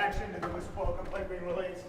reaction to the whistleblower complaint being released.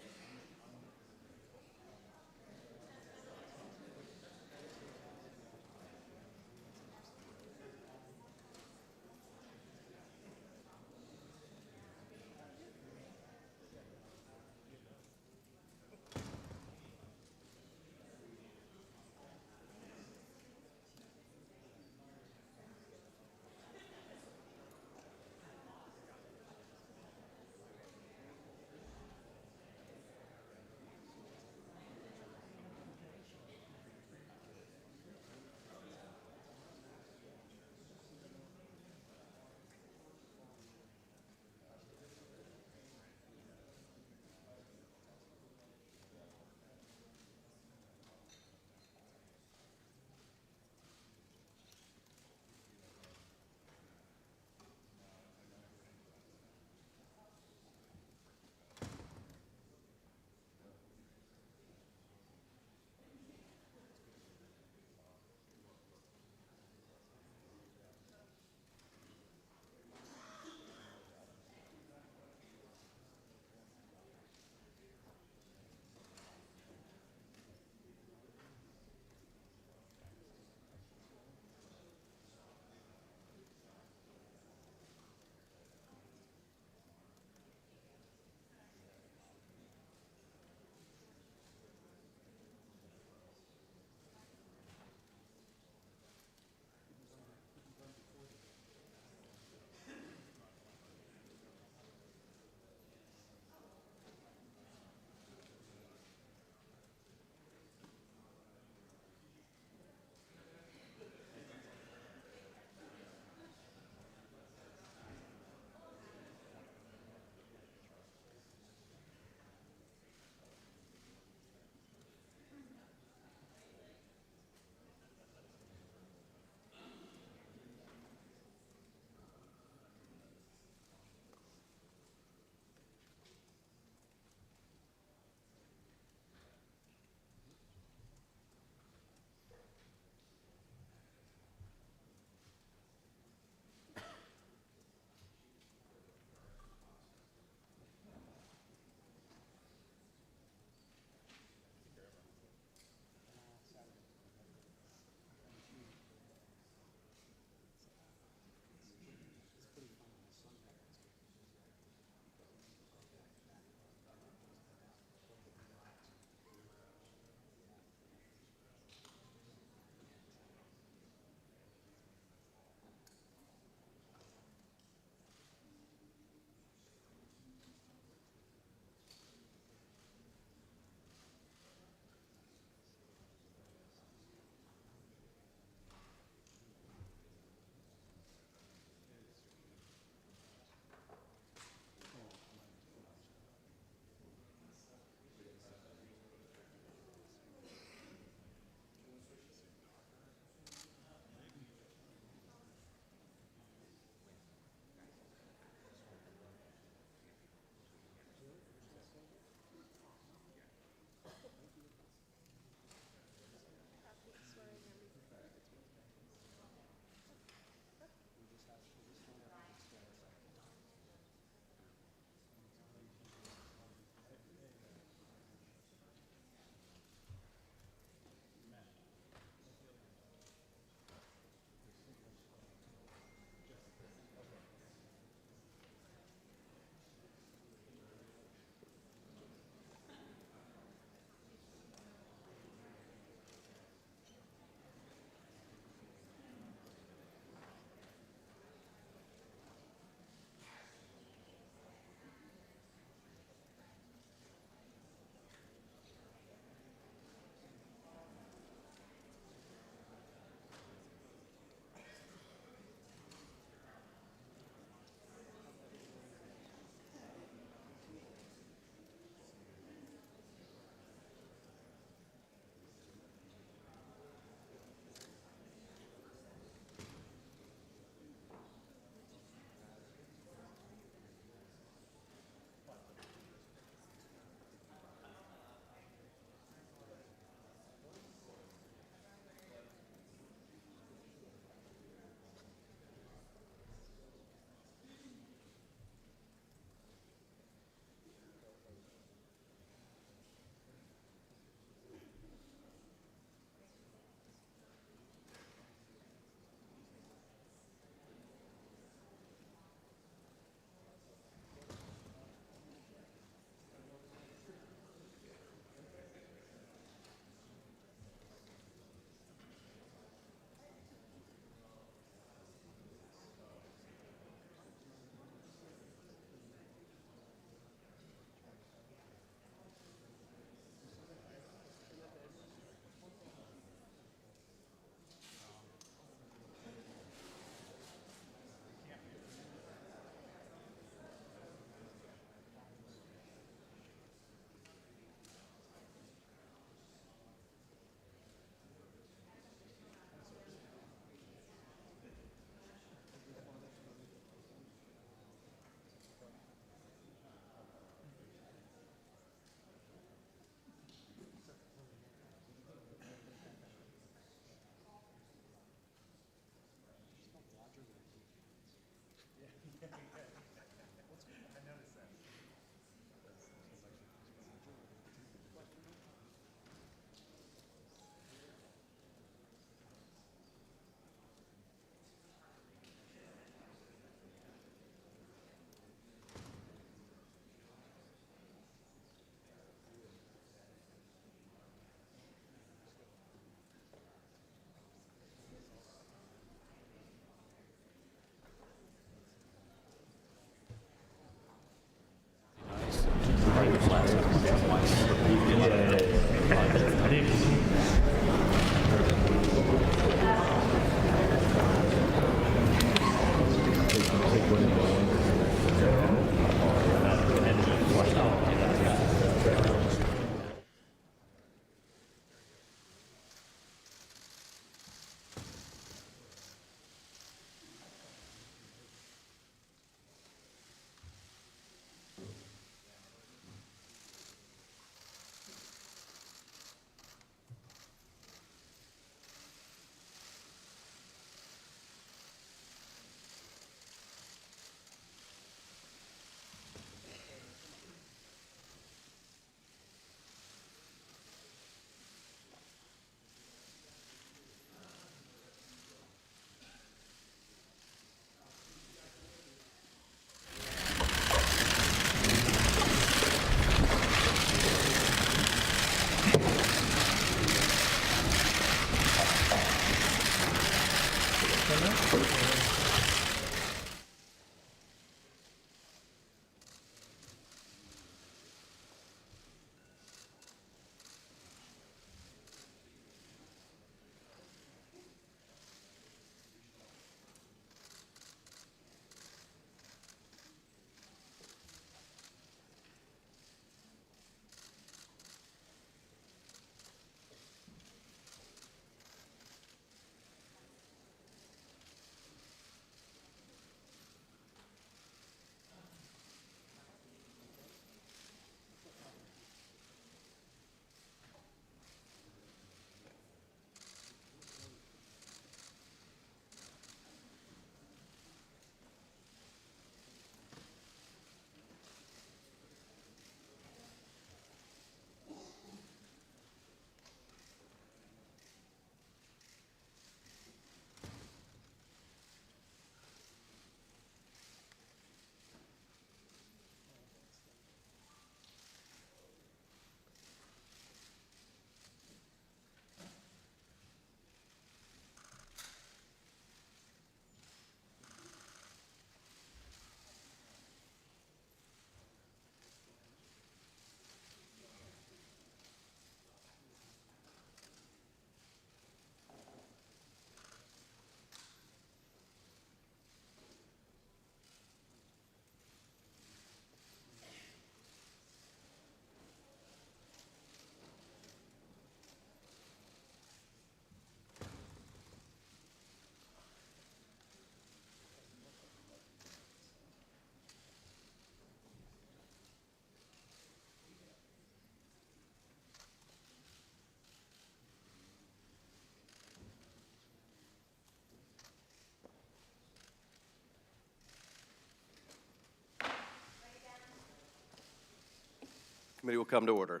Committee will come to order.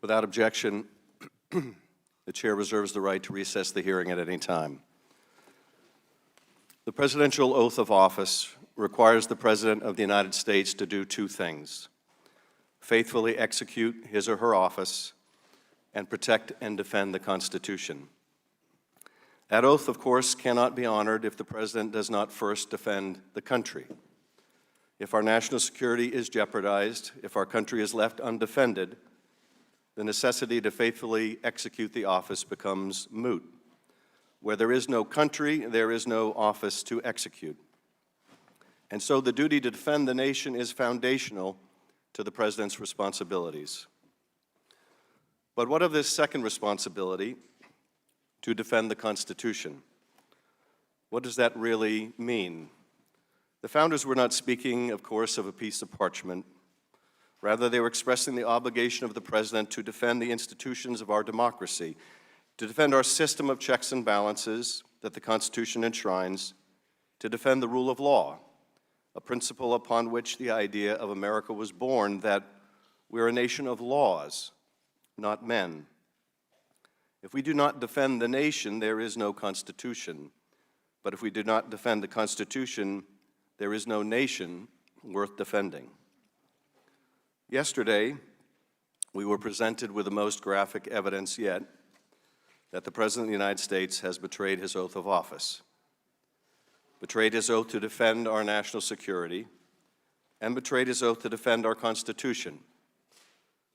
Without objection, the Chair reserves the right to recess the hearing at any time. The presidential oath of office requires the President of the United States to do two things: faithfully execute his or her office and protect and defend the Constitution. That oath, of course, cannot be honored if the President does not first defend the country. If our national security is jeopardized, if our country is left undefended, the necessity to faithfully execute the office becomes moot. Where there is no country, there is no office to execute. And so the duty to defend the nation is foundational to the President's responsibilities. But what of this second responsibility, to defend the Constitution? What does that really mean? The founders were not speaking, of course, of a piece of parchment. Rather, they were expressing the obligation of the President to defend the institutions of our democracy, to defend our system of checks and balances that the Constitution enshrines, to defend the rule of law, a principle upon which the idea of America was born, that we're a nation of laws, not men. If we do not defend the nation, there is no Constitution. But if we do not defend the Constitution, there is no nation worth defending. Yesterday, we were presented with the most graphic evidence yet that the President of the United States has betrayed his oath of office, betrayed his oath to defend our national security, and betrayed his oath to defend our Constitution.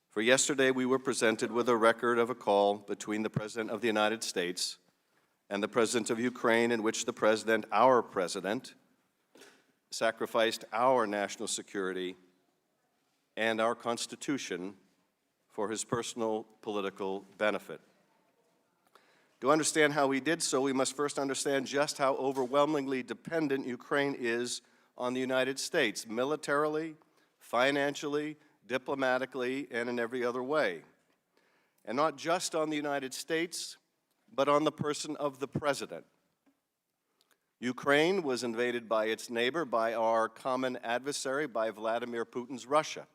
For yesterday, we were presented with a record of a call between the President of the United States and the President of Ukraine, in which the President, our President, sacrificed our national security and our Constitution for his personal political benefit. To understand how he did so, we must first understand just how overwhelmingly dependent Ukraine is on the United States, militarily, financially, diplomatically, and in every other way. And not just on the United States, but on the person of the President. Ukraine was invaded by its neighbor, by our common adversary, by Vladimir Putin's Russia.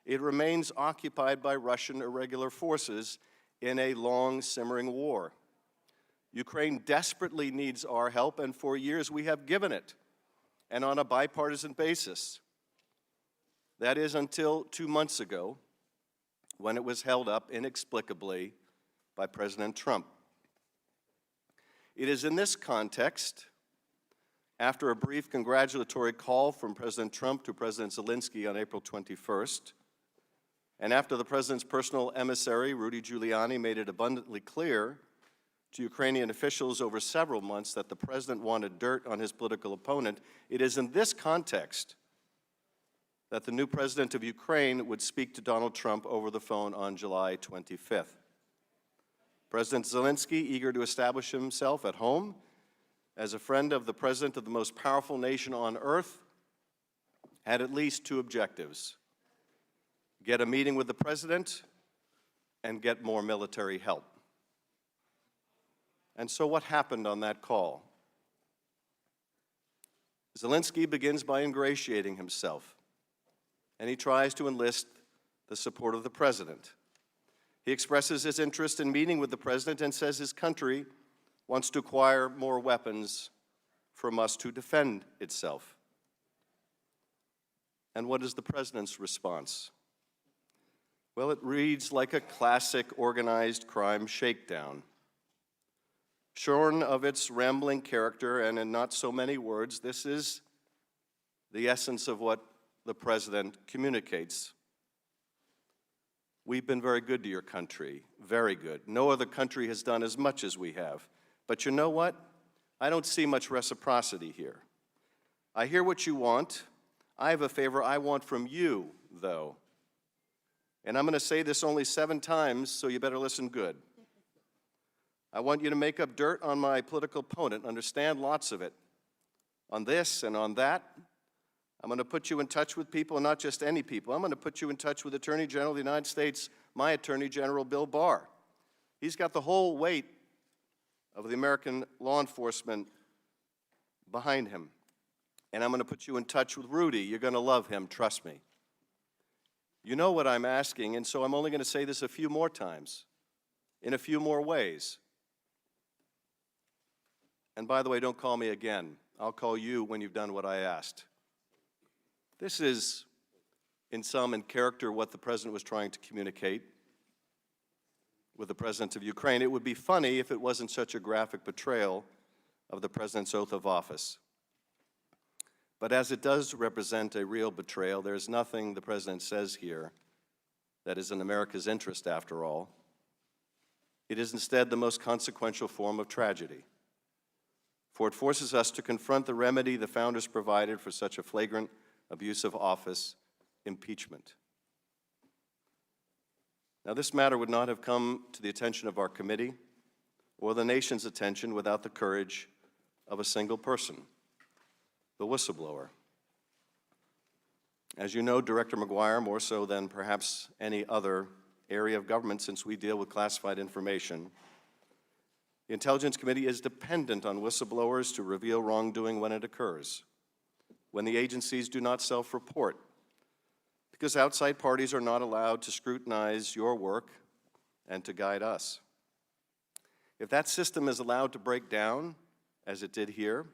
It remains occupied by Russian irregular forces in a long, simmering war. Ukraine desperately needs our help, and for years we have given it, and on a bipartisan basis. That is until 2 months ago, when it was held up inexplicably by President Trump. It is in this context, after a brief congratulatory call from President Trump to President Zelensky on April 21st, and after the President's personal emissary, Rudy Giuliani, made it abundantly clear to Ukrainian officials over several months that the President wanted dirt on his political opponent, it is in this context that the new President of Ukraine would speak to Donald Trump over the phone on July 25th. President Zelensky, eager to establish himself at home as a friend of the President of the most powerful nation on earth, had at least two objectives: get a meeting with the President and get more military help. And so what happened on that call? Zelensky begins by ingratiating himself, and he tries to enlist the support of the President. He expresses his interest in meeting with the President and says his country wants to acquire more weapons from us to defend itself. And what is the President's response? Well, it reads like a classic organized crime shakedown. Shorn of its rambling character and in not so many words, this is the essence of what the President communicates. We've been very good to your country, very good. No other country has done as much as we have. But you know what? I don't see much reciprocity here. I hear what you want. I have a favor I want from you, though. And I'm going to say this only 7 times, so you better listen good. I want you to make up dirt on my political opponent, understand lots of it. On this and on that, I'm going to put you in touch with people, and not just any people. I'm going to put you in touch with Attorney General of the United States, my Attorney General, Bill Barr. He's got the whole weight of the American law enforcement behind him. And I'm going to put you in touch with Rudy. You're going to love him, trust me. You know what I'm asking, and so I'm only going to say this a few more times, in a few more ways. And by the way, don't call me again. I'll call you when you've done what I asked. This is, in character, what the President was trying to communicate with the President of Ukraine. It would be funny if it wasn't such a graphic betrayal of the President's oath of office. But as it does represent a real betrayal, there's nothing the President says here that is in America's interest, after all. It is instead the most consequential form of tragedy, for it forces us to confront the remedy the founders provided for such a flagrant abuse of office, impeachment. Now, this matter would not have come to the attention of our committee or the nation's attention without the courage of a single person, the whistleblower. As you know, Director McGuire, more so than perhaps any other area of government since we deal with classified information, the Intelligence Committee is dependent on whistleblowers to reveal wrongdoing when it occurs, when the agencies do not self-report, because outside parties are not allowed to scrutinize your work and to guide us. If that system is allowed to break down, as it did here,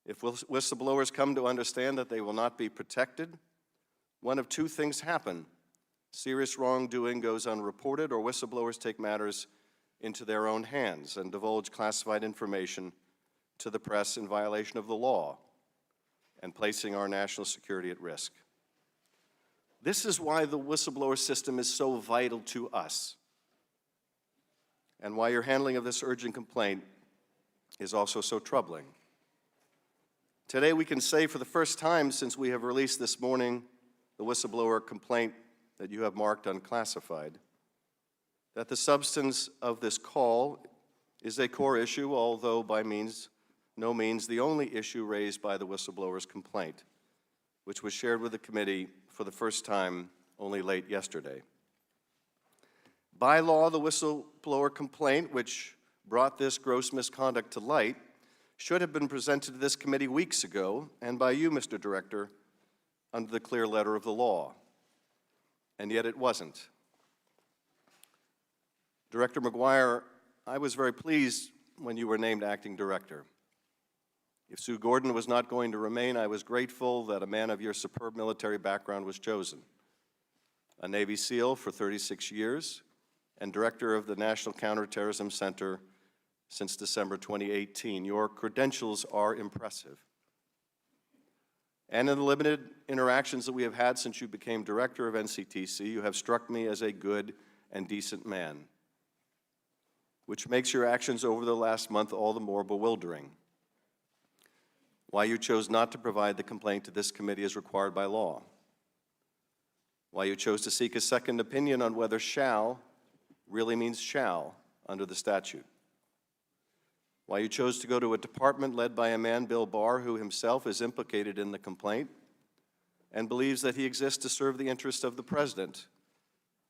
if whistleblowers come to understand that they will not be protected, one of 2 things happen. Serious wrongdoing goes unreported, or whistleblowers take matters into their own hands and divulge classified information to the press in violation of the law and placing our national security at risk. This is why the whistleblower system is so vital to us, and why your handling of this urgent complaint is also so troubling. Today we can say for the first time since we have released this morning the whistleblower complaint that you have marked unclassified, that the substance of this call is a core issue, although by no means the only issue raised by the whistleblower's complaint, which was shared with the committee for the first time only late yesterday. By law, the whistleblower complaint, which brought this gross misconduct to light, should have been presented to this committee weeks ago, and by you, Mr. Director, under the clear letter of the law. And yet it wasn't. Director McGuire, I was very pleased when you were named acting director. If Sue Gordon was not going to remain, I was grateful that a man of your superb military background was chosen. A Navy SEAL for 36 years and director of the National Counterterrorism Center since December 2018. Your credentials are impressive. And in the limited interactions that we have had since you became director of NCTC, you have struck me as a good and decent man, which makes your actions over the last month all the more bewildering. Why you chose not to provide the complaint to this committee as required by law. Why you chose to seek a second opinion on whether shall really means shall under the statute. Why you chose to go to a department led by a man, Bill Barr, who himself is implicated in the complaint and believes that he exists to serve the interest of the President,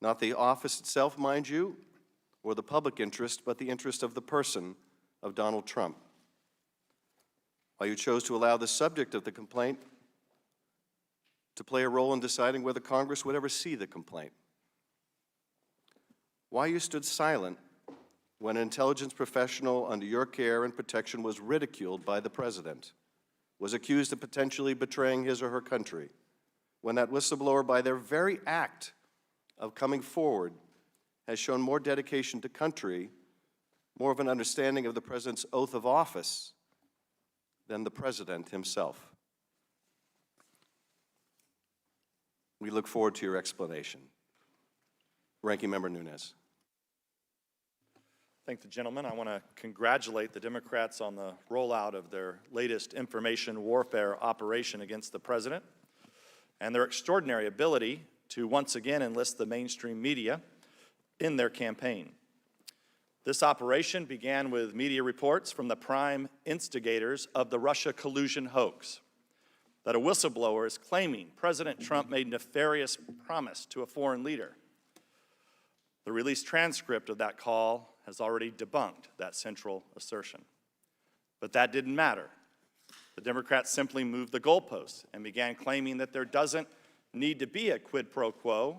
not the office itself, mind you, or the public interest, but the interest of the person of Donald Trump. Why you chose to allow the subject of the complaint to play a role in deciding whether Congress would ever see the complaint. Why you stood silent when an intelligence professional under your care and protection was ridiculed by the President, was accused of potentially betraying his or her country, when that whistleblower, by their very act of coming forward, has shown more dedication to country, more of an understanding of the President's oath of office than the President himself. We look forward to your explanation. Ranking Member Nunes. Thank the gentleman. I want to congratulate the Democrats on the rollout of their latest information warfare operation against the President and their extraordinary ability to once again enlist the mainstream media in their campaign. This operation began with media reports from the prime instigators of the Russia collusion hoax, that a whistleblower is claiming President Trump made nefarious promise to a foreign leader. The released transcript of that call has already debunked that central assertion. But that didn't matter. The Democrats simply moved the goalposts and began claiming that there doesn't need to be a quid pro quo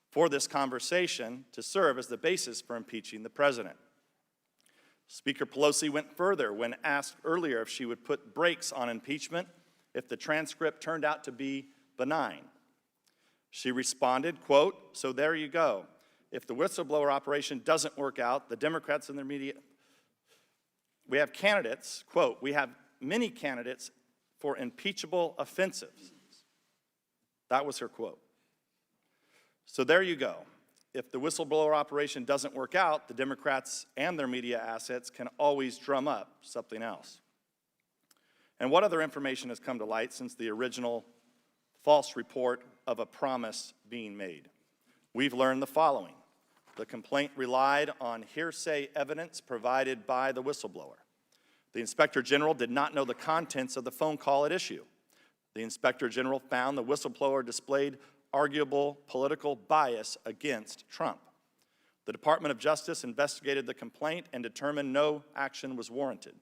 for this conversation to serve as the basis for impeaching the president. Speaker Pelosi went further when asked earlier if she would put brakes on impeachment if the transcript turned out to be benign. She responded, quote, "So there you go. If the whistleblower operation doesn't work out, the Democrats and their media, we have candidates, quote, we have many candidates for impeachable offenses." That was her quote. So there you go. If the whistleblower operation doesn't work out, the Democrats and their media assets can always drum up something else. And what other information has come to light since the original false report of a promise being made? We've learned the following. The complaint relied on hearsay evidence provided by the whistleblower. The Inspector General did not know the contents of the phone call at issue. The Inspector General found the whistleblower displayed arguable political bias against Trump. The Department of Justice investigated the complaint and determined no action was warranted.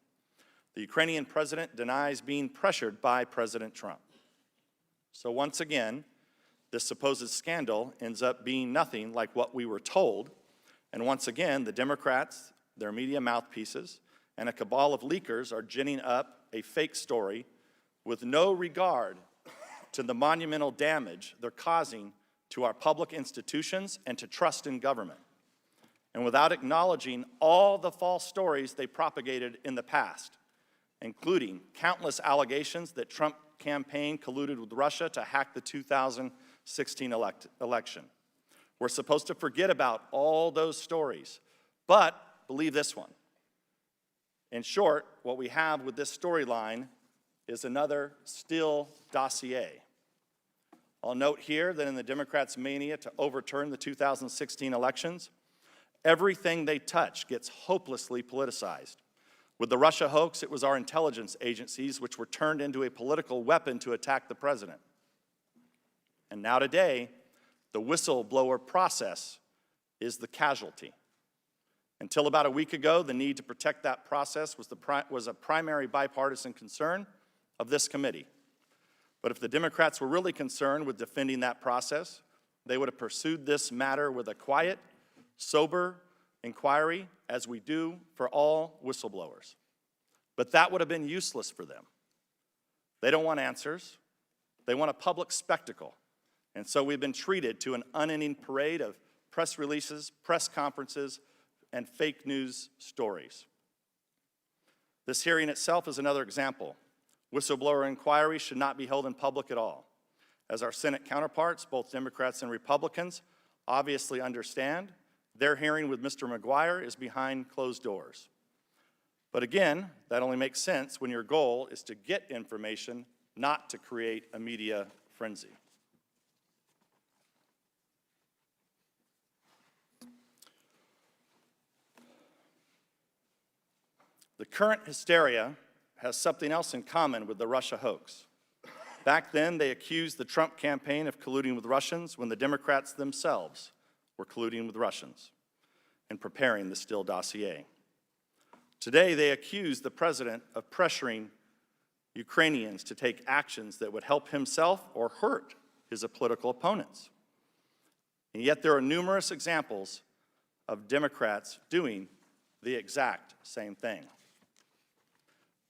The Ukrainian president denies being pressured by President Trump. So once again, this supposed scandal ends up being nothing like what we were told, and once again, the Democrats, their media mouthpieces, and a cabal of leakers are ginning up a fake story with no regard to the monumental damage they're causing to our public institutions and to trust in government, and without acknowledging all the false stories they propagated in the past, including countless allegations that Trump campaign colluded with Russia to hack the 2016 election. We're supposed to forget about all those stories, but believe this one. In short, what we have with this storyline is another Steele dossier. I'll note here that in the Democrats' mania to overturn the 2016 elections, everything they touch gets hopelessly politicized. With the Russia hoax, it was our intelligence agencies which were turned into a political weapon to attack the president. And now today, the whistleblower process is the casualty. Until about a week ago, the need to protect that process was a primary bipartisan concern of this committee. But if the Democrats were really concerned with defending that process, they would have pursued this matter with a quiet, sober inquiry, as we do for all whistleblowers. But that would have been useless for them. They don't want answers. They want a public spectacle. And so we've been treated to an unending parade of press releases, press conferences, and fake news stories. This hearing itself is another example. Whistleblower inquiries should not be held in public at all. As our Senate counterparts, both Democrats and Republicans, obviously understand, their hearing with Mr. McGuire is behind closed doors. But again, that only makes sense when your goal is to get information, not to create a media frenzy. The current hysteria has something else in common with the Russia hoax. Back then, they accused the Trump campaign of colluding with Russians when the Democrats themselves were colluding with Russians and preparing the Steele dossier. Today, they accuse the president of pressuring Ukrainians to take actions that would help himself or hurt his political opponents. And yet there are numerous examples of Democrats doing the exact same thing.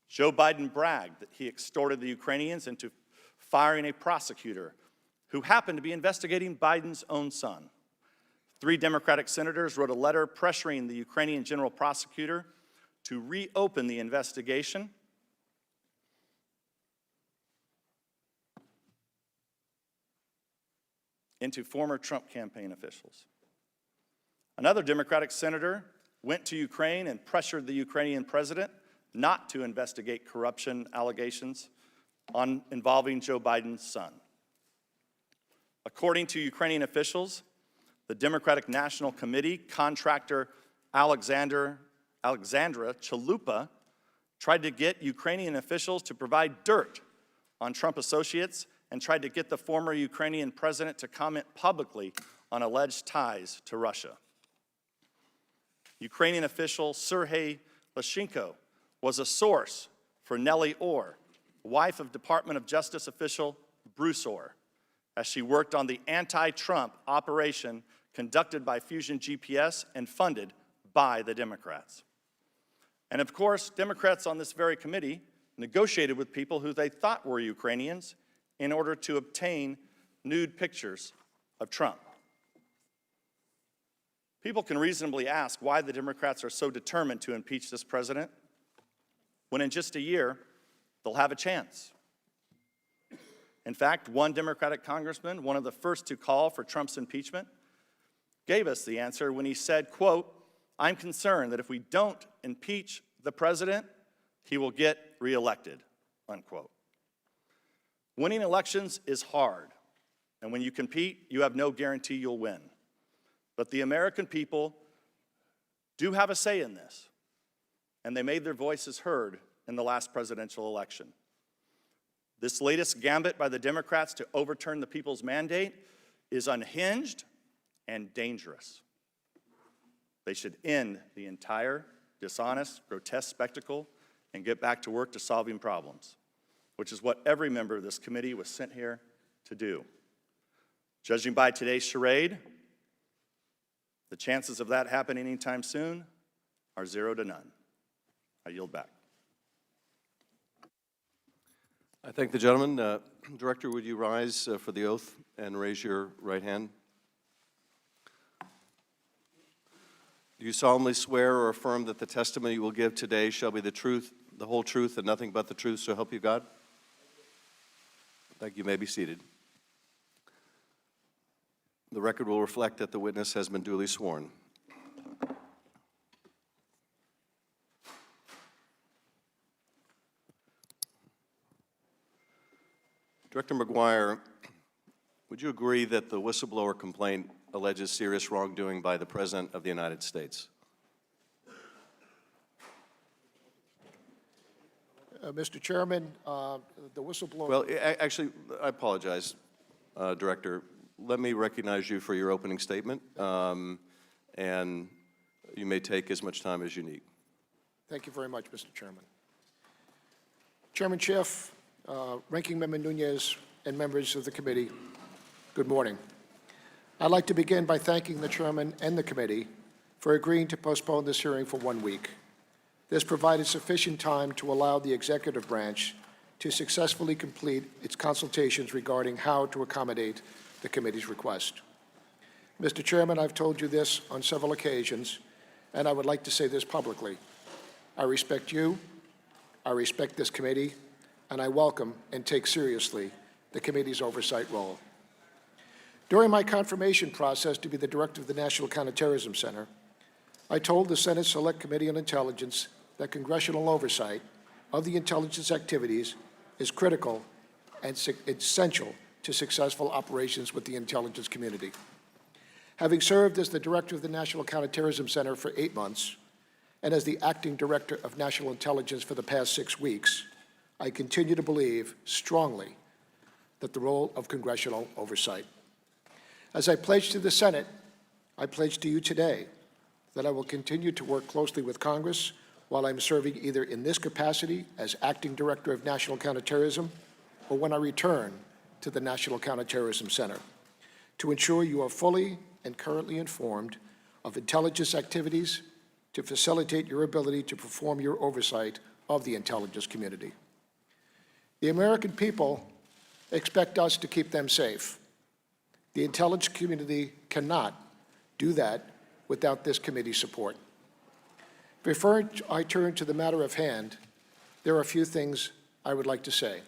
Joe Biden bragged that he extorted the Ukrainians into firing a prosecutor who happened to be investigating Biden's own son. 3 Democratic senators wrote a letter pressuring the Ukrainian general prosecutor to reopen the investigation into former Trump campaign officials. Another Democratic senator went to Ukraine and pressured the Ukrainian president not to investigate corruption allegations involving Joe Biden's son. According to Ukrainian officials, the Democratic National Committee contractor Alexandra Chalupa tried to get Ukrainian officials to provide dirt on Trump associates and tried to get the former Ukrainian president to comment publicly on alleged ties to Russia. Ukrainian official Sergei Leshchenko was a source for Nellie Orr, wife of Department of Justice official Bruce Orr, as she worked on the anti-Trump operation conducted by Fusion GPS and funded by the Democrats. And of course, Democrats on this very committee negotiated with people who they thought were Ukrainians in order to obtain nude pictures of Trump. People can reasonably ask why the Democrats are so determined to impeach this president when in just a year they'll have a chance. In fact, one Democratic congressman, one of the first to call for Trump's impeachment, gave us the answer when he said, quote, "I'm concerned that if we don't impeach the president, he will get reelected," unquote. Winning elections is hard, and when you compete, you have no guarantee you'll win. But the American people do have a say in this, and they made their voices heard in the last presidential election. This latest gambit by the Democrats to overturn the people's mandate is unhinged and dangerous. They should end the entire dishonest, grotesque spectacle and get back to work to solving problems, which is what every member of this committee was sent here to do. Judging by today's charade, the chances of that happening anytime soon are 0 to none. I yield back. I thank the gentleman. Director, would you rise for the oath and raise your right hand? Do you solemnly swear or affirm that the testimony you will give today shall be the truth, the whole truth, and nothing but the truth, so help you God? Thank you. You may be seated. The record will reflect that the witness has been duly sworn. Director McGuire, would you agree that the whistleblower complaint alleges serious wrongdoing by the President of the United States? Mr. Chairman, the whistleblower... Well, actually, I apologize, Director. Let me recognize you for your opening statement, and you may take as much time as you need. Thank you very much, Mr. Chairman. Chairman Schiff, Ranking Member Nunes, and members of the committee, good morning. I'd like to begin by thanking the Chairman and the committee for agreeing to postpone this hearing for 1 week. This provided sufficient time to allow the executive branch to successfully complete its consultations regarding how to accommodate the committee's request. Mr. Chairman, I've told you this on several occasions, and I would like to say this publicly. I respect you, I respect this committee, and I welcome and take seriously the committee's oversight role. During my confirmation process to be the director of the National Counterterrorism Center, I told the Senate Select Committee on Intelligence that congressional oversight of the intelligence activities is critical and essential to successful operations with the intelligence community. Having served as the director of the National Counterterrorism Center for 8 months and as the acting director of national intelligence for the past 6 weeks, I continue to believe strongly that the role of congressional oversight. As I pledged to the Senate, I pledge to you today that I will continue to work closely with Congress while I'm serving either in this capacity as acting director of national counterterrorism or when I return to the National Counterterrorism Center to ensure you are fully and currently informed of intelligence activities to facilitate your ability to perform your oversight of the intelligence community. The American people expect us to keep them safe. The intelligence community cannot do that without this committee's support. Before I turn to the matter of hand, there are a few things I would like to say.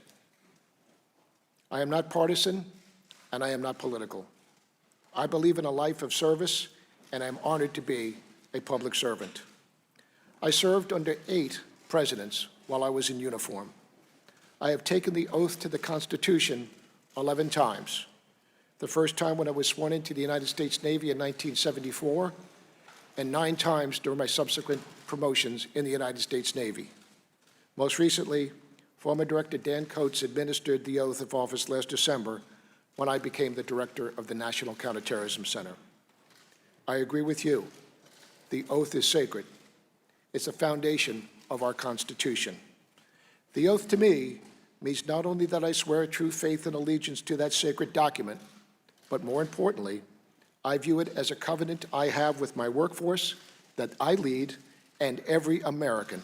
I am not partisan, and I am not political. I believe in a life of service, and I am honored to be a public servant. I served under 8 presidents while I was in uniform. I have taken the oath to the Constitution 11 times. the first time when I was sworn into the United States Navy in 1974, and 9 times during my subsequent promotions in the United States Navy. Most recently, former Director Dan Coates administered the oath of office last December when I became the Director of the National Counterterrorism Center. I agree with you. The oath is sacred. It's the foundation of our Constitution. The oath to me means not only that I swear true faith and allegiance to that sacred document, but more importantly, I view it as a covenant I have with my workforce that I lead and every American,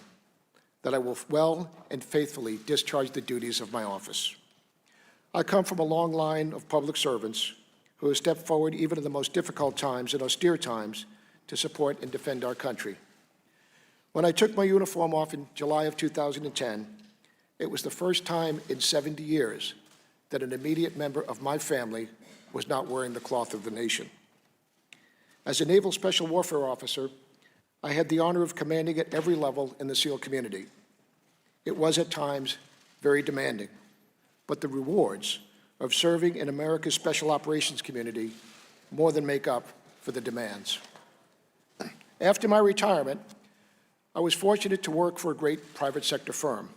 that I will well and faithfully discharge the duties of my office. I come from a long line of public servants who have stepped forward even in the most difficult times and austere times to support and defend our country. When I took my uniform off in July of 2010, it was the first time in 70 years that an immediate member of my family was not wearing the cloth of the nation. As a Naval Special Warfare Officer, I had the honor of commanding at every level in the SEAL community. It was at times very demanding, but the rewards of serving in America's Special Operations community more than make up for the demands. After my retirement, I was fortunate to work for a great private sector firm.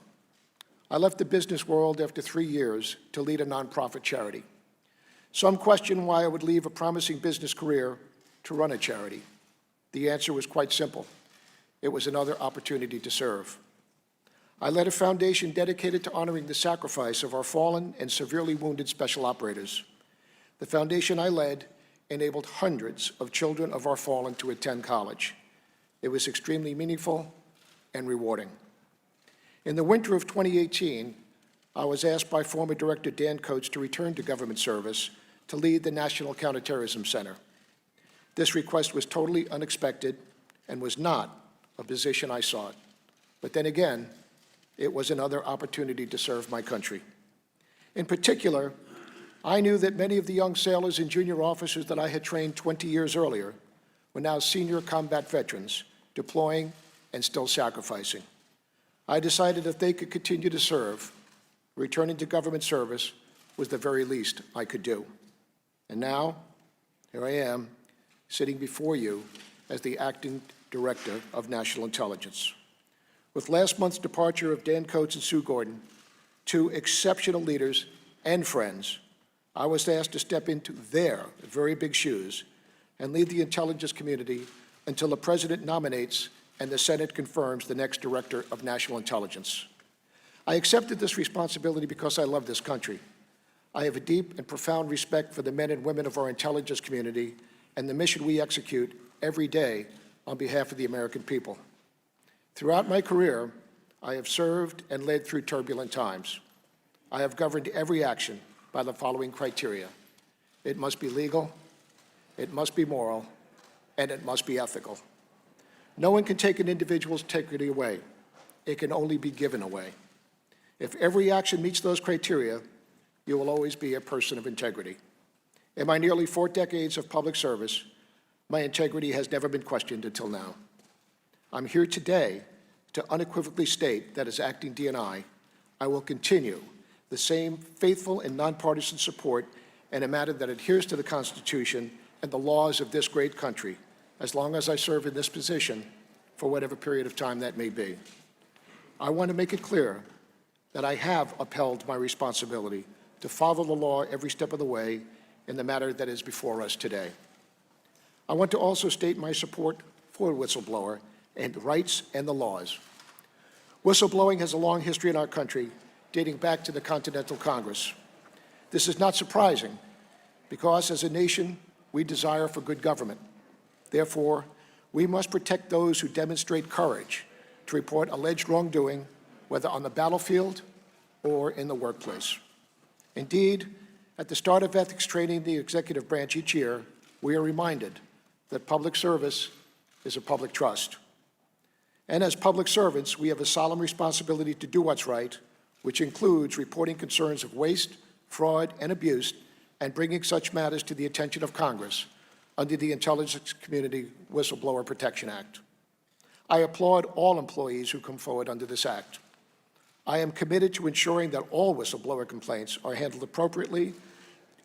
I left the business world after 3 years to lead a nonprofit charity. Some question why I would leave a promising business career to run a charity. The answer was quite simple. It was another opportunity to serve. I led a foundation dedicated to honoring the sacrifice of our fallen and severely wounded special operators. The foundation I led enabled hundreds of children of our fallen to attend college. It was extremely meaningful and rewarding. In the winter of 2018, I was asked by former Director Dan Coates to return to government service to lead the National Counterterrorism Center. This request was totally unexpected and was not a position I sought. But then again, it was another opportunity to serve my country. In particular, I knew that many of the young sailors and junior officers that I had trained 20 years earlier were now senior combat veterans, deploying and still sacrificing. I decided if they could continue to serve, returning to government service was the very least I could do. And now, here I am, sitting before you as the Acting Director of National Intelligence. With last month's departure of Dan Coates and Sue Gordon, 2 exceptional leaders and friends, I was asked to step into their very big shoes and lead the intelligence community until the President nominates and the Senate confirms the next Director of National Intelligence. I accepted this responsibility because I love this country. I have a deep and profound respect for the men and women of our intelligence community and the mission we execute every day on behalf of the American people. Throughout my career, I have served and led through turbulent times. I have governed every action by the following criteria. It must be legal, it must be moral, and it must be ethical. No one can take an individual's integrity away. It can only be given away. If every action meets those criteria, you will always be a person of integrity. In my nearly 4 decades of public service, my integrity has never been questioned until now. I'm here today to unequivocally state that as acting DNI, I will continue the same faithful and nonpartisan support in a matter that adheres to the Constitution and the laws of this great country, as long as I serve in this position for whatever period of time that may be. I want to make it clear that I have upheld my responsibility to follow the law every step of the way in the matter that is before us today. I want to also state my support for whistleblower and rights and the laws. Whistleblowing has a long history in our country, dating back to the Continental Congress. This is not surprising, because as a nation, we desire for good government. Therefore, we must protect those who demonstrate courage to report alleged wrongdoing, whether on the battlefield or in the workplace. Indeed, at the start of ethics training in the executive branch each year, we are reminded that public service is a public trust. And as public servants, we have a solemn responsibility to do what's right, which includes reporting concerns of waste, fraud, and abuse, and bringing such matters to the attention of Congress under the Intelligence Community Whistleblower Protection Act. I applaud all employees who come forward under this act. I am committed to ensuring that all whistleblower complaints are handled appropriately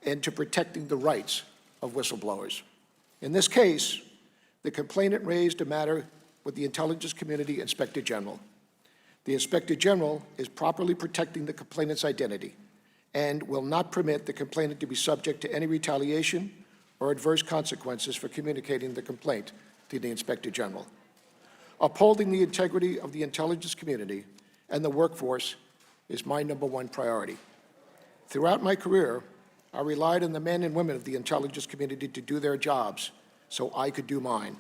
and to protecting the rights of whistleblowers. In this case, the complainant raised a matter with the intelligence community Inspector General. The Inspector General is properly protecting the complainant's identity and will not permit the complainant to be subject to any retaliation or adverse consequences for communicating the complaint to the Inspector General. Upholding the integrity of the intelligence community and the workforce is my #1 priority. Throughout my career, I relied on the men and women of the intelligence community to do their jobs so I could do mine,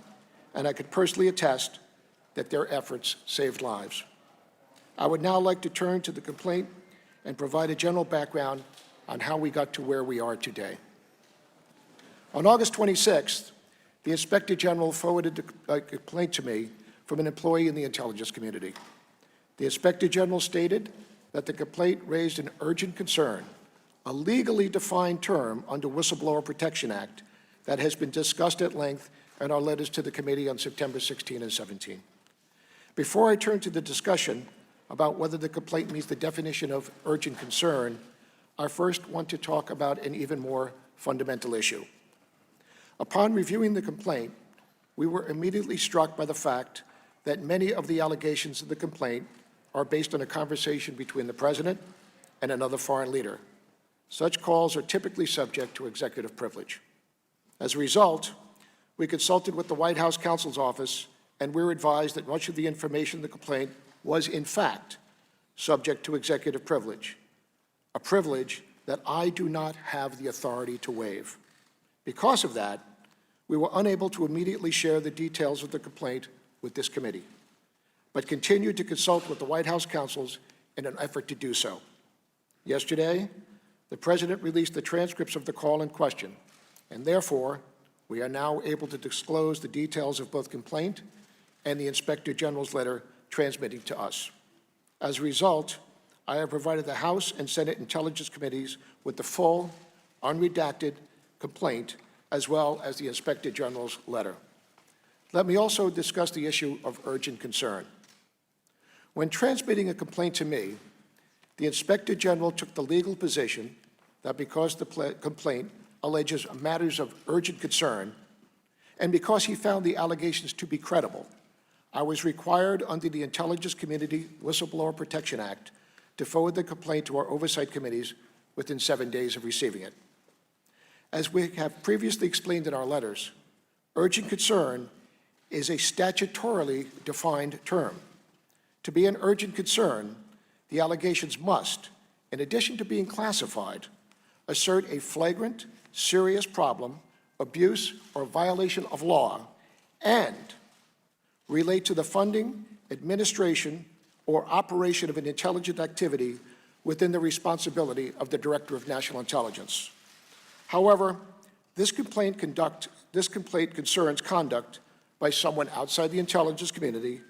and I could personally attest that their efforts saved lives. I would now like to turn to the complaint and provide a general background on how we got to where we are today. On August 26th, the Inspector General forwarded a complaint to me from an employee in the intelligence community. The Inspector General stated that the complaint raised an urgent concern, a legally defined term under Whistleblower Protection Act that has been discussed at length in our letters to the committee on September 16 and 17. Before I turn to the discussion about whether the complaint meets the definition of urgent concern, I first want to talk about an even more fundamental issue. Upon reviewing the complaint, we were immediately struck by the fact that many of the allegations of the complaint are based on a conversation between the President and another foreign leader. Such calls are typically subject to executive privilege. As a result, we consulted with the White House counsel's office, and we were advised that much of the information in the complaint was, in fact, subject to executive privilege, a privilege that I do not have the authority to waive. Because of that, we were unable to immediately share the details of the complaint with this committee, but continued to consult with the White House counsels in an effort to do so. Yesterday, the President released the transcripts of the call in question, and therefore, we are now able to disclose the details of both complaint and the Inspector General's letter transmitting to us. As a result, I have provided the House and Senate Intelligence Committees with the full, unredacted complaint, as well as the Inspector General's letter. Let me also discuss the issue of urgent concern. When transmitting a complaint to me, the Inspector General took the legal position that because the complaint alleges matters of urgent concern, and because he found the allegations to be credible, I was required under the Intelligence Community Whistleblower Protection Act to forward the complaint to our oversight committees within 7 days of receiving it. As we have previously explained in our letters, urgent concern is a statutorily defined term. To be an urgent concern, the allegations must, in addition to being classified, assert a flagrant, serious problem, abuse, or violation of law, and relate to the funding, administration, or operation of an intelligent activity within the responsibility of the Director of National Intelligence. However, this complaint concerns conduct by someone outside the intelligence community,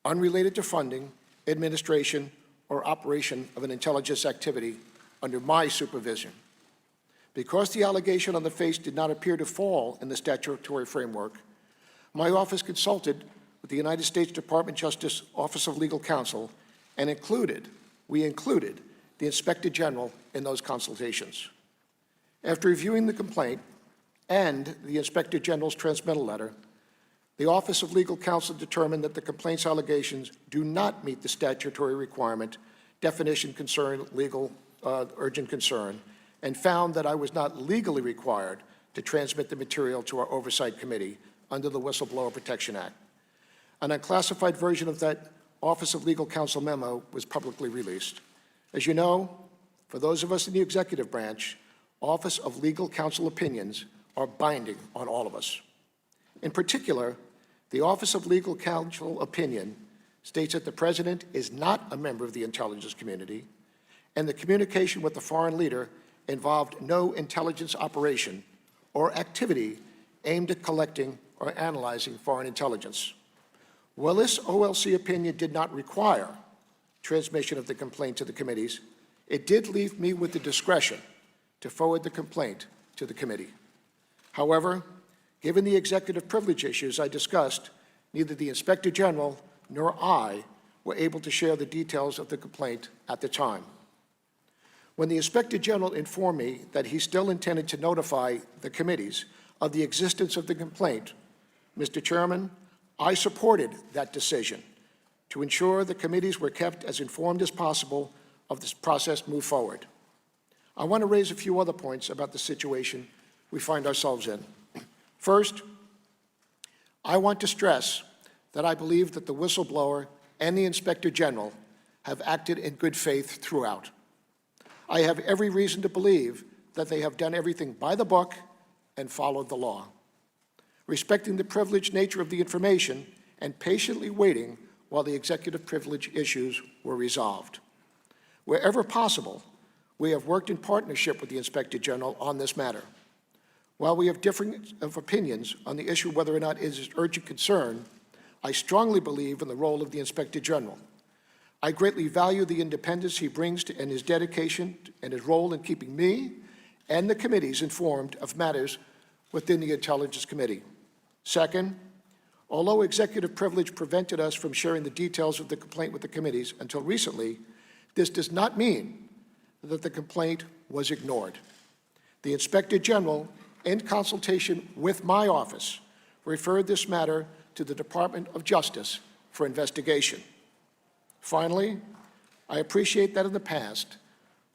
unrelated to funding, administration, or operation of an intelligence activity under my supervision. Because the allegation on the face did not appear to fall in the statutory framework, my office consulted with the United States Department of Justice Office of Legal Counsel and we included the Inspector General in those consultations. After reviewing the complaint and the Inspector General's transmittal letter, the Office of Legal Counsel determined that the complaint's allegations do not meet the statutory requirement, definition concern, legal urgent concern, and found that I was not legally required to transmit the material to our Oversight Committee under the Whistleblower Protection Act. An unclassified version of that Office of Legal Counsel memo was publicly released. As you know, for those of us in the executive branch, Office of Legal Counsel opinions are binding on all of us. In particular, the Office of Legal Counsel opinion states that the President is not a member of the intelligence community, and the communication with the foreign leader involved no intelligence operation or activity aimed at collecting or analyzing foreign intelligence. While this OLC opinion did not require transmission of the complaint to the committees, it did leave me with the discretion to forward the complaint to the committee. However, given the executive privilege issues I discussed, neither the Inspector General nor I were able to share the details of the complaint at the time. When the Inspector General informed me that he still intended to notify the committees of the existence of the complaint, Mr. Chairman, I supported that decision to ensure the committees were kept as informed as possible of this process move forward. I want to raise a few other points about the situation we find ourselves in. First, I want to stress that I believe that the whistleblower and the Inspector General have acted in good faith throughout. I have every reason to believe that they have done everything by the book and followed the law, respecting the privileged nature of the information and patiently waiting while the executive privilege issues were resolved. Wherever possible, we have worked in partnership with the Inspector General on this matter. While we have differing opinions on the issue whether or not it is urgent concern, I strongly believe in the role of the Inspector General. I greatly value the independence he brings to, and his dedication and his role in keeping me and the committees informed of matters within the Intelligence Committee. Second, although executive privilege prevented us from sharing the details of the complaint with the committees until recently, this does not mean that the complaint was ignored. The Inspector General, in consultation with my office, referred this matter to the Department of Justice for investigation. Finally, I appreciate that in the past,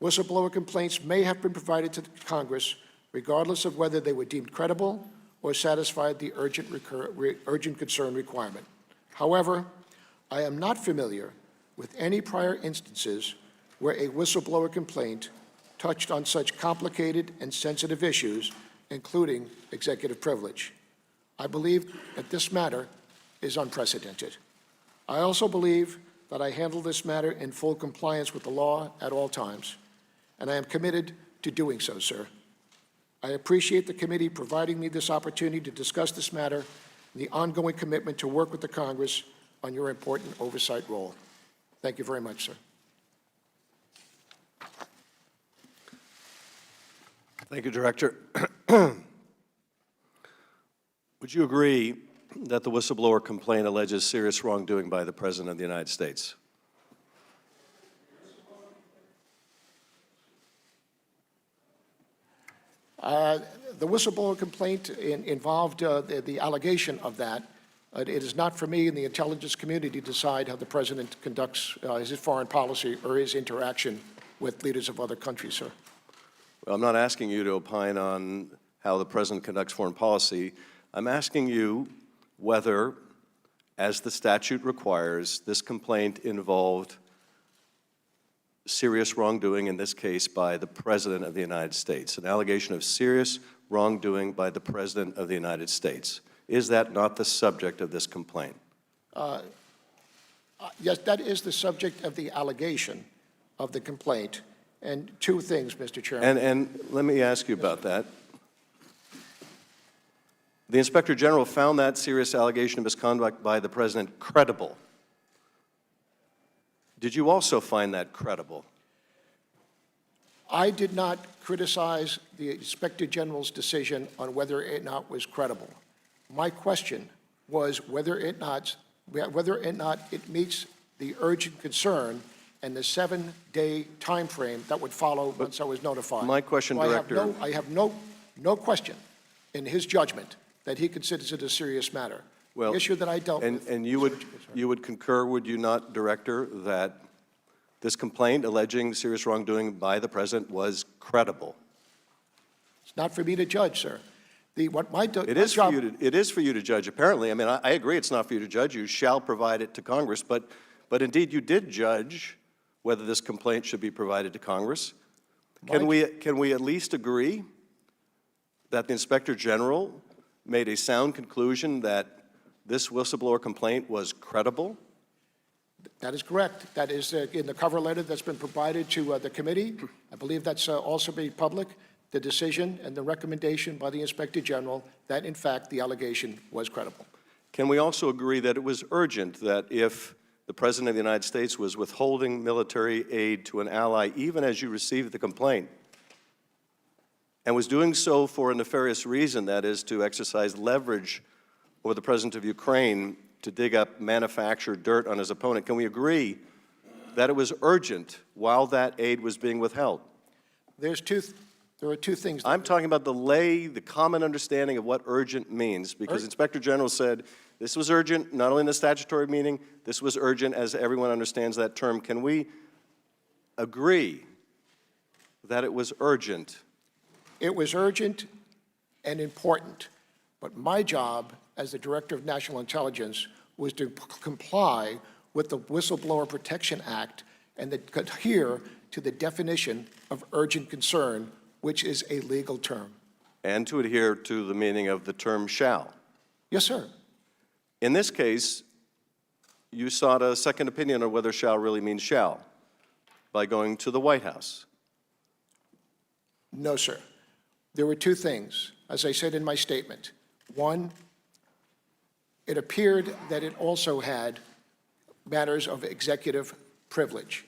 whistleblower complaints may have been provided to Congress regardless of whether they were deemed credible or satisfied the urgent concern requirement. However, I am not familiar with any prior instances where a whistleblower complaint touched on such complicated and sensitive issues, including executive privilege. I believe that this matter is unprecedented. I also believe that I handle this matter in full compliance with the law at all times, and I am committed to doing so, sir. I appreciate the committee providing me this opportunity to discuss this matter and the ongoing commitment to work with the Congress on your important oversight role. Thank you very much, sir. Thank you, Director. Would you agree that the whistleblower complaint alleges serious wrongdoing by the President of the United States? The whistleblower complaint involved the allegation of that. It is not for me in the intelligence community to decide how the President conducts his foreign policy or his interaction with leaders of other countries, sir. Well, I'm not asking you to opine on how the President conducts foreign policy. I'm asking you whether, as the statute requires, this complaint involved serious wrongdoing, in this case by the President of the United States, an allegation of serious wrongdoing by the President of the United States. Is that not the subject of this complaint? Yes, that is the subject of the allegation of the complaint. And two things, Mr. Chairman. And let me ask you about that. The Inspector General found that serious allegation of misconduct by the President credible. Did you also find that credible? I did not criticize the Inspector General's decision on whether or not it was credible. My question was whether or not it meets the urgent concern and the 7-day time frame that would follow once I was notified. My question, so Director. I have no question in his judgment that he considers it a serious matter. Well, the issue that I dealt with. And you would concur, would you not, Director, that this complaint alleging serious wrongdoing by the President was credible? It's not for me to judge, sir. It is for you to judge, apparently. I mean, I agree it's not for you to judge. You shall provide it to Congress. But indeed, you did judge whether this complaint should be provided to Congress. Can we at least agree that the Inspector General made a sound conclusion that this whistleblower complaint was credible? That is correct. That is in the cover letter that's been provided to the committee. I believe that's also made public, the decision and the recommendation by the Inspector General that, in fact, the allegation was credible. Can we also agree that it was urgent that if the President of the United States was withholding military aid to an ally, even as you received the complaint, and was doing so for a nefarious reason, that is to exercise leverage over the President of Ukraine to dig up manufactured dirt on his opponent, can we agree that it was urgent while that aid was being withheld? There are two things. I'm talking about the common understanding of what urgent means, because Inspector General said this was urgent, not only in the statutory meaning, this was urgent as everyone understands that term. Can we agree that it was urgent? It was urgent and important, but my job as the Director of National Intelligence was to comply with the Whistleblower Protection Act and adhere to the definition of urgent concern, which is a legal term. And to adhere to the meaning of the term shall. Yes, sir. In this case, you sought a second opinion on whether shall really means shall by going to the White House. No, sir. There were two things, as I said in my statement. One, it appeared that it also had matters of executive privilege.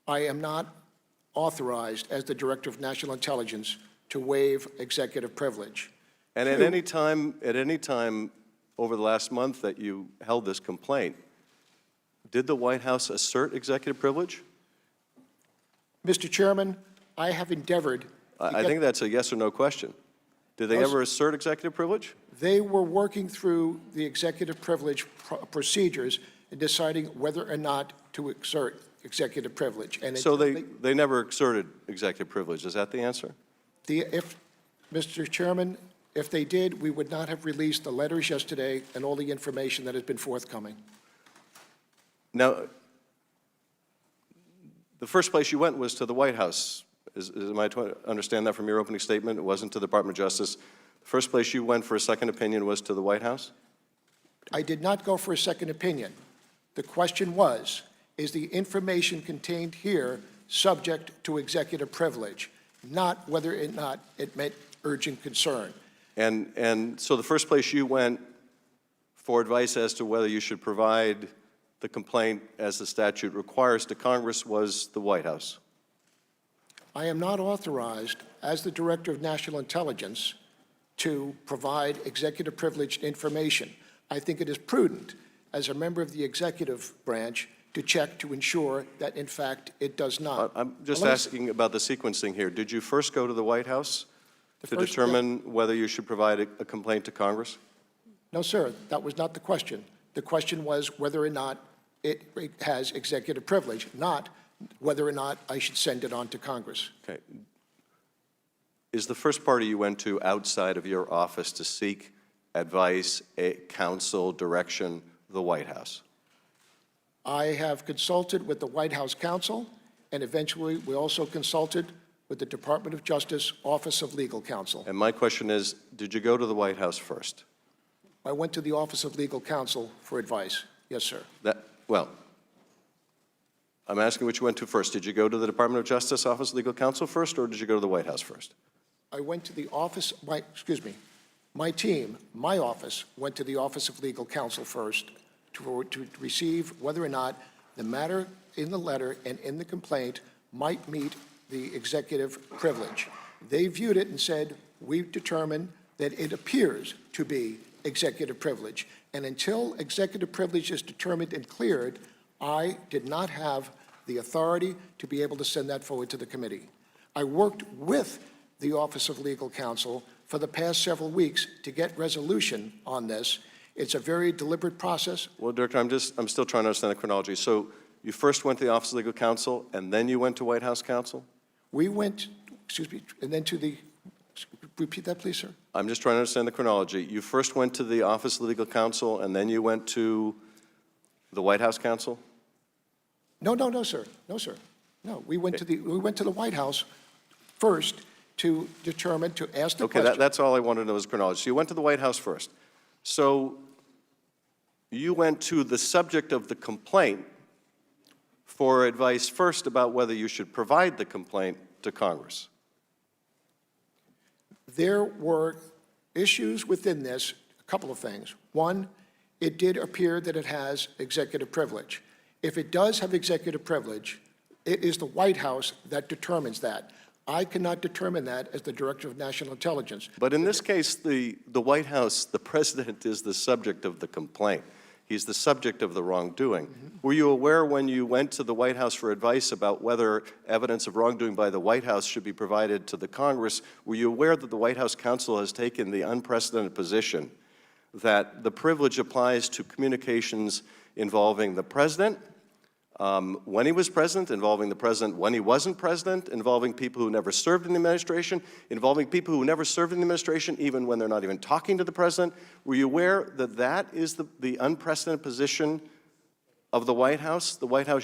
I am not authorized as the Director of National Intelligence to waive executive privilege. And at any time over the last month that you held this complaint, did the White House assert executive privilege? Mr. Chairman, I have endeavored. I think that's a yes or no question. Did they ever assert executive privilege? They were working through the executive privilege procedures and deciding whether or not to exert executive privilege. And so they never exerted executive privilege. Is that the answer? Mr. Chairman, if they did, we would not have released the letters yesterday and all the information that has been forthcoming. Now, the first place you went was to the White House. Am I to understand that from your opening statement? It wasn't to the Department of Justice. The first place you went for a second opinion was to the White House? I did not go for a second opinion. The question was, is the information contained here subject to executive privilege, not whether or not it meant urgent concern. And so the first place you went for advice as to whether you should provide the complaint as the statute requires to Congress was the White House. I am not authorized as the Director of National Intelligence to provide executive privileged information. I think it is prudent as a member of the executive branch to check to ensure that, in fact, it does not. I'm just asking about the sequencing here. Did you first go to the White House to determine whether you should provide a complaint to Congress? No, sir, that was not the question. The question was whether or not it has executive privilege, not whether or not I should send it on to Congress. Okay. Is the first party you went to outside of your office to seek advice, counsel, direction, the White House? I have consulted with the White House counsel, and eventually we also consulted with the Department of Justice Office of Legal Counsel. And my question is, did you go to the White House first? I went to the Office of Legal Counsel for advice. Yes, sir. Well, I'm asking which you went to first. Did you go to the Department of Justice Office of Legal Counsel first, or did you go to the White House first? I went to the office, my team, my office, went to the Office of Legal Counsel first to receive whether or not the matter in the letter and in the complaint might meet the executive privilege. They viewed it and said, we've determined that it appears to be executive privilege. And until executive privilege is determined and cleared, I did not have the authority to be able to send that forward to the committee. I worked with the Office of Legal Counsel for the past several weeks to get resolution on this. It's a very deliberate process. Well, Director, I'm still trying to understand the chronology. So you first went to the Office of Legal Counsel, and then you went to White House counsel? We went, and then to the, repeat that, please, sir? I'm just trying to understand the chronology. You first went to the Office of Legal Counsel, and then you went to the White House counsel? No, sir. No, sir. No, we went to the White House first to determine, to ask the question. Okay, that's all I wanted to know is chronology. So you went to the White House first. So you went to the subject of the complaint for advice first about whether you should provide the complaint to Congress. There were issues within this, a couple of things. One, it did appear that it has executive privilege. If it does have executive privilege, it is the White House that determines that. I cannot determine that as the Director of National Intelligence. But in this case, the White House, the President is the subject of the complaint. He's the subject of the wrongdoing. Were you aware when you went to the White House for advice about whether evidence of wrongdoing by the White House should be provided to the Congress, were you aware that the White House counsel has taken the unprecedented position that the privilege applies to communications involving the president, when he was president, involving the president when he wasn't president, involving people who never served in the administration, involving people who never served in the administration even when they're not even talking to the president? Were you aware that that is the unprecedented position of the White House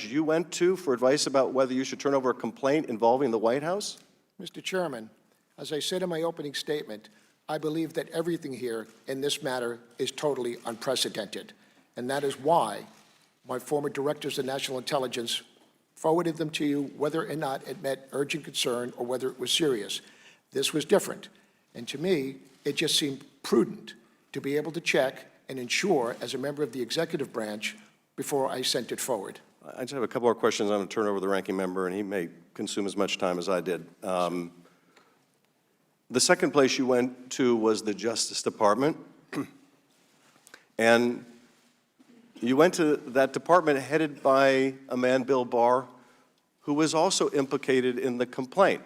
you went to for advice about whether you should turn over a complaint involving the White House? Mr. Chairman, as I said in my opening statement, I believe that everything here in this matter is totally unprecedented, and that is why my former directors of national intelligence forwarded them to you whether or not it met urgent concern or whether it was serious. This was different, and to me, it just seemed prudent to be able to check and ensure as a member of the executive branch before I sent it forward. I just have a couple more questions. I'm going to turn over to the ranking member, and he may consume as much time as I did. The second place you went to was the Justice Department, and you went to that department headed by a man, Bill Barr, who was also implicated in the complaint.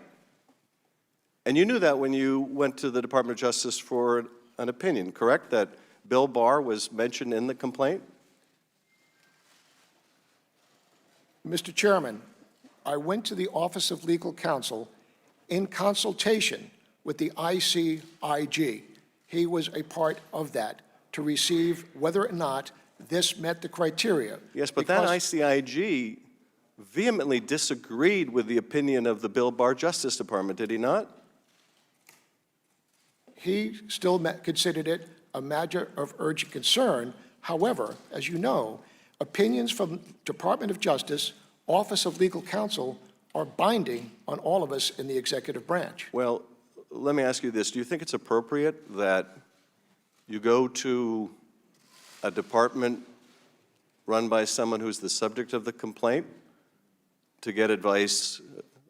And you knew that when you went to the Department of Justice for an opinion, correct? That Bill Barr was mentioned in the complaint? Mr. Chairman, I went to the Office of Legal Counsel in consultation with the ICIG. He was a part of that to receive whether or not this met the criteria. Yes, but that ICIG vehemently disagreed with the opinion of the Bill Barr Justice Department, did he not? He still considered it a matter of urgent concern. However, as you know, opinions from Department of Justice, Office of Legal Counsel are binding on all of us in the executive branch. Well, let me ask you this. Do you think it's appropriate that you go to a department run by someone who's the subject of the complaint to get advice,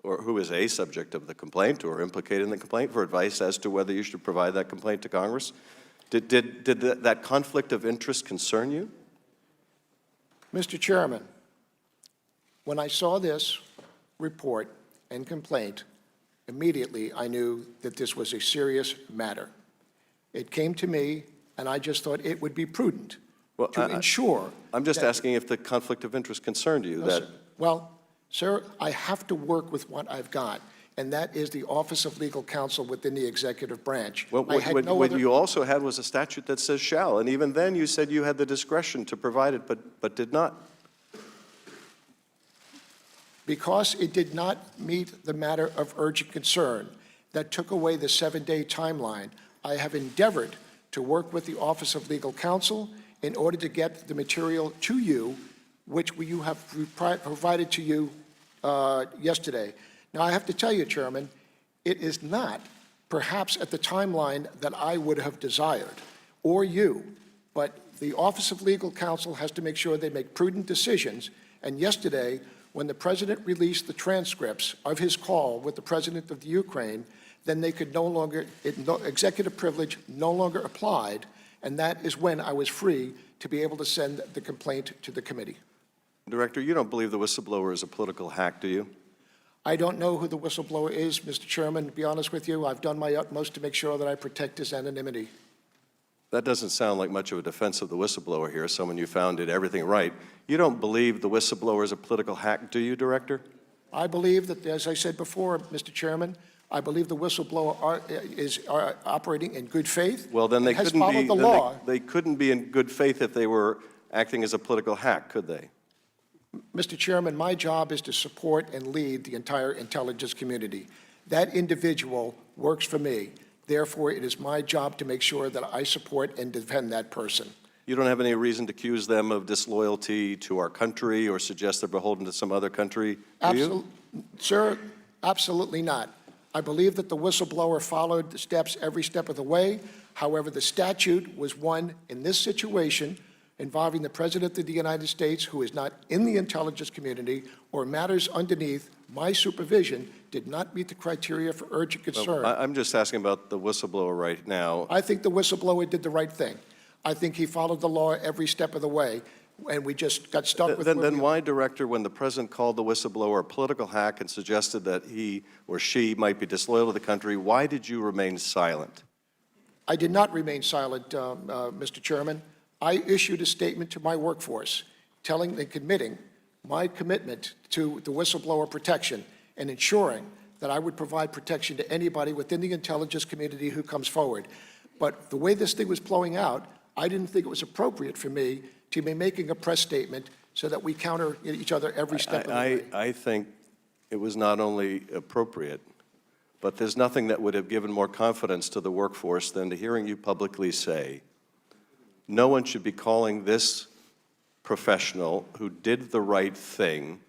or who is a subject of the complaint or implicated in the complaint, for advice as to whether you should provide that complaint to Congress? Did that conflict of interest concern you? Mr. Chairman, when I saw this report and complaint, immediately I knew that this was a serious matter. It came to me, and I just thought it would be prudent to ensure. I'm just asking if the conflict of interest concerned you. No, sir. Well, sir, I have to work with what I've got, and that is the Office of Legal Counsel within the executive branch. What you also had was a statute that says shall, and even then you said you had the discretion to provide it, but did not. Because it did not meet the matter of urgent concern that took away the 7-day timeline, I have endeavored to work with the Office of Legal Counsel in order to get the material to you, which you have provided to you yesterday. Now, I have to tell you, Chairman, it is not perhaps at the timeline that I would have desired, or you, but the Office of Legal Counsel has to make sure they make prudent decisions, and yesterday, when the President released the transcripts of his call with the President of the Ukraine, then they could no longer, executive privilege no longer applied, and that is when I was free to be able to send the complaint to the committee. Director, you don't believe the whistleblower is a political hack, do you? I don't know who the whistleblower is, Mr. Chairman. To be honest with you, I've done my utmost to make sure that I protect his anonymity. That doesn't sound like much of a defense of the whistleblower here, someone you found did everything right. You don't believe the whistleblower is a political hack, do you, Director? I believe that, as I said before, Mr. Chairman, I believe the whistleblower is operating in good faith. Well, then they has couldn't followed be. the law. They couldn't be in good faith if they were acting as a political hack, could they? Mr. Chairman, my job is to support and lead the entire intelligence community. That individual works for me. Therefore, it is my job to make sure that I support and defend that person. You don't have any reason to accuse them of disloyalty to our country or suggest they're beholden to some other country, do you? Sir, absolutely not. I believe that the whistleblower followed the steps every step of the way. However, the statute was one in this situation involving the President of the United States, who is not in the intelligence community, or matters underneath my supervision, did not meet the criteria for urgent concern. Well, I'm just asking about the whistleblower right now. I think the whistleblower did the right thing. I think he followed the law every step of the way, and we just got stuck with Then why, Director, when the President called the whistleblower a political hack and suggested that he or she might be disloyal to the country, why did you remain silent? I did not remain silent, Mr. Chairman. I issued a statement to my workforce telling and committing my commitment to the whistleblower protection and ensuring that I would provide protection to anybody within the intelligence community who comes forward. But the way this thing was blowing out, I didn't think it was appropriate for me to be making a press statement so that we counter each other every step of the way. I think it was not only appropriate, but there's nothing that would have given more confidence to the workforce than to hearing you publicly say, no one should be calling this professional who did the right thing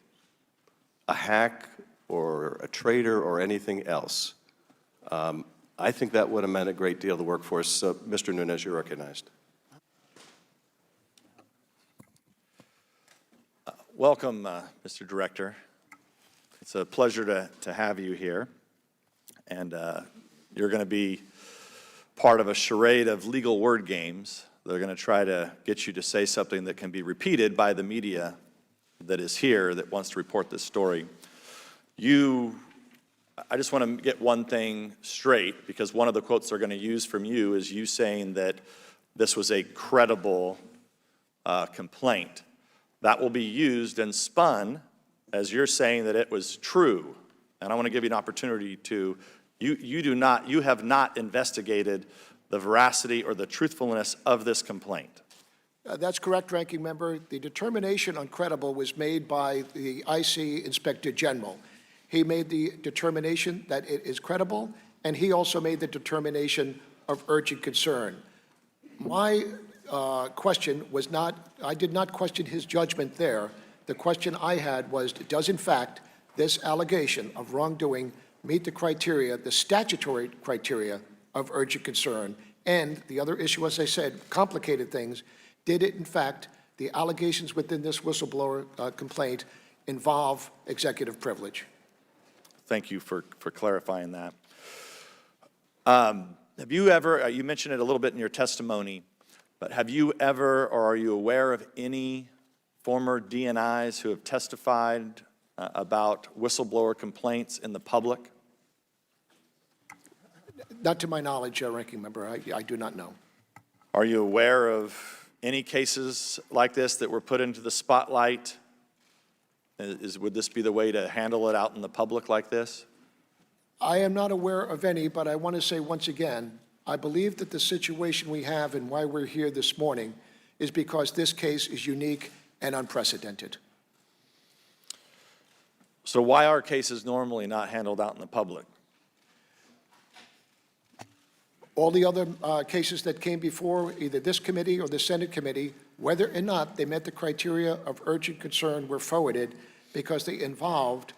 a hack or a traitor or anything else. I think that would have meant a great deal to the workforce. So, Mr. Nunes, you're recognized. Welcome, Mr. Director. It's a pleasure to have you here. And you're going to be part of a charade of legal word games. They're going to try to get you to say something that can be repeated by the media that is here that wants to report this story. I just want to get one thing straight, because one of the quotes they're going to use from you is you saying that this was a credible complaint. That will be used and spun as you're saying that it was true. And I want to give you an opportunity to, you have not investigated the veracity or the truthfulness of this complaint. That's correct, Ranking Member. The determination on credible was made by the IC Inspector General. He made the determination that it is credible, and he also made the determination of urgent concern. My question was not, I did not question his judgment there. The question I had was, does in fact this allegation of wrongdoing meet the criteria, the statutory criteria of urgent concern? And the other issue, as I said, complicated things, did it in fact, the allegations within this whistleblower complaint involve executive privilege? Thank you for clarifying that. Have you ever, you mentioned it a little bit in your testimony, but have you ever, or are you aware of any former DNIs who have testified about whistleblower complaints in the public? Not to my knowledge, Ranking Member. I do not know. Are you aware of any cases like this that were put into the spotlight? Would this be the way to handle it out in the public like this? I am not aware of any, but I want to say once again, I believe that the situation we have and why we're here this morning is because this case is unique and unprecedented. So why are cases normally not handled out in the public? All the other cases that came before either this committee or the Senate committee, whether or not they met the criteria of urgent concern, were forwarded because they involved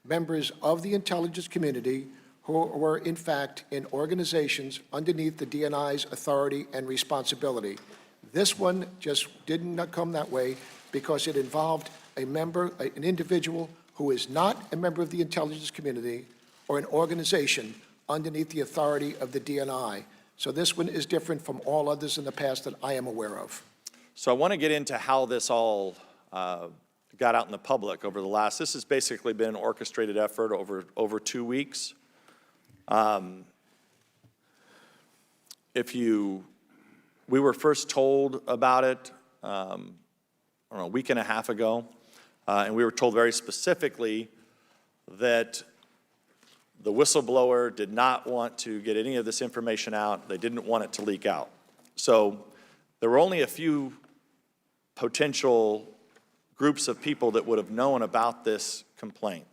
members of the intelligence community who were in fact in organizations underneath the DNI's authority and responsibility. This one just did not come that way because it involved a member, an individual who is not a member of the intelligence community or an organization underneath the authority of the DNI. So this one is different from all others in the past that I am aware of. So I want to get into how this all got out in the public over the last, this has basically been an orchestrated effort over 2 weeks. We were first told about it, I don't know, a week and a half ago, and we were told very specifically that the whistleblower did not want to get any of this information out. They didn't want it to leak out. So there were only a few potential groups of people that would have known about this complaint.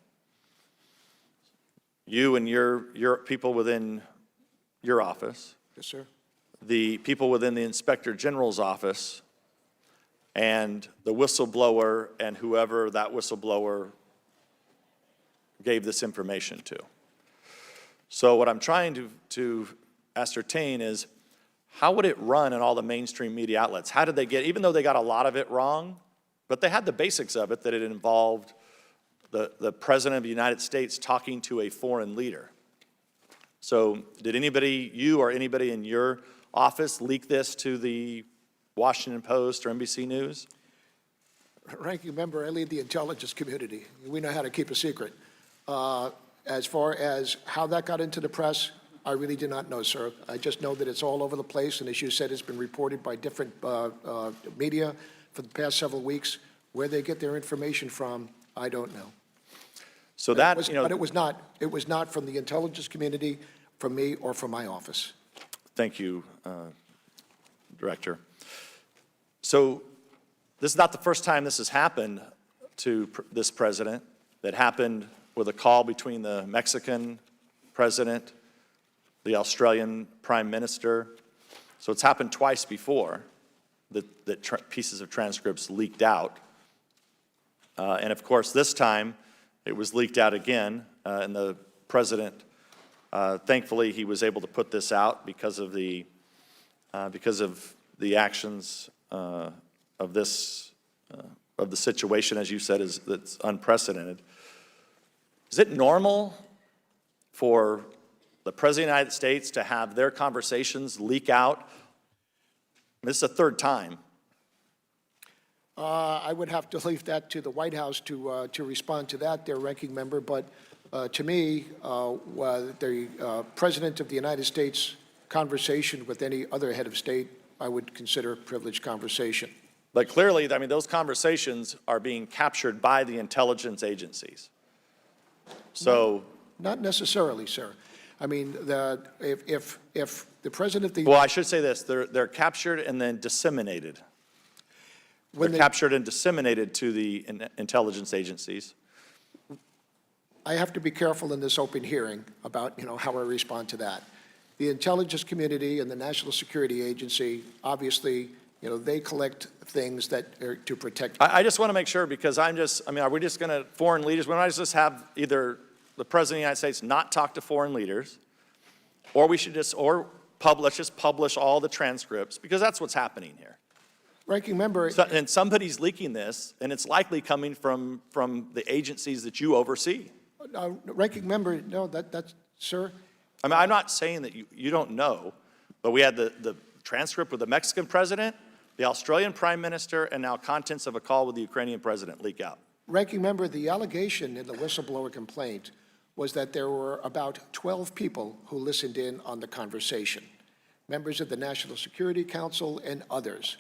You and your people within your office. Yes, sir. The people within the Inspector General's office, and the whistleblower and whoever that whistleblower gave this information to. So what I'm trying to ascertain is, how would it run in all the mainstream media outlets? How did they get, even though they got a lot of it wrong, but they had the basics of it, that it involved the President of the United States talking to a foreign leader. So did anybody, you or anybody in your office, leak this to the Washington Post or NBC News? Ranking member, I lead the intelligence community. We know how to keep a secret. As far as how that got into the press, I really do not know, sir. I just know that it's all over the place, and as you said, it's been reported by different media for the past several weeks. Where they get their information from, I don't know. So But that, it was, but it was not from the intelligence community, from me, or from my office. Thank you, Director. So this is not the first time this has happened to this president. That happened with a call between the Mexican president, the Australian prime minister. So it's happened twice before that pieces of transcripts leaked out. And of course, this time it was leaked out again, and the president, thankfully, he was able to put this out because of the actions of the situation, as you said, that's unprecedented. Is it normal for the President of the United States to have their conversations leak out? This is the third time. I would have to leave that to the White House to respond to that, their ranking member. But to me, the President of the United States conversation with any other head of state, I would consider a privileged conversation. But clearly, I mean, those conversations are being captured by the intelligence agencies. So, Not necessarily, sir. I mean, if the President of the well, I should say this: they're captured and then disseminated. They're captured and disseminated to the intelligence agencies. I have to be careful in this open hearing about, how I respond to that. The intelligence community and the National Security Agency, obviously, they collect things that are to protect. I just want to make sure, because are we just going to, foreign leaders, we might just have either the President of the United States not talk to foreign leaders, or we should let's just publish all the transcripts, because that's what's happening here. Ranking member. And somebody's leaking this, and it's likely coming from the agencies that you oversee. Ranking member, no, that's, sir. I mean, I'm not saying that you don't know, but we had the transcript with the Mexican president, the Australian prime minister, and now contents of a call with the Ukrainian president leak out. Ranking member, the allegation in the whistleblower complaint was that there were about 12 people who listened in on the conversation, members of the National Security Council and others.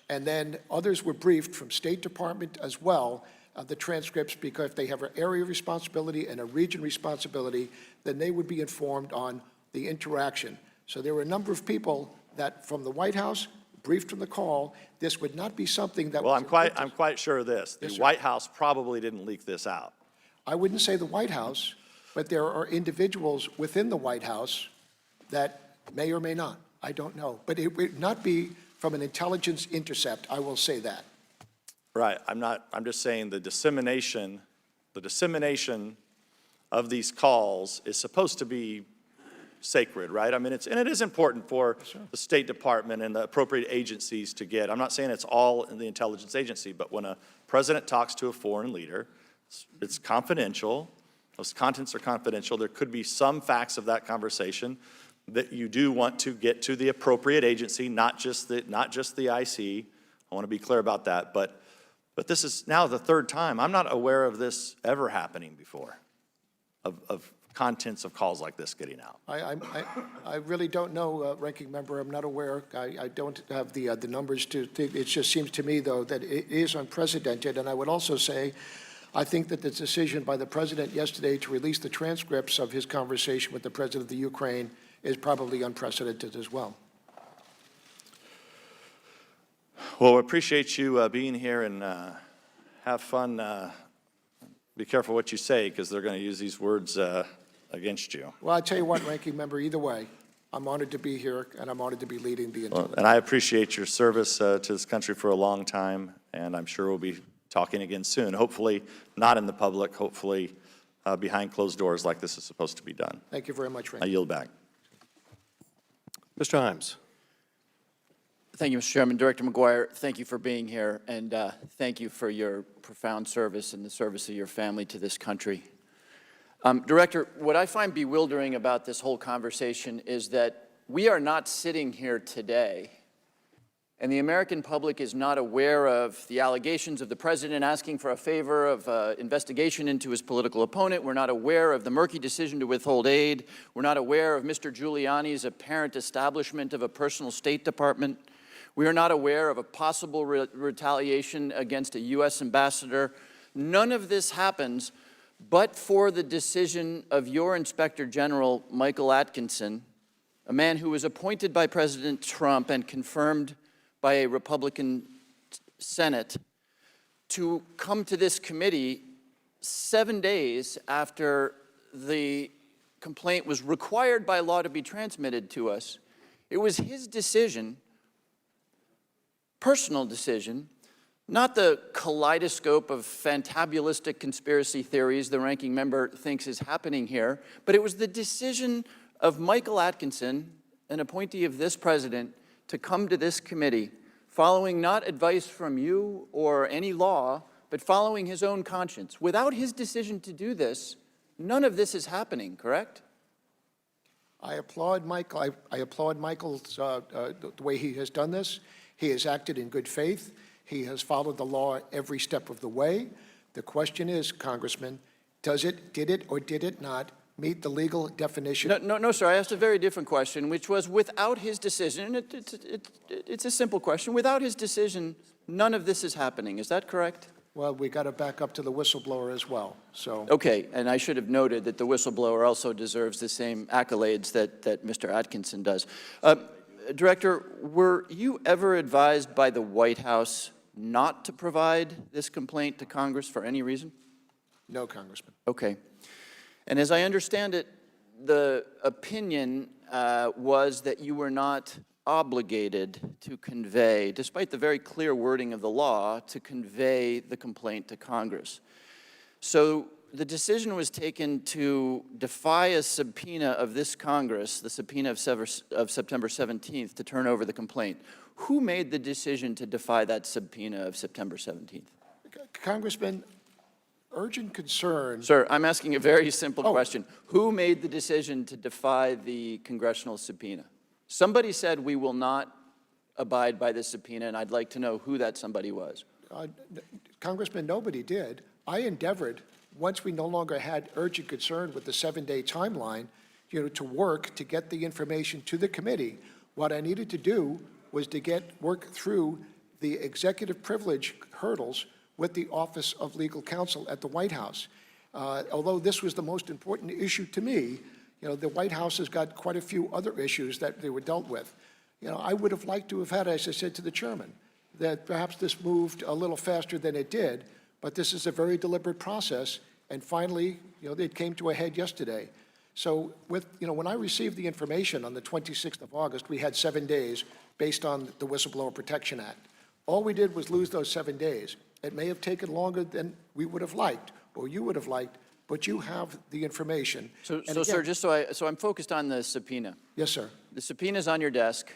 And then others were briefed from State Department as well of the transcripts, because if they have an area responsibility and a region responsibility, then they would be informed on the interaction. So there were a number of people that from the White House briefed from the call. This would not be something that Well, was I'm quite sure of this. The White House probably didn't leak this out. I wouldn't say the White House, but there are individuals within the White House that may or may not. I don't know. But it would not be from an intelligence intercept, I will say that. Right. I'm just saying the dissemination of these calls is supposed to be sacred, right? I mean, it is important for the State Department and the appropriate agencies to get. I'm not saying it's all in the intelligence agency, but when a president talks to a foreign leader, it's confidential. Those contents are confidential. There could be some facts of that conversation that you do want to get to the appropriate agency, not just the IC. I want to be clear about that. But this is now the third time. I'm not aware of this ever happening before, of contents of calls like this getting out. I really don't know, Ranking Member. I'm not aware. I don't have the numbers to think. It just seems to me, though, that it is unprecedented. And I would also say, I think that the decision by the President yesterday to release the transcripts of his conversation with the President of the Ukraine is probably unprecedented as well. Well, we appreciate you being here, and have fun. Be careful what you say, because they're going to use these words against you. Well, I tell you what, Ranking Member, either way, I'm honored to be here, and I'm honored to be leading the intelligence. And I appreciate your service to this country for a long time, and I'm sure we'll be talking again soon. Hopefully not in the public, hopefully behind closed doors like this is supposed to be done. Thank you very much, I Ranking. yield back. Mr. Hmmm. Thank you, Mr. Chairman. Director McGuire, thank you for being here, and thank you for your profound service and the service of your family to this country. Director, what I find bewildering about this whole conversation is that we are not sitting here today and the American public is not aware of the allegations of the president asking for a favor of investigation into his political opponent. We're not aware of the murky decision to withhold aid. We're not aware of Mr. Giuliani's apparent establishment of a personal State Department. We are not aware of a possible retaliation against a U.S. ambassador. None of this happens but for the decision of your Inspector General, Michael Atkinson, a man who was appointed by President Trump and confirmed by a Republican Senate, to come to this committee 7 days after the complaint was required by law to be transmitted to us. It was his decision, personal decision, not the kaleidoscope of fantabulistic conspiracy theories the ranking member thinks is happening here, but it was the decision of Michael Atkinson, an appointee of this president, to come to this committee, following not advice from you or any law, but following his own conscience. Without his decision to do this, none of this is happening, correct? I applaud Michael. I applaud Michael's the way he has done this. He has acted in good faith. He has followed the law every step of the way. The question is, Congressman, did it or did it not meet the legal definition? No, sir. I asked a very different question, which was without his decision. It's a simple question. Without his decision, none of this is happening. Is that correct? Well, we got to back up to the whistleblower as well. So. Okay, and I should have noted that the whistleblower also deserves the same accolades that Mr. Atkinson does. Director, were you ever advised by the White House not to provide this complaint to Congress for any reason? No, Congressman. Okay. And as I understand it, the opinion was that you were not obligated to convey, despite the very clear wording of the law, to convey the complaint to Congress. So the decision was taken to defy a subpoena of this Congress, the subpoena of September 17th, to turn over the complaint. Who made the decision to defy that subpoena of September 17th? Congressman, urgent concern. Sir, I'm asking a very simple question. Who made the decision to defy the congressional subpoena? Somebody said we will not abide by this subpoena, and I'd like to know who that somebody was. Congressman, nobody did. I endeavored, once we no longer had urgent concern with the 7-day timeline, to work to get the information to the committee. What I needed to do was to work through the executive privilege hurdles with the Office of Legal Counsel at the White House. Although this was the most important issue to me, the White House has got quite a few other issues that they were dealt with. I would have liked to have had, as I said to the chairman, that perhaps this moved a little faster than it did, but this is a very deliberate process, and finally, it came to a head yesterday. So when I received the information on the 26th of August, we had 7 days based on the Whistleblower Protection Act. All we did was lose those 7 days. It may have taken longer than we would have liked, or you would have liked, but you have the information. So sir, just so I'm focused on the subpoena. Yes, sir. The subpoena is on your desk.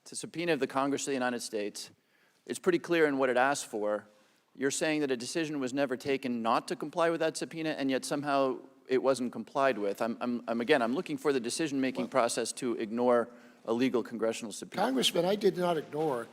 It's a subpoena of the Congress of the United States. It's pretty clear in what it asks for. You're saying that a decision was never taken not to comply with that subpoena, and yet somehow it wasn't complied with. I'm looking for the decision-making process to ignore a legal congressional subpoena. Congressman, I did not ignore.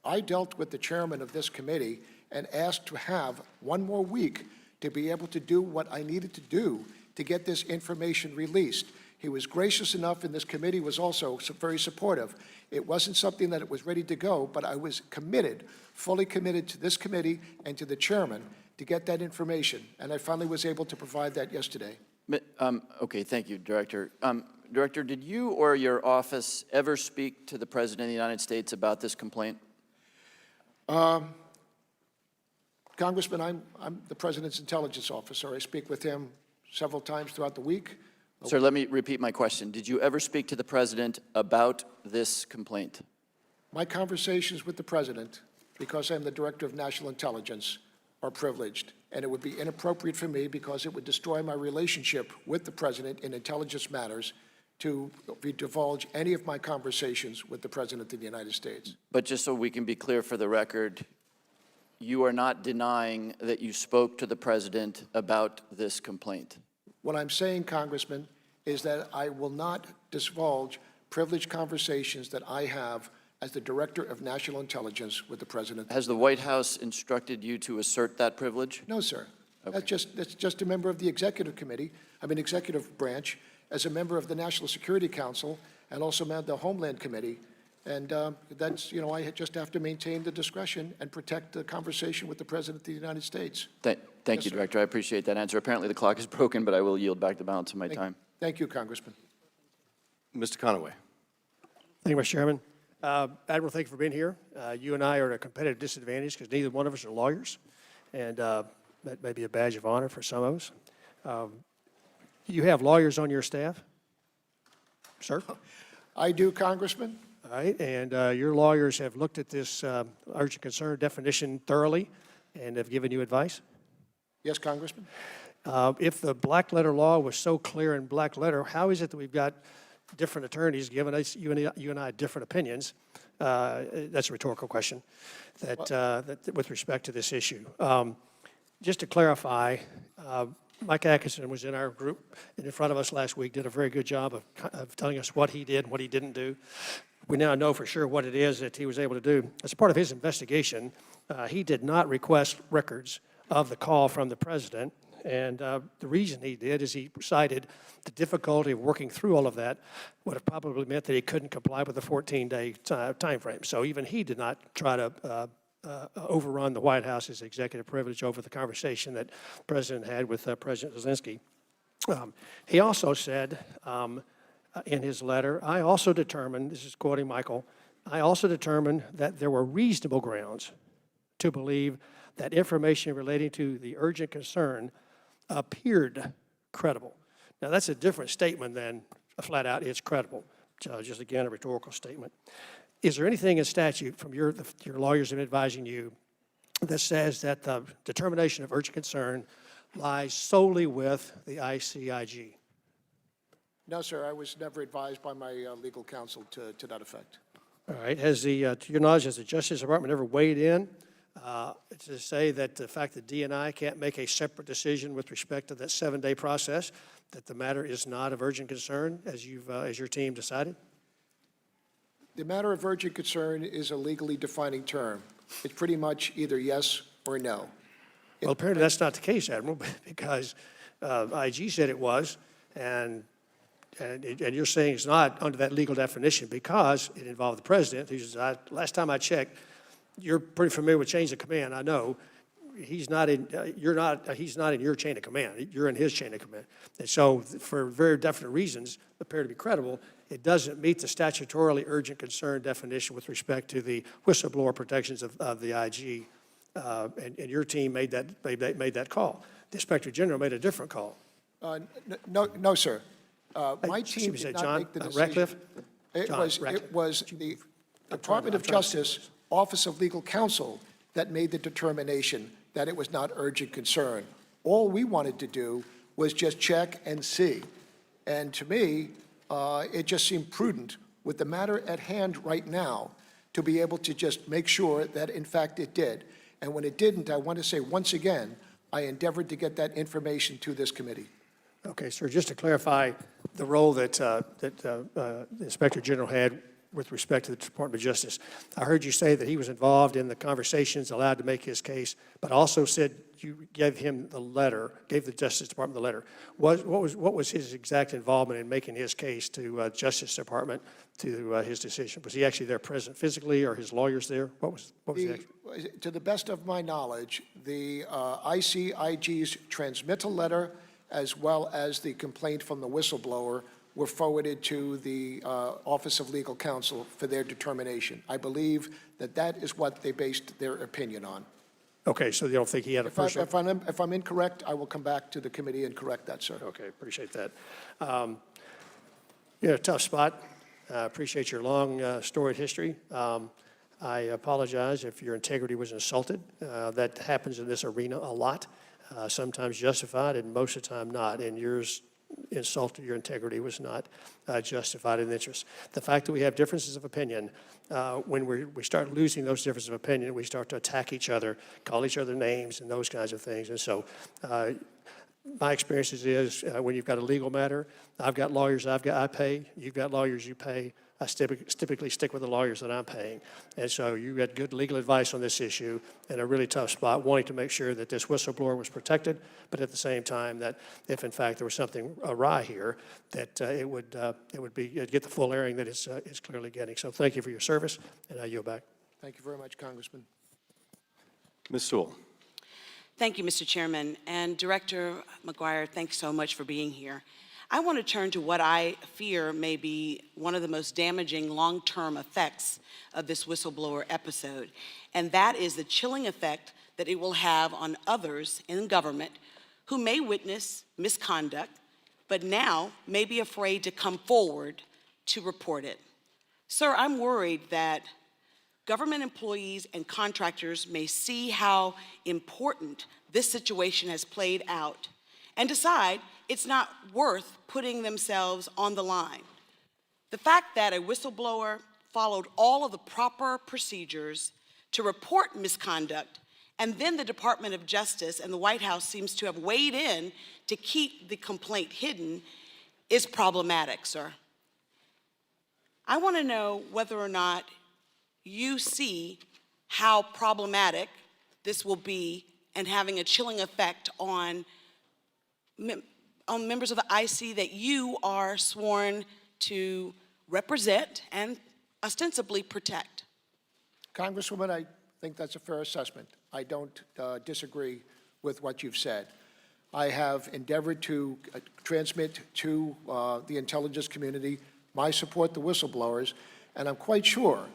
I dealt with the chairman of this committee and asked to have 1 more week to be able to do what I needed to do to get this information released. He was gracious enough, and this committee was also very supportive. It wasn't something that it was ready to go, but I was committed, fully committed to this committee and to the chairman to get that information, and I finally was able to provide that yesterday. Okay, thank you, Director. Director, did you or your office ever speak to the President of the United States about this complaint? Congressman, I'm the President's intelligence officer. I speak with him several times throughout the week. Sir, let me repeat my question. Did you ever speak to the President about this complaint? My conversations with the President, because I'm the Director of National Intelligence, are privileged, and it would be inappropriate for me, because it would destroy my relationship with the President in intelligence matters, to divulge any of my conversations with the President of the United States. But just so we can be clear for the record, you are not denying that you spoke to the President about this complaint? What I'm saying, Congressman, is that I will not divulge privileged conversations that I have as the Director of National Intelligence with the President. Has the White House instructed you to assert that privilege? No, sir. Okay. That's just a member of the executive branch, as a member of the National Security Council, and also member of the Homeland Committee. And that's, I just have to maintain the discretion and protect the conversation with the President of the United States. Thank Yes, you, sir. Director. I appreciate that answer. Apparently, the clock is broken, but I will yield back the balance of my time. Thank you, Congressman. Mr. Conaway. Thank you, Mr. Chairman. Admiral, thank you for being here. You and I are at a competitive disadvantage because neither one of us are lawyers, and that may be a badge of honor for some of us. You have lawyers on your staff, sir? I do, Congressman. All right, and your lawyers have looked at this urgent concern definition thoroughly and have given you advice? Yes, Congressman. If the black letter law was so clear in black letter, how is it that we've got different attorneys giving us, you and I, different opinions? That's a rhetorical question, that with respect to this issue. Just to clarify, Mike Atkinson was in our group and in front of us last week, did a very good job of telling us what he did and what he didn't do. We now know for sure what it is that he was able to do. As part of his investigation, he did not request records of the call from the president. And the reason he did is he cited the difficulty of working through all of that would have probably meant that he couldn't comply with the 14-day time frame. So even he did not try to overrun the White House's executive privilege over the conversation that the president had with President Zelensky. He also said in his letter, I also determined, this is quoting Michael, I also determined that there were reasonable grounds to believe that information relating to the urgent concern appeared credible. Now, that's a different statement than a flat out, it's credible. Just again, a rhetorical statement. Is there anything in statute from your lawyers in advising you that says that the determination of urgent concern lies solely with the ICIG? No, sir, I was never advised by my legal counsel to that effect. All right, to your knowledge, has the Justice Department ever weighed in to say that the fact that DNI can't make a separate decision with respect to that 7-day process, that the matter is not of urgent concern as your team decided? The matter of urgent concern is a legally defining term. It's pretty much either yes or no. Well, apparently that's not the case, Admiral, because IG said it was, and you're saying it's not under that legal definition because it involved the president. Who says, last time I checked, you're pretty familiar with chains of command. I know he's not in. He's not in your chain of command. You're in his chain of command. And so, for very definite reasons, appear to be credible. It doesn't meet the statutorily urgent concern definition with respect to the whistleblower protections of the IG. And your team made that call. The Inspector General made a different call. No, sir. My team Excuse me, did not John make the Ratcliffe? decision. John It Ratcliffe. was the Department of Justice, Office of Legal Counsel, that made the determination that it was not urgent concern. All we wanted to do was just check and see. And to me, it just seemed prudent with the matter at hand right now to be able to just make sure that, in fact, it did. And when it didn't, I want to say once again, I endeavored to get that information to this committee. Okay, sir, just to clarify the role that the Inspector General had with respect to the Department of Justice. I heard you say that he was involved in the conversations, allowed to make his case, but also said you gave him the letter, gave the Justice Department the letter. What was his exact involvement in making his case to Justice Department to his decision? Was he actually there present physically, or his lawyers there? What was the actual? To the best of my knowledge, the ICIG's transmittal letter, as well as the complaint from the whistleblower, were forwarded to the Office of Legal Counsel for their determination. I believe that that is what they based their opinion on. Okay, so you don't think he had a personal... If I'm incorrect, I will come back to the committee and correct that, sir. Okay, appreciate that. You're in a tough spot. I appreciate your long, storied history. I apologize if your integrity was insulted. That happens in this arena a lot, sometimes justified and most of the time not. And yours insulted, your integrity was not justified in interest. The fact that we have differences of opinion, when we start losing those differences of opinion, we start to attack each other, call each other names and those kinds of things. And so my experience is when you've got a legal matter, I've got lawyers I pay, you've got lawyers you pay. I typically stick with the lawyers that I'm paying. And so you had good legal advice on this issue in a really tough spot, wanting to make sure that this whistleblower was protected, but at the same time that if in fact there was something awry here, that it'd get the full airing that it's clearly getting. So thank you for your service, and I yield back. Thank you very much, Congressman. Ms. Sewell. Thank you, Mr. Chairman. And Director McGuire, thanks so much for being here. I want to turn to what I fear may be one of the most damaging long-term effects of this whistleblower episode, and that is the chilling effect that it will have on others in government who may witness misconduct, but now may be afraid to come forward to report it. Sir, I'm worried that government employees and contractors may see how important this situation has played out and decide it's not worth putting themselves on the line. The fact that a whistleblower followed all of the proper procedures to report misconduct, and then the Department of Justice and the White House seems to have weighed in to keep the complaint hidden, is problematic, sir. I want to know whether or not you see how problematic this will be and having a chilling effect on members of the IC that you are sworn to represent and ostensibly protect. Congresswoman, I think that's a fair assessment. I don't disagree with what you've said. I have endeavored to transmit to the intelligence community my support to whistleblowers, and I'm quite sure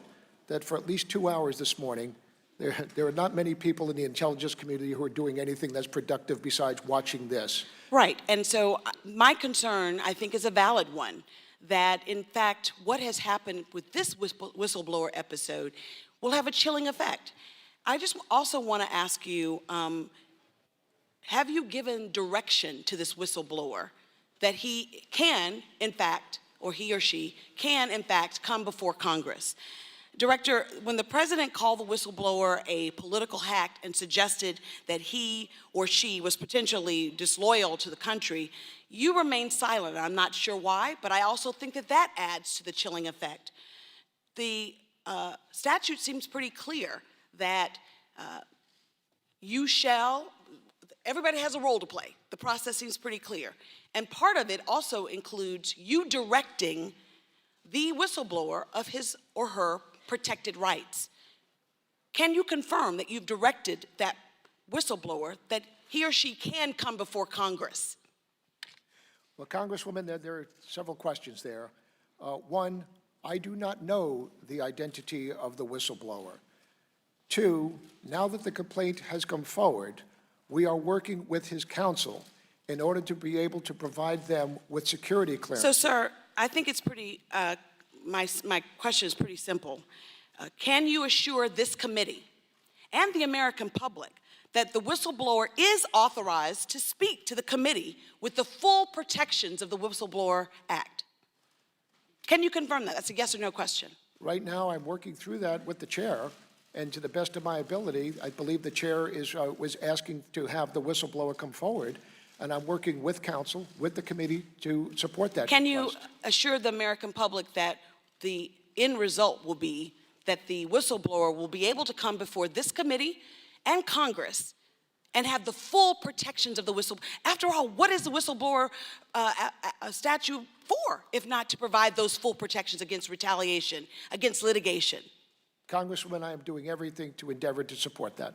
that for at least 2 hours this morning, there are not many people in the intelligence community who are doing anything that's productive besides watching this. Right, and so my concern, I think, is a valid one, that in fact, what has happened with this whistleblower episode will have a chilling effect. I just also want to ask you, have you given direction to this whistleblower that he can, in fact, or he or she can, in fact, come before Congress? Director, when the president called the whistleblower a political hack and suggested that he or she was potentially disloyal to the country, you remained silent. I'm not sure why, but I also think that that adds to the chilling effect. The statute seems pretty clear that everybody has a role to play. The process seems pretty clear. And part of it also includes you directing the whistleblower of his or her protected rights. Can you confirm that you've directed that whistleblower that he or she can come before Congress? Well, Congresswoman, there are several questions there. One, I do not know the identity of the whistleblower. Two, now that the complaint has come forward, we are working with his counsel in order to be able to provide them with security clearance. So, sir, I think it's pretty, my question is pretty simple. Can you assure this committee and the American public that the whistleblower is authorized to speak to the committee with the full protections of the Whistleblower Act? Can you confirm that? That's a yes or no question. Right now, I'm working through that with the chair, and to the best of my ability, I believe the chair was asking to have the whistleblower come forward, and I'm working with counsel, with the committee, to support that Can you request. assure the American public that the end result will be that the whistleblower will be able to come before this committee and Congress and have the full protections of the whistleblower? After all, what is the whistleblower statute for, if not to provide those full protections against retaliation, against litigation? Congresswoman, I am doing everything to endeavor to support that.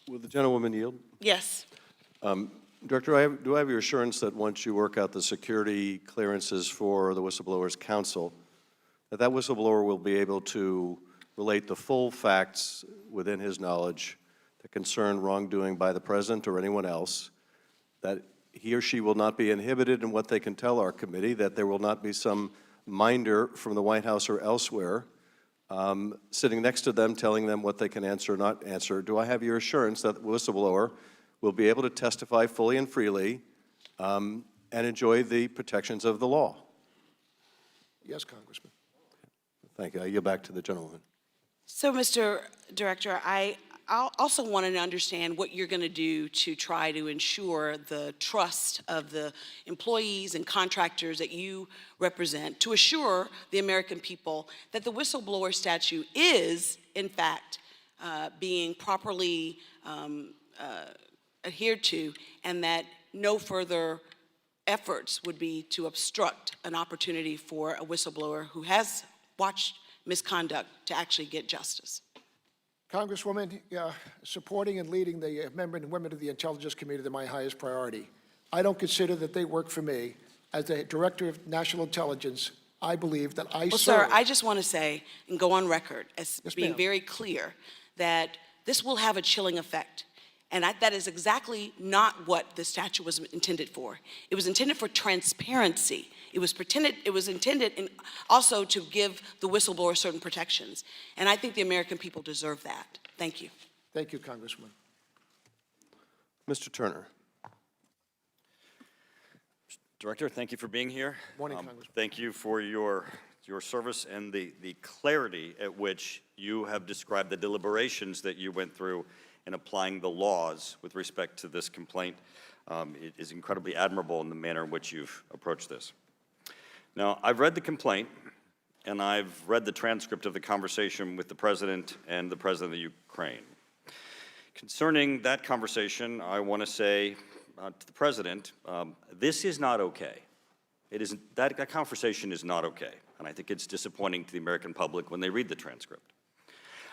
Will the gentlewoman yield? Yes. Director, do I have your assurance that once you work out the security clearances for the whistleblower's counsel, that whistleblower will be able to relate the full facts within his knowledge that concern wrongdoing by the president or anyone else, that he or she will not be inhibited in what they can tell our committee, that there will not be some minder from the White House or elsewhere sitting next to them telling them what they can answer or not answer? Do I have your assurance that the whistleblower will be able to testify fully and freely and enjoy the protections of the law? Yes, Congressman. Thank you. I yield back to the gentleman. So, Mr. Director, I I also want to understand what you're going to do to try to ensure the trust of the employees and contractors that you represent, to assure the American people that the whistleblower statute is, in fact, being properly adhered to, and that no further efforts would be to obstruct an opportunity for a whistleblower who has watched misconduct to actually get justice. Congresswoman, supporting and leading the men and women of the Intelligence Community is my highest priority. I don't consider that they work for me. As the Director of National Intelligence, I believe that I Well, serve. sir, I just want to say and go on record as Yes, being ma'am. very clear that this will have a chilling effect. And that is exactly not what the statute was intended for. It was intended for transparency. It was intended also to give the whistleblower certain protections. And I think the American people deserve that. Thank you. Thank you, Congresswoman. Mr. Turner. Director, thank you for being here. Morning, Congressman. Thank you for your service and the clarity at which you have described the deliberations that you went through in applying the laws with respect to this complaint. It is incredibly admirable in the manner in which you've approached this. Now, I've read the complaint, and I've read the transcript of the conversation with the President and the President of Ukraine. Concerning that conversation, I want to say to the President, this is not okay. That conversation is not okay, and I think it's disappointing to the American public when they read the transcript.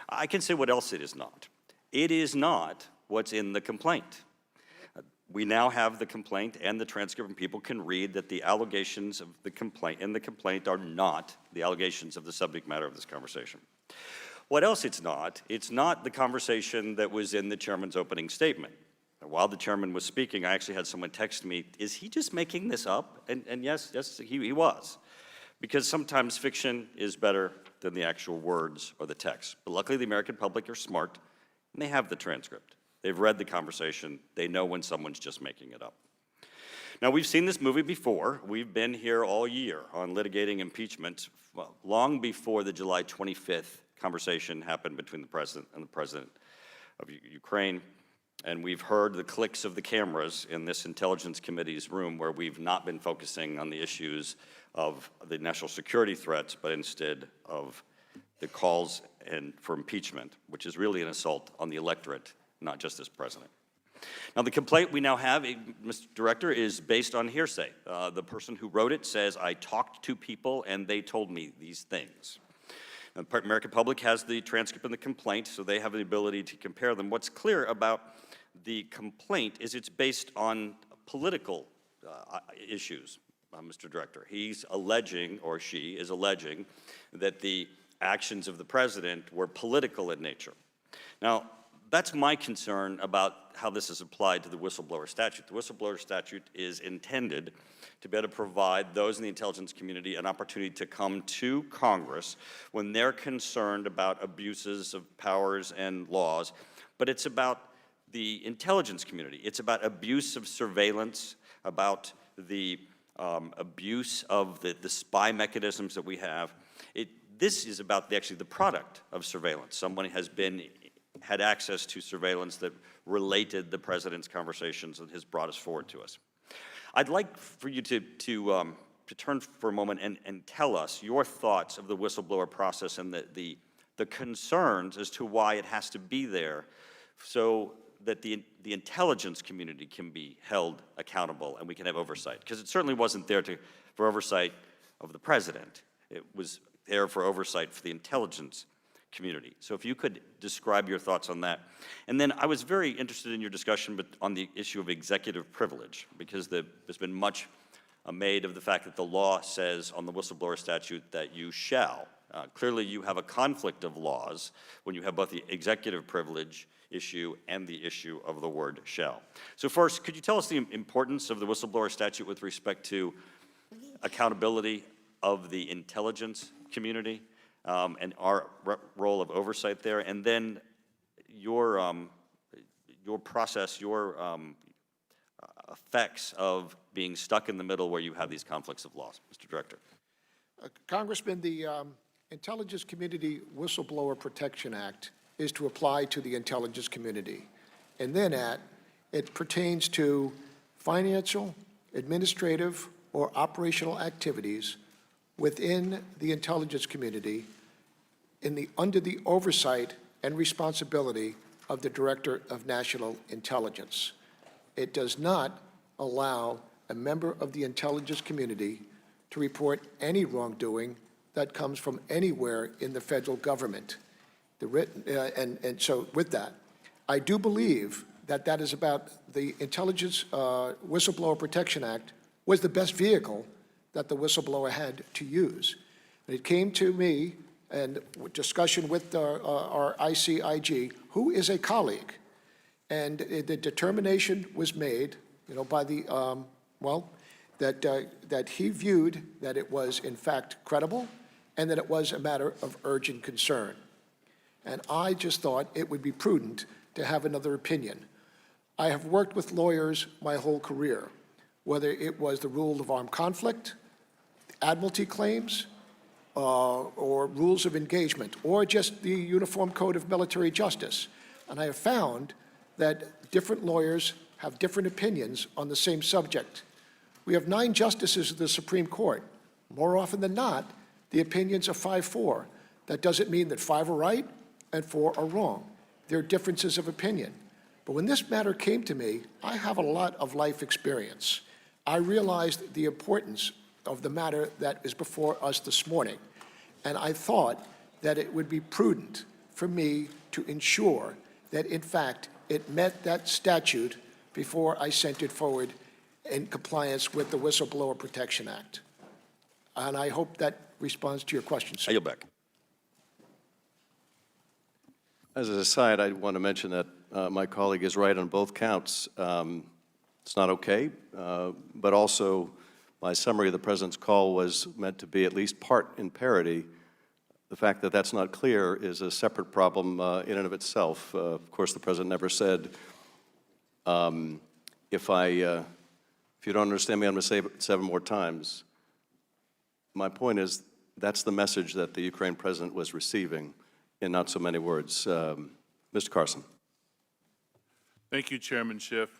I can say what else it is not. It is not what's in the complaint. We now have the complaint and the transcript, and people can read that the allegations of the complaint are not the allegations of the subject matter of this conversation. What else it's not the conversation that was in the chairman's opening statement. And while the chairman was speaking, I actually had someone text me, is he just making this up? And yes, he was. Because sometimes fiction is better than the actual words or the text. But luckily, the American public are smart, and they have the transcript. They've read the conversation. They know when someone's just making it up. Now, we've seen this movie before. We've been here all year on litigating impeachment, well, long before the July 25th conversation happened between the President and the President of Ukraine. And we've heard the clicks of the cameras in this Intelligence Committee's room where we've not been focusing on the issues of the national security threats, but instead of the calls for impeachment, which is really an assault on the electorate, not just this president. Now, the complaint we now have, Mr. Director, is based on hearsay. The person who wrote it says, I talked to people and they told me these things. Now, the American public has the transcript and the complaint, so they have the ability to compare them. What's clear about the complaint is it's based on political issues, Mr. Director. He's alleging, or she is alleging, that the actions of the president were political in nature. Now, that's my concern about how this is applied to the whistleblower statute. The whistleblower statute is intended to be able to provide those in the intelligence community an opportunity to come to Congress when they're concerned about abuses of powers and laws, but it's about the intelligence community. It's about abuse of surveillance, about the abuse of the spy mechanisms that we have. This is about actually the product of surveillance. Someone had access to surveillance that related the president's conversations and has brought us forward to us. I'd like for you to turn for a moment and tell us your thoughts of the whistleblower process and the concerns as to why it has to be there so that the intelligence community can be held accountable and we can have oversight. Because it certainly wasn't there for oversight of the president. It was there for oversight for the intelligence community. So if you could describe your thoughts on that. And then I was very interested in your discussion on the issue of executive privilege, because there's been much made of the fact that the law says on the whistleblower statute that you shall. Clearly you have a conflict of laws when you have both the executive privilege issue and the issue of the word shall. So first, could you tell us the importance of the whistleblower statute with respect to accountability of the intelligence community and our role of oversight there, and then your process, your effects of being stuck in the middle where you have these conflicts of laws, Mr. Director. Congressman, the Intelligence Community Whistleblower Protection Act is to apply to the intelligence community. And then it pertains to financial, administrative, or operational activities within the intelligence community under the oversight and responsibility of the Director of National Intelligence. It does not allow a member of the intelligence community to report any wrongdoing that comes from anywhere in the federal government. So with that, I do believe that that is about the Intelligence Whistleblower Protection Act was the best vehicle that the whistleblower had to use. And it came to me and discussion with our ICIG, who is a colleague, and the determination was made, by the, that he viewed that it was in fact credible and that it was a matter of urgent concern. And I just thought it would be prudent to have another opinion. I have worked with lawyers my whole career, whether it was the rule of armed conflict, admiralty claims, or rules of engagement, or just the Uniform Code of Military Justice. And I have found that different lawyers have different opinions on the same subject. We have 9 justices of the Supreme Court. More often than not, the opinions are 5-4. That doesn't mean that 5 are right and 4 are wrong. There are differences of opinion. But when this matter came to me, I have a lot of life experience. I realized the importance of the matter that is before us this morning. And I thought that it would be prudent for me to ensure that, in fact, it met that statute before I sent it forward in compliance with the Whistleblower Protection Act. And I hope that responds to your question, sir. I yield back. As an aside, I want to mention that my colleague is right on both counts. It's not okay, but also my summary of the President's call was meant to be at least part in parody. The fact that that's not clear is a separate problem in and of itself. Of course, the President never said, if you don't understand me, I'm going to say it 7 more times. My point is, that's the message that the Ukraine President was receiving in not so many words. Mr. Carson. Thank you, Chairman Schiff.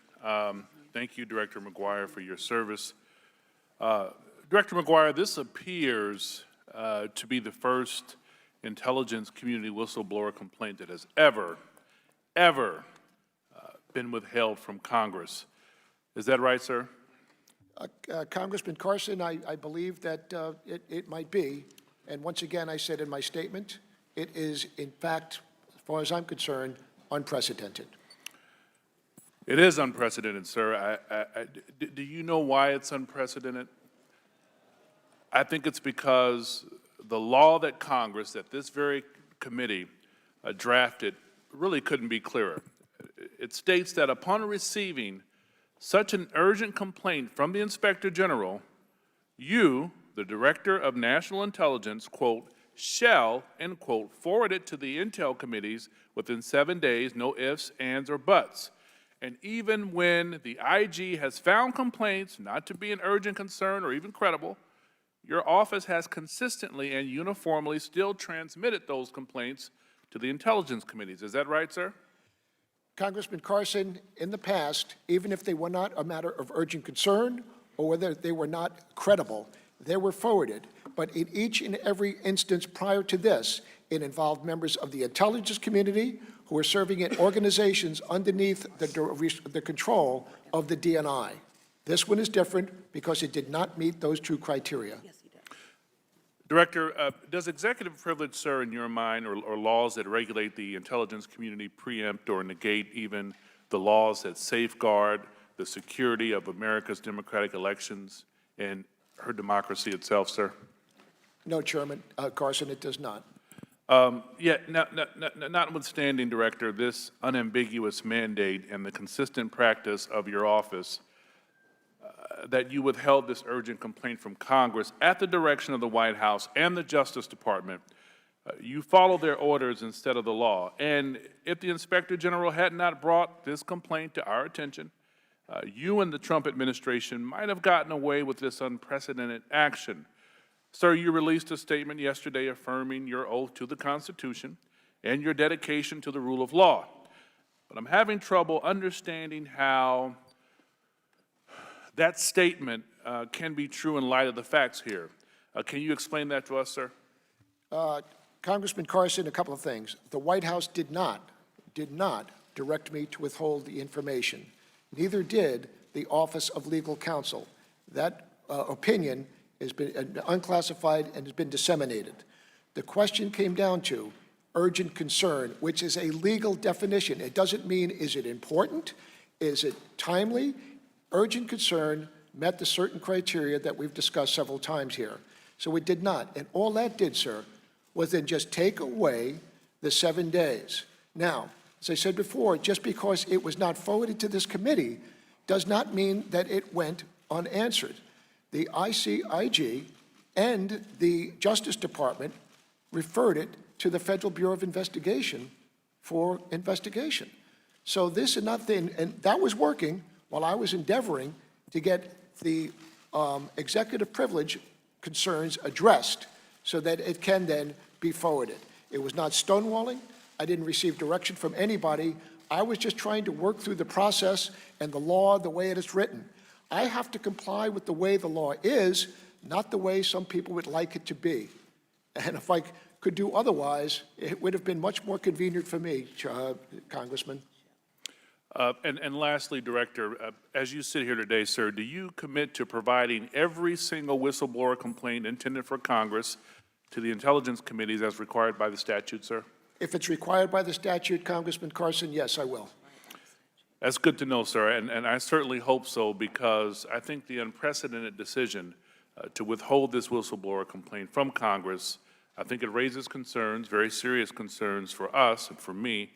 Thank you, Director McGuire, for your service. Director McGuire, this appears to be the first intelligence community whistleblower complaint that has ever been withheld from Congress. Is that right, sir? Congressman Carson, I believe that it might be. And once again, I said in my statement, it is, in fact, as far as I'm concerned, unprecedented. It is unprecedented, sir. Do you know why it's unprecedented? I think it's because the law that Congress, that this very committee drafted, really couldn't be clearer. It states that upon receiving such an urgent complaint from the Inspector General, you, the Director of National Intelligence, quote, shall, end quote, forward it to the Intel committees within 7 days, no ifs, ands, or buts. And even when the IG has found complaints not to be an urgent concern or even credible, your office has consistently and uniformly still transmitted those complaints to the intelligence committees. Is that right, sir? Congressman Carson, in the past, even if they were not a matter of urgent concern or whether they were not credible, they were forwarded. But in each and every instance prior to this, it involved members of the intelligence community who were serving in organizations underneath the control of the DNI. This one is different because it did not meet those 2 criteria. Yes, he does. Director, does executive privilege, sir, in your mind, or laws that regulate the intelligence community preempt or negate even the laws that safeguard the security of America's democratic elections and her democracy itself, sir? No, Chairman Carson, it does not. Notwithstanding, Director, this unambiguous mandate and the consistent practice of your office that you withheld this urgent complaint from Congress at the direction of the White House and the Justice Department, you followed their orders instead of the law. And if the Inspector General had not brought this complaint to our attention, you and the Trump administration might have gotten away with this unprecedented action. Sir, you released a statement yesterday affirming your oath to the Constitution and your dedication to the rule of law. But I'm having trouble understanding how that statement can be true in light of the facts here. Can you explain that to us, sir? Congressman Carson, a couple of things. The White House did not direct me to withhold the information. Neither did the Office of Legal Counsel. That opinion has been unclassified and has been disseminated. The question came down to urgent concern, which is a legal definition. It doesn't mean, is it important? Is it timely? Urgent concern met the certain criteria that we've discussed several times here. So it did not. And all that did, sir, was then just take away the 7 days. Now, as I said before, just because it was not forwarded to this committee does not mean that it went unanswered. The ICIG and the Justice Department referred it to the Federal Bureau of Investigation for investigation. So this is not the, and that was working while I was endeavoring to get the executive privilege concerns addressed so that it can then be forwarded. It was not stonewalling. I didn't receive direction from anybody. I was just trying to work through the process and the law the way it is written. I have to comply with the way the law is, not the way some people would like it to be. And if I could do otherwise, it would have been much more convenient for me, Congressman. And lastly, Director, as you sit here today, sir, do you commit to providing every single whistleblower complaint intended for Congress to the intelligence committees as required by the statute, sir? If it's required by the statute, Congressman Carson, yes, I will. That's good to know, sir, and I certainly hope so, because I think the unprecedented decision to withhold this whistleblower complaint from Congress, I think it raises concerns, very serious concerns for us and for me,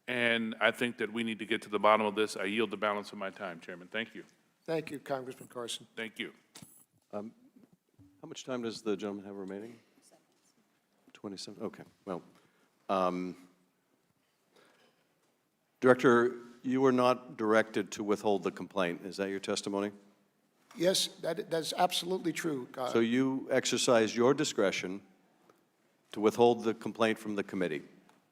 and I think that we need to get to the bottom of this. I yield the balance of my time, Chairman. Thank you. Thank you, Congressman Carson. Thank you. How much time does the gentleman have remaining? 27, okay, well. Director, you were not directed to withhold the complaint. Is that your testimony? Yes, that's absolutely true. So you exercised your discretion to withhold the complaint from the committee?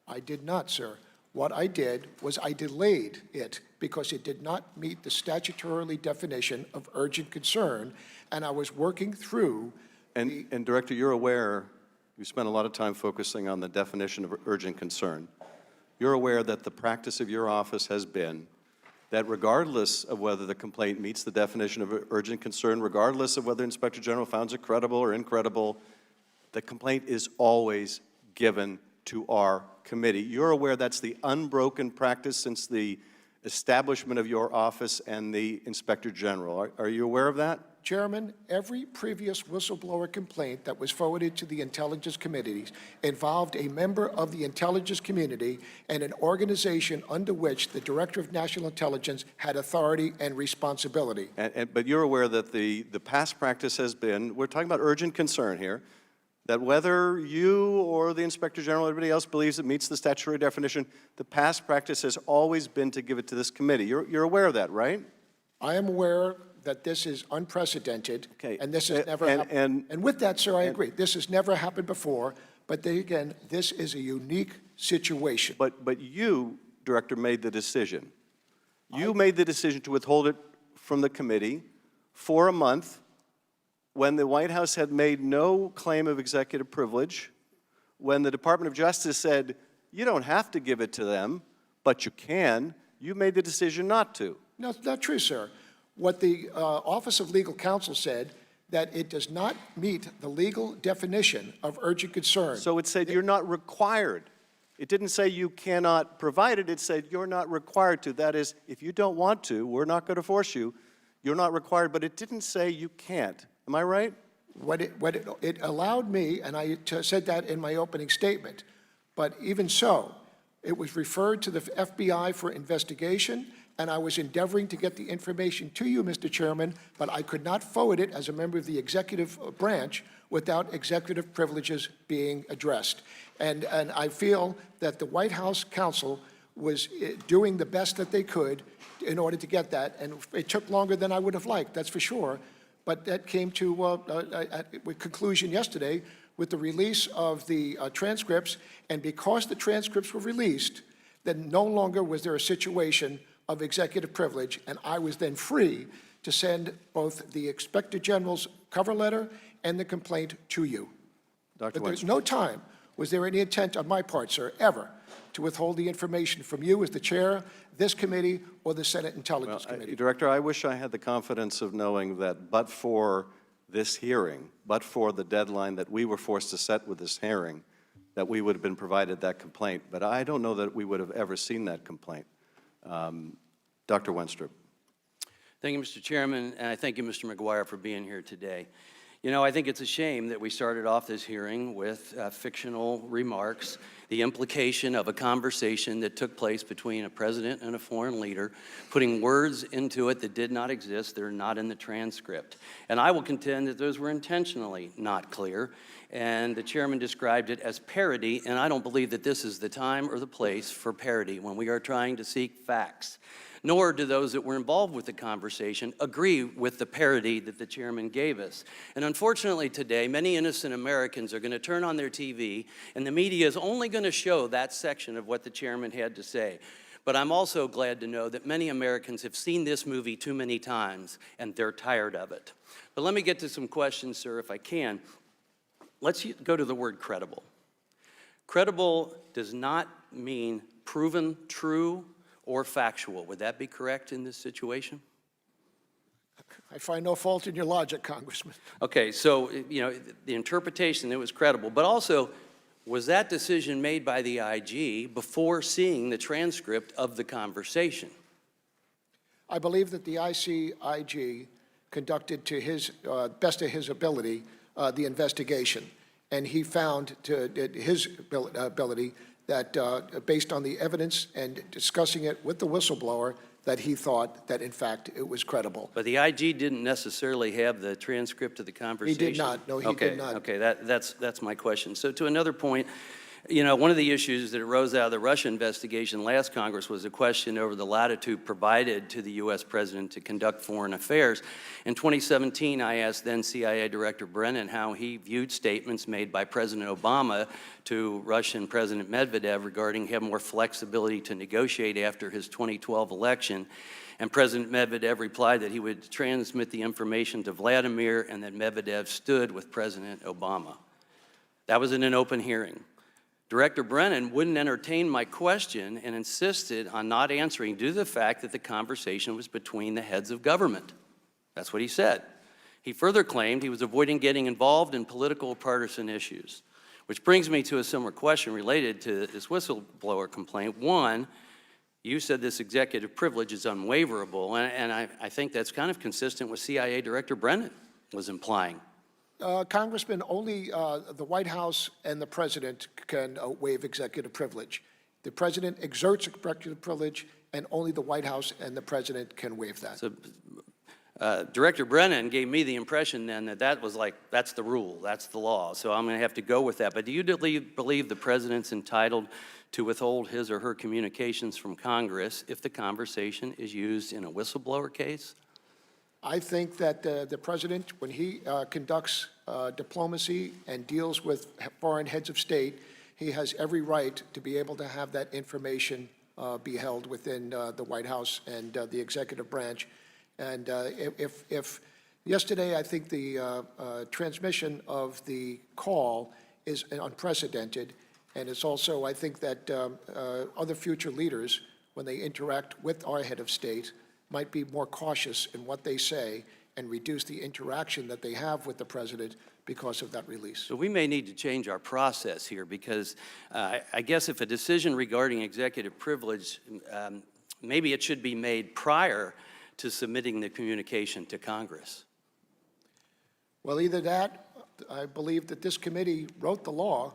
I did not, sir. What I did was I delayed it because it did not meet the statutorily definition of urgent concern, and I was working through And Director, you're aware, you spent a lot of time focusing on the definition of urgent concern. You're aware that the practice of your office has been that regardless of whether the complaint meets the definition of urgent concern, regardless of whether Inspector General finds it credible or incredible, the complaint is always given to our committee. You're aware that's the unbroken practice since the establishment of your office and the Inspector General. Are you aware of that? Chairman, every previous whistleblower complaint that was forwarded to the intelligence committees involved a member of the intelligence community and an organization under which the Director of National Intelligence had authority and responsibility. But you're aware that the past practice has been, we're talking about urgent concern here, that whether you or the Inspector General or anybody else believes it meets the statutory definition, the past practice has always been to give it to this committee. You're aware of that, right? I am aware that this is unprecedented, Okay. and this has never happened. And with that, sir, I agree. This has never happened before, but then again, this is a unique situation. But you, Director, made the decision. You made the decision to withhold it from the committee for a month when the White House had made no claim of executive privilege, when the Department of Justice said, you don't have to give it to them, but you can. You made the decision not to. No, it's not true, sir. What the Office of Legal Counsel said, that it does not meet the legal definition of urgent concern. So it said you're not required. It didn't say you cannot provide it. It said you're not required to. That is, if you don't want to, we're not going to force you. You're not required, but it didn't say you can't. Am I right? It allowed me, and I said that in my opening statement, but even so, it was referred to the FBI for investigation, and I was endeavoring to get the information to you, Mr. Chairman, but I could not forward it as a member of the executive branch without executive privileges being addressed. And I feel that the White House counsel was doing the best that they could in order to get that, and it took longer than I would have liked, that's for sure, but that came to a conclusion yesterday with the release of the transcripts, and because the transcripts were released, then no longer was there a situation of executive privilege, and I was then free to send both the Inspector General's cover letter and the complaint to you. Dr. But there's Wenstrup. no time was there any intent on my part, sir, ever, to withhold the information from you as the chair, this committee, or the Senate Intelligence Committee. Director, I wish I had the confidence of knowing that but for this hearing, but for the deadline that we were forced to set with this hearing, that we would have been provided that complaint. But I don't know that we would have ever seen that complaint. Dr. Wenstrup. Thank you, Mr. Chairman, and I thank you, Mr. McGuire, for being here today. You know, I think it's a shame that we started off this hearing with fictional remarks, the implication of a conversation that took place between a president and a foreign leader, putting words into it that did not exist, that are not in the transcript. And I will contend that those were intentionally not clear, and the chairman described it as parody, and I don't believe that this is the time or the place for parody when we are trying to seek facts. Nor do those that were involved with the conversation agree with the parody that the chairman gave us. And unfortunately today, many innocent Americans are going to turn on their TV, and the media is only going to show that section of what the chairman had to say. But I'm also glad to know that many Americans have seen this movie too many times, and they're tired of it. But let me get to some questions, sir, if I can. Let's go to the word credible. Credible does not mean proven true or factual. Would that be correct in this situation? I find no fault in your logic, Congressman. Okay, so, you know, the interpretation, it was credible, but also, was that decision made by the IG before seeing the transcript of the conversation? I believe that the IG conducted to his best of his ability the investigation, and he found to his ability that based on the evidence and discussing it with the whistleblower, that he thought that, in fact, it was credible. But the IG didn't necessarily have the transcript of the conversation? He did not. No, he did not. Okay, that's my question. So to another point, you know, one of the issues that arose out of the Russia investigation last Congress was a question over the latitude provided to the U.S. president to conduct foreign affairs. In 2017, I asked then CIA Director Brennan how he viewed statements made by President Obama to Russian President Medvedev regarding having more flexibility to negotiate after his 2012 election. And President Medvedev replied that he would transmit the information to Vladimir and that Medvedev stood with President Obama. That was in an open hearing. Director Brennan wouldn't entertain my question and insisted on not answering due to the fact that the conversation was between the heads of government. That's what he said. He further claimed he was avoiding getting involved in political partisan issues, which brings me to a similar question related to this whistleblower complaint. One, you said this executive privilege is unwaverable, and I think that's kind of consistent with CIA Director Brennan was implying. Congressman, only the White House and the president can waive executive privilege. The president exerts executive privilege, and only the White House and the president can waive that. So, Director Brennan gave me the impression then that that was like, that's the rule, that's the law, so I'm going to have to go with that. But do you believe the president's entitled to withhold his or her communications from Congress if the conversation is used in a whistleblower case? I think that the president, when he conducts diplomacy and deals with foreign heads of state, he has every right to be able to have that information be held within the White House and the executive branch. And if yesterday, I think the transmission of the call is unprecedented, and it's also, I think that other future leaders, when they interact with our head of state, might be more cautious in what they say and reduce the interaction that they have with the president because of that release. So we may need to change our process here because I guess if a decision regarding executive privilege, maybe it should be made prior to submitting the communication to Congress. Well, either that, I believe that this committee wrote the law,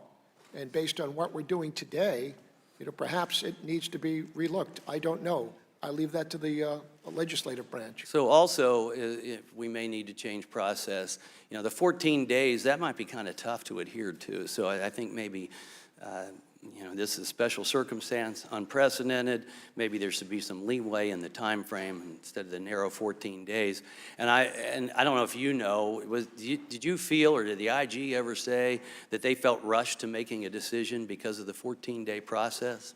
and based on what we're doing today, you know, perhaps it needs to be relooked. I don't know. I leave that to the legislative branch. So also, if we may need to change process. You know, the 14 days, that might be kind of tough to adhere to. So I think maybe this is a special circumstance, unprecedented. Maybe there should be some leeway in the time frame instead of the narrow 14 days. And I don't know if you know, did you feel or did the IG ever say that they felt rushed to making a decision because of the 14-day process?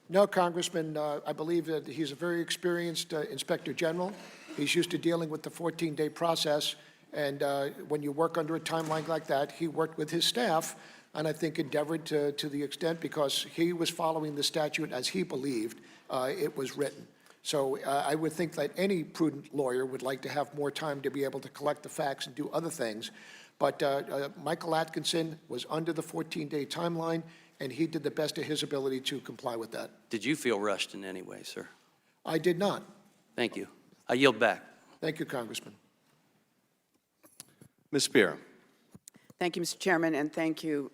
No, Congressman, I believe that he's a very experienced Inspector General. He's used to dealing with the 14-day process, and when you work under a timeline like that, he worked with his staff, and I think endeavored to the extent, because he was following the statute as he believed it was written. So I would think that any prudent lawyer would like to have more time to be able to collect the facts and do other things. But Michael Atkinson was under the 14-day timeline, and he did the best of his ability to comply with that. Did you feel rushed in any way, sir? I did not. Thank you. I yield back. Thank you, Congressman. Ms. Spear. Thank you, Mr. Chairman, and thank you,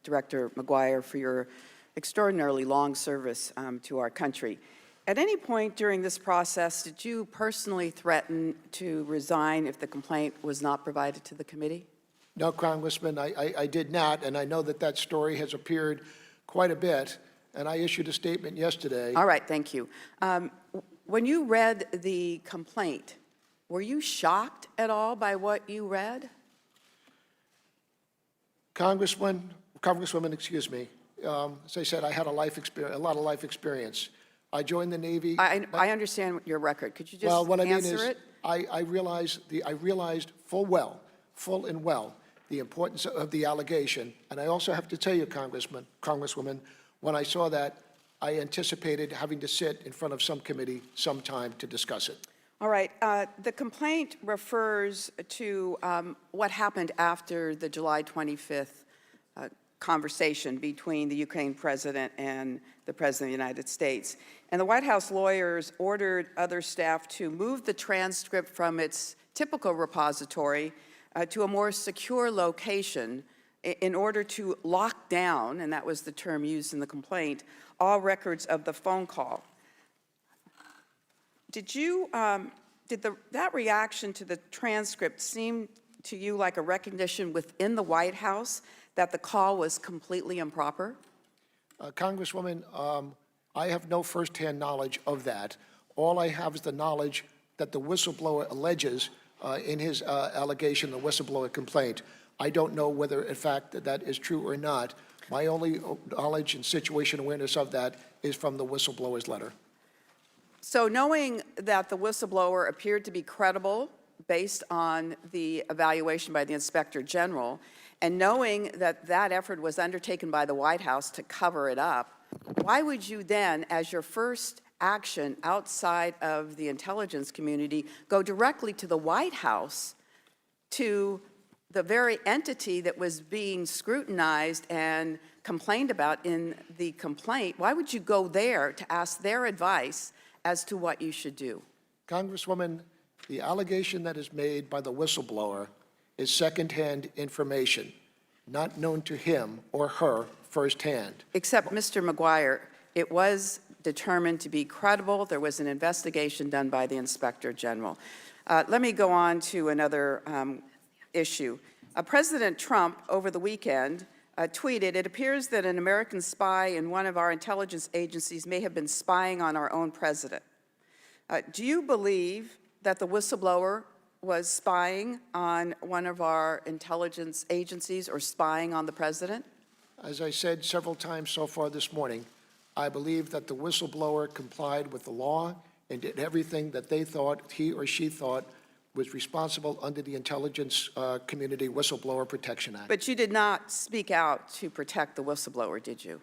Director McGuire, for your extraordinarily long service to our country. At any point during this process, did you personally threaten to resign if the complaint was not provided to the committee? No, Congressman, I did not, and I know that that story has appeared quite a bit, and I issued a statement yesterday. All right, thank you. When you read the complaint, were you shocked at all by what you read? Congresswoman, excuse me. As I said, I had a lot of life experience. I joined the Navy. I understand your record. Could you just Well, what I mean answer is, it? I realized full and well, the importance of the allegation. And I also have to tell you, Congresswoman, when I saw that, I anticipated having to sit in front of some committee sometime to discuss it. All right. The complaint refers to what happened after the July 25th conversation between the Ukraine president and the President of the United States. And the White House lawyers ordered other staff to move the transcript from its typical repository to a more secure location in order to lock down, and that was the term used in the complaint, all records of the phone call. Did that reaction to the transcript seem to you like a recognition within the White House that the call was completely improper? Congresswoman, I have no firsthand knowledge of that. All I have is the knowledge that the whistleblower alleges in his allegation, the whistleblower complaint. I don't know whether, in fact, that is true or not. My only knowledge and situation awareness of that is from the whistleblower's letter. So knowing that the whistleblower appeared to be credible based on the evaluation by the Inspector General, and knowing that that effort was undertaken by the White House to cover it up, why would you then, as your first action outside of the intelligence community, go directly to the White House, to the very entity that was being scrutinized and complained about in the complaint? Why would you go there to ask their advice as to what you should do? Congresswoman, the allegation that is made by the whistleblower is secondhand information, not known to him or her firsthand. Except, Mr. McGuire, it was determined to be credible. There was an investigation done by the Inspector General. Let me go on to another issue. President Trump, over the weekend, tweeted, "It appears that an American spy in one of our intelligence agencies may have been spying on our own president." Do you believe that the whistleblower was spying on one of our intelligence agencies or spying on the president? As I said several times so far this morning, I believe that the whistleblower complied with the law and did everything that they thought, he or she thought, was responsible under the Intelligence Community Whistleblower Protection Act. But you did not speak out to protect the whistleblower, did you?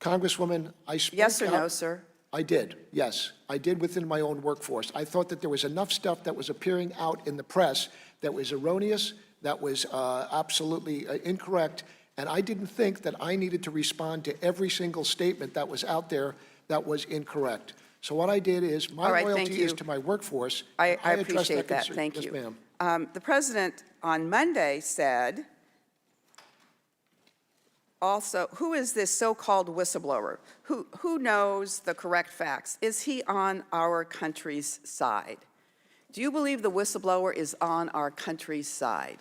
Congresswoman, I spoke Yes or out. no, sir? I did, yes. I did within my own workforce. I thought that there was enough stuff that was appearing out in the press that was erroneous, that was absolutely incorrect, and I didn't think that I needed to respond to every single statement that was out there that was incorrect. So what I did is, my All right, thank loyalty is you. to my workforce. I addressed appreciate that. concern. Thank Yes, you. ma'am. The president on Monday said, also, who is this so-called whistleblower? Who knows the correct facts? Is he on our country's side? Do you believe the whistleblower is on our country's side?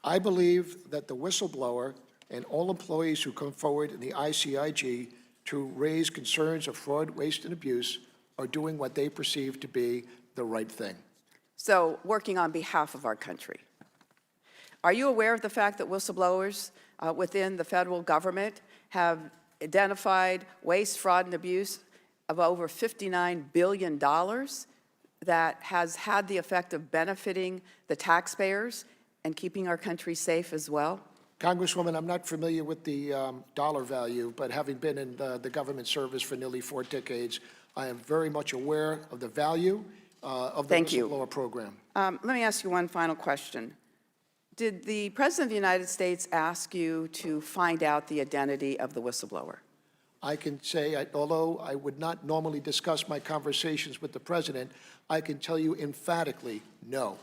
I believe that the whistleblower and all employees who come forward in the ICIG to raise concerns of fraud, waste, and abuse are doing what they perceive to be the right thing. So, working on behalf of our country. Are you aware of the fact that whistleblowers within the federal government have identified waste, fraud, and abuse of over $59 billion that has had the effect of benefiting the taxpayers and keeping our country safe as well? Congresswoman, I'm not familiar with the dollar value, but having been in the government service for nearly 4 decades, I am very much aware of the value of the whistleblower program. Let me ask you one final question. Did the President of the United States ask you to find out the identity of the whistleblower? I can say, although I would not normally discuss my conversations with the President, I can tell you emphatically, no.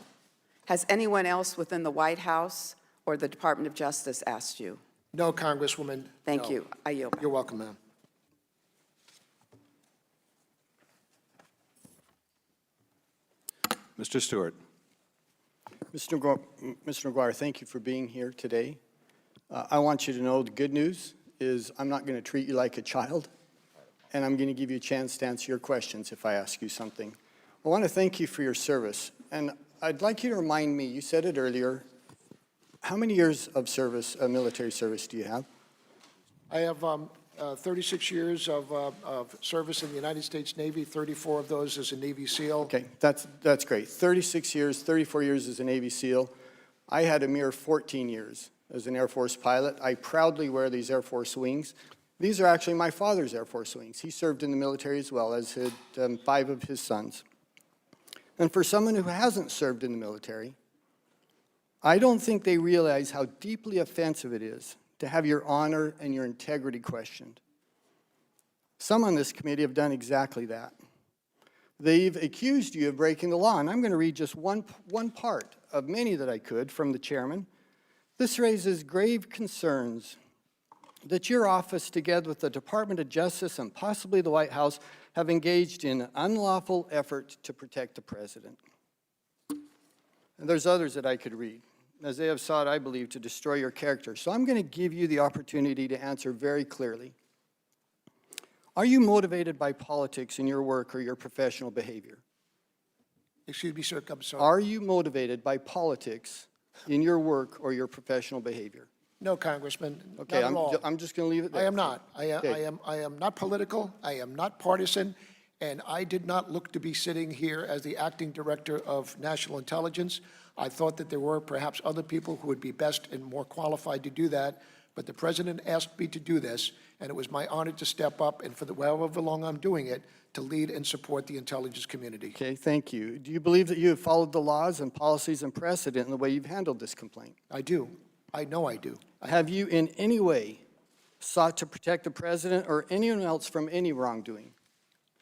Has anyone else within the White House or the Department of Justice asked you? No, Congresswoman. Thank no. you. I yield back. You're welcome, ma'am. Mr. Stewart. Mr. McGuire, thank you for being here today. I want you to know the good news is I'm not going to treat you like a child, and I'm going to give you a chance to answer your questions if I ask you something. I want to thank you for your service, and I'd like you to remind me, you said it earlier, how many years of service, military service do you have? I have 36 years of service in the United States Navy, 34 of those as a Navy SEAL. Okay, that's great. 36 years, 34 years as a Navy SEAL. I had a mere 14 years as an Air Force pilot. I proudly wear these Air Force wings. These are actually my father's Air Force wings. He served in the military as well, as had 5 of his sons. And for someone who hasn't served in the military, I don't think they realize how deeply offensive it is to have your honor and your integrity questioned. Some on this committee have done exactly that. They've accused you of breaking the law, and I'm going to read just one part of many that I could from the chairman. This raises grave concerns that your office, together with the Department of Justice and possibly the White House, have engaged in unlawful effort to protect the president. And there's others that I could read, as they have sought, I believe, to destroy your character. So I'm going to give you the opportunity to answer very clearly. Are you motivated by politics in your work or your professional behavior? Excuse me, sir, I'm sorry. Are you motivated by politics in your work or your professional behavior? No, Congressman, Okay, not at all. I'm just going to leave it there. I am not. Okay. I am not political. I am not partisan. And I did not look to be sitting here as the acting director of national intelligence. I thought that there were perhaps other people who would be best and more qualified to do that. But the president asked me to do this, and it was my honor to step up and for however long I'm doing it, to lead and support the intelligence community. Okay, thank you. Do you believe that you have followed the laws and policies and precedent in the way you've handled this complaint? I do. I know I do. Have you in any way sought to protect the president or anyone else from any wrongdoing?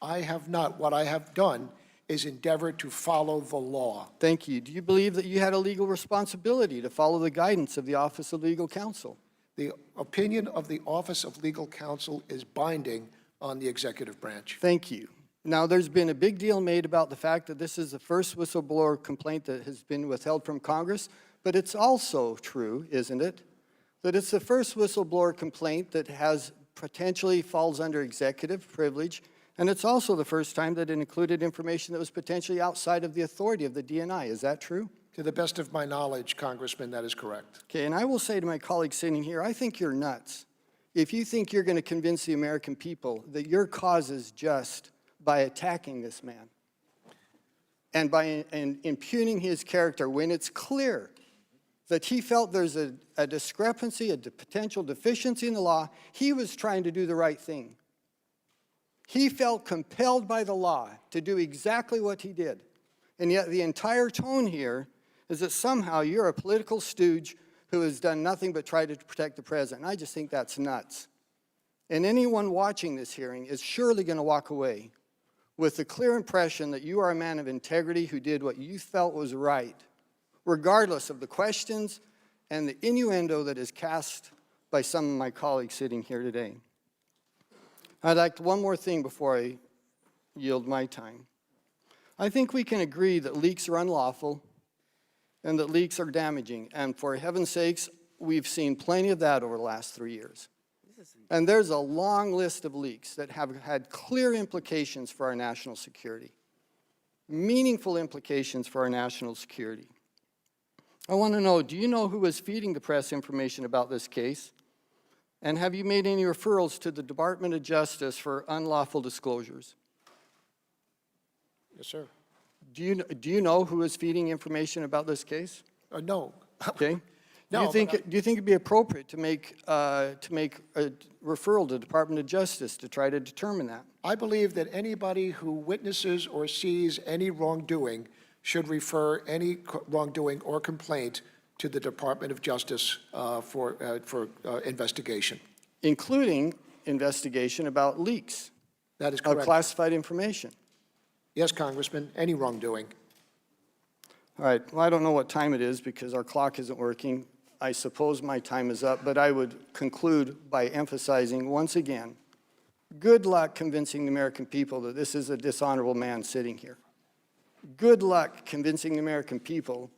I have not. What I have done is endeavor to follow the law. Thank you. Do you believe that you had a legal responsibility to follow the guidance of the Office of Legal Counsel? The opinion of the Office of Legal Counsel is binding on the executive branch. Thank you. Now, there's been a big deal made about the fact that this is the first whistleblower complaint that has been withheld from Congress, but it's also true, isn't it, that it's the first whistleblower complaint that has potentially falls under executive privilege, and it's also the first time that it included information that was potentially outside of the authority of the DNI. Is that true? To the best of my knowledge, Congressman, that is correct. Okay, and I will say to my colleagues sitting here, I think you're nuts if you think you're going to convince the American people that your cause is just by attacking this man and by impugning his character when it's clear that he felt there's a discrepancy, a potential deficiency in the law. He was trying to do the right thing. He felt compelled by the law to do exactly what he did. And yet the entire tone here is that somehow you're a political stooge who has done nothing but try to protect the president. I just think that's nuts. And anyone watching this hearing is surely going to walk away with the clear impression that you are a man of integrity who did what you felt was right, regardless of the questions and the innuendo that is cast by some of my colleagues sitting here today. I'd like to, one more thing before I yield my time. I think we can agree that leaks are unlawful and that leaks are damaging. And for heaven's sakes, we've seen plenty of that over the last 3 years. And there's a long list of leaks that have had clear implications for our national security, meaningful implications for our national security. I want to know, do you know who was feeding the press information about this case? And have you made any referrals to the Department of Justice for unlawful disclosures? Yes, sir. Do you know who is feeding information about this case? No. Okay. No, Do you think it'd be appropriate to make a referral to the Department of Justice to try to determine that? I believe that anybody who witnesses or sees any wrongdoing should refer any wrongdoing or complaint to the Department of Justice for investigation. Including investigation about leaks That is of correct. classified information. Yes, Congressman, any wrongdoing. All right, well, I don't know what time it is because our clock isn't working. I suppose my time is up, but I would conclude by emphasizing once again, good luck convincing the American people that this is a dishonorable man sitting here. Good luck convincing the American people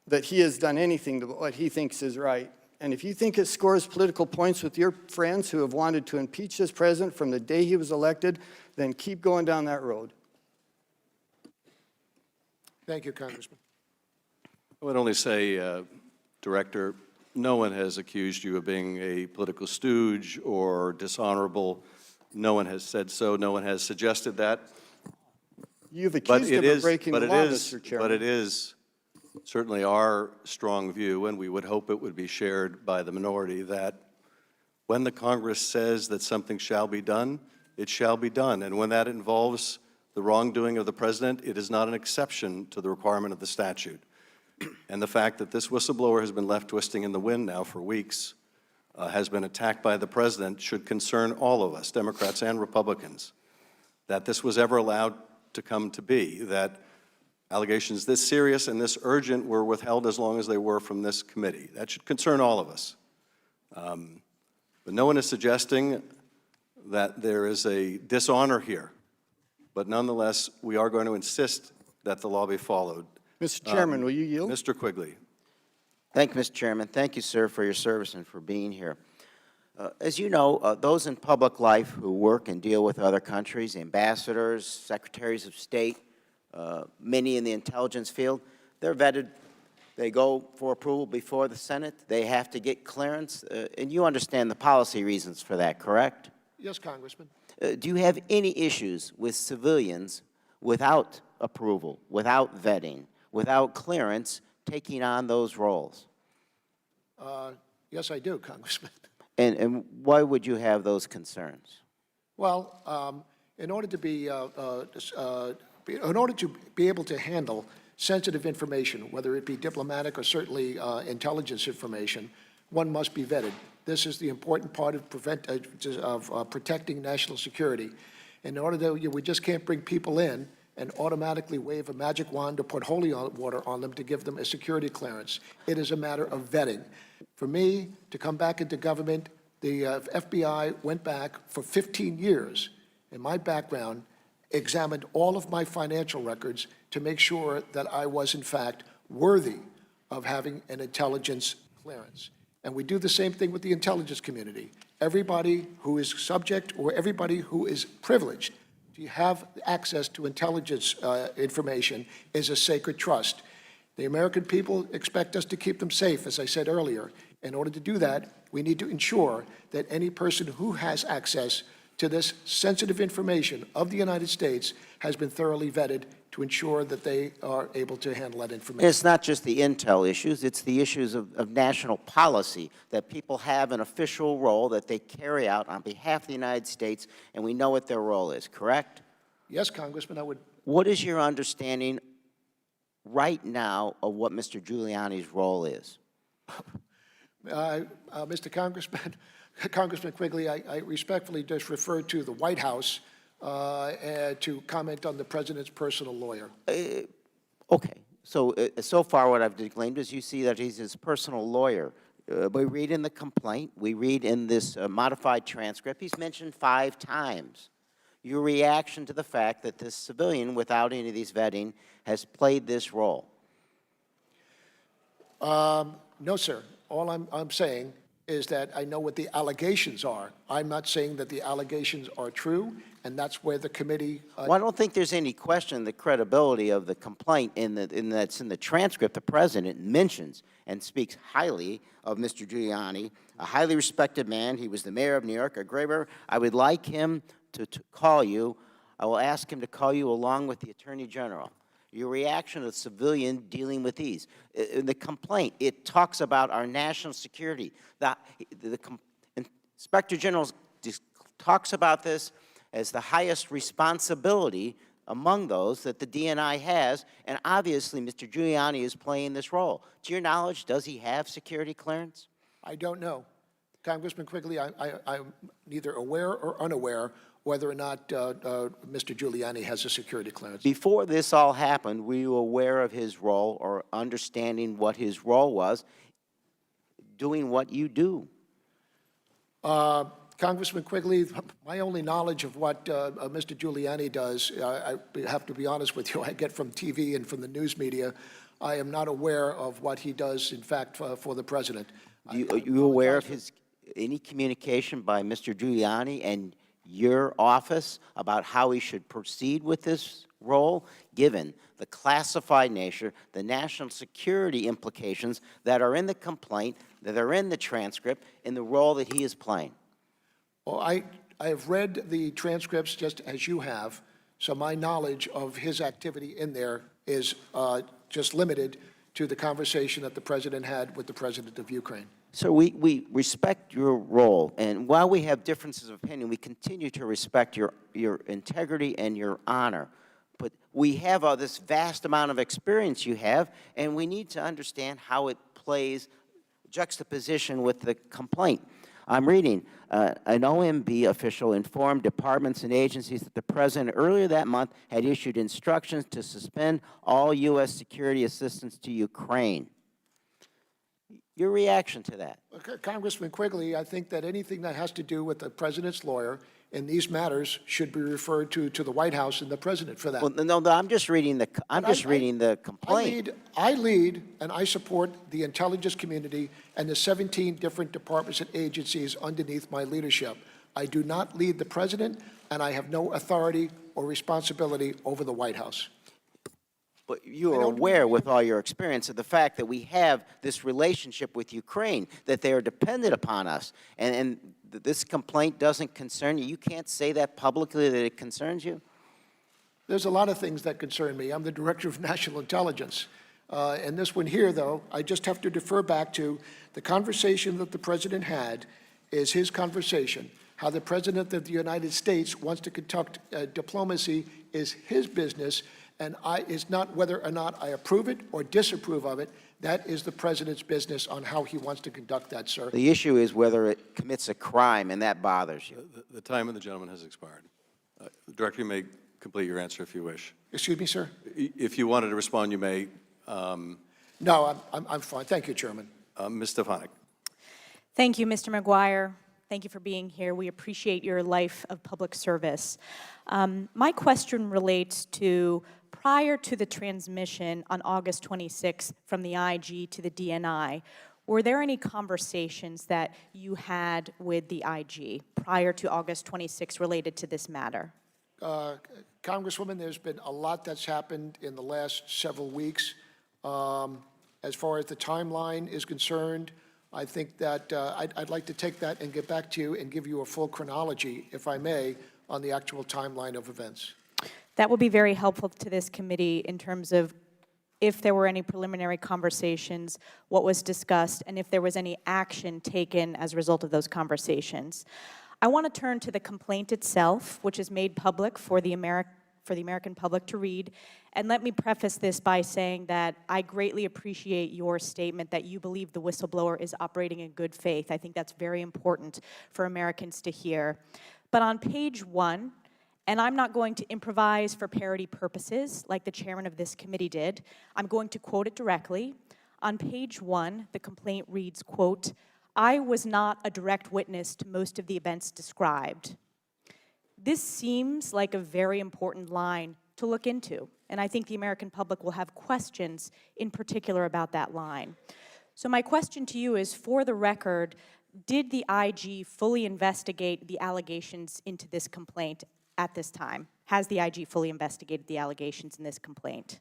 that he has done anything to what he thinks is right. And if you think it scores political points with your friends who have wanted to impeach this president from the day he was elected, then keep going down that road. Thank you, Congressman. I would only say, Director, no one has accused you of being a political stooge or dishonorable. No one has said so. No one has suggested that. You've accused him of breaking the law, Mr. Chairman. But it is certainly our strong view, and we would hope it would be shared by the minority, that when the Congress says that something shall be done, it shall be done. And when that involves the wrongdoing of the president, it is not an exception to the requirement of the statute. And the fact that this whistleblower has been left twisting in the wind now for weeks, has been attacked by the president, should concern all of us, Democrats and Republicans, that this was ever allowed to come to be, that allegations this serious and this urgent were withheld as long as they were from this committee. That should concern all of us. But no one is suggesting that there is a dishonor here. But nonetheless, we are going to insist that the law be followed. Mr. Chairman, will you yield? Mr. Quigley. Thank you, Mr. Chairman. Thank you, sir, for your service and for being here. As you know, those in public life who work and deal with other countries, ambassadors, secretaries of state, many in the intelligence field, they're vetted. They go for approval before the Senate. They have to get clearance. And you understand the policy reasons for that, correct? Yes, Congressman. Do you have any issues with civilians without approval, without vetting, without clearance, taking on those roles? Yes, I do, Congressman. And why would you have those concerns? Well, in order to be able to handle sensitive information, whether it be diplomatic or certainly intelligence information, one must be vetted. This is the important part of protecting national security. In order to, we just can't bring people in and automatically wave a magic wand or put holy water on them to give them a security clearance. It is a matter of vetting. For me to come back into government, the FBI went back for 15 years in my background, examined all of my financial records to make sure that I was, in fact, worthy of having an intelligence clearance. And we do the same thing with the intelligence community. Everybody who is subject or everybody who is privileged to have access to intelligence information is a sacred trust. The American people expect us to keep them safe, as I said earlier. In order to do that, we need to ensure that any person who has access to this sensitive information of the United States has been thoroughly vetted to ensure that they are able to handle that information. It's not just the intel issues, it's the issues of national policy, that people have an official role that they carry out on behalf of the United States, and we know what their role is, correct? Yes, Congressman, I would. What is your understanding right now of what Mr. Giuliani's role is? Mr. Congressman, Congressman Quigley, I respectfully just referred to the White House to comment on the president's personal lawyer. Okay. So far what I've declaimed is you see that he's his personal lawyer. We read in the complaint, we read in this modified transcript, he's mentioned 5 times. Your reaction to the fact that this civilian, without any of these vetting, has played this role? No, sir. All I'm saying is that I know what the allegations are. I'm not saying that the allegations are true, and that's where the committee. Well, I don't think there's any question the credibility of the complaint that's in the transcript. The president mentions and speaks highly of Mr. Giuliani, a highly respected man. He was the mayor of New York, a great mayor. I would like him to call you. I will ask him to call you along with the Attorney General. Your reaction to the civilian dealing with these. In the complaint, it talks about our national security. The Inspector General talks about this as the highest responsibility among those that the DNI has, and obviously Mr. Giuliani is playing this role. To your knowledge, does he have security clearance? I don't know. Congressman Quigley, I'm neither aware or unaware whether or not Mr. Giuliani has a security clearance. Before this all happened, were you aware of his role or understanding what his role was, doing what you do? Congressman Quigley, my only knowledge of what Mr. Giuliani does, I have to be honest with you, I get from TV and from the news media. I am not aware of what he does, in fact, for the president. Are you aware of any communication by Mr. Giuliani and your office about how he should proceed with this role, given the classified nature, the national security implications that are in the complaint, that are in the transcript, in the role that he is playing? Well, I have read the transcripts just as you have, so my knowledge of his activity in there is just limited to the conversation that the president had with the president of Ukraine. So we respect your role, and while we have differences of opinion, we continue to respect your integrity and your honor. But we have this vast amount of experience you have, and we need to understand how it plays juxtaposition with the complaint. I'm reading, an OMB official informed departments and agencies that the president earlier that month had issued instructions to suspend all U.S. security assistance to Ukraine. Your reaction to that? Congressman Quigley, I think that anything that has to do with the president's lawyer in these matters should be referred to the White House and the president for that. Well, no, I'm just reading the complaint. I lead and I support the intelligence community and the 17 different departments and agencies underneath my leadership. I do not lead the president, and I have no authority or responsibility over the White House. But you are aware, with all your experience, of the fact that we have this relationship with Ukraine, that they are dependent upon us, and this complaint doesn't concern you. You can't say that publicly, that it concerns you? There's a lot of things that concern me. I'm the Director of National Intelligence. And this one here, though, I just have to defer back to the conversation that the president had is his conversation. How the president of the United States wants to conduct diplomacy is his business, and it's not whether or not I approve it or disapprove of it. That is the president's business on how he wants to conduct that, sir. The issue is whether it commits a crime, and that bothers you. The time of the gentleman has expired. Director, you may complete your answer if you wish. Excuse me, sir? If you wanted to respond, you may. No, I'm fine. Thank you, Chairman. Ms. Stefanik. Thank you, Mr. McGuire. Thank you for being here. We appreciate your life of public service. My question relates to prior to the transmission on August 26th from the IG to the DNI, were there any conversations that you had with the IG prior to August 26th related to this matter? Congresswoman, there's been a lot that's happened in the last several weeks. As far as the timeline is concerned, I think that I'd like to take that and get back to you and give you a full chronology, if I may, on the actual timeline of events. That will be very helpful to this committee in terms of if there were any preliminary conversations, what was discussed, and if there was any action taken as a result of those conversations. I want to turn to the complaint itself, which is made public for the American public to read. And let me preface this by saying that I greatly appreciate your statement that you believe the whistleblower is operating in good faith. I think that's very important for Americans to hear. But on page 1, and I'm not going to improvise for parody purposes like the chairman of this committee did, I'm going to quote it directly. On page 1, the complaint reads, quote, "I was not a direct witness to most of the events described." This seems like a very important line to look into, and I think the American public will have questions in particular about that line. So my question to you is, for the record, did the IG fully investigate the allegations into this complaint at this time? Has the IG fully investigated the allegations in this complaint?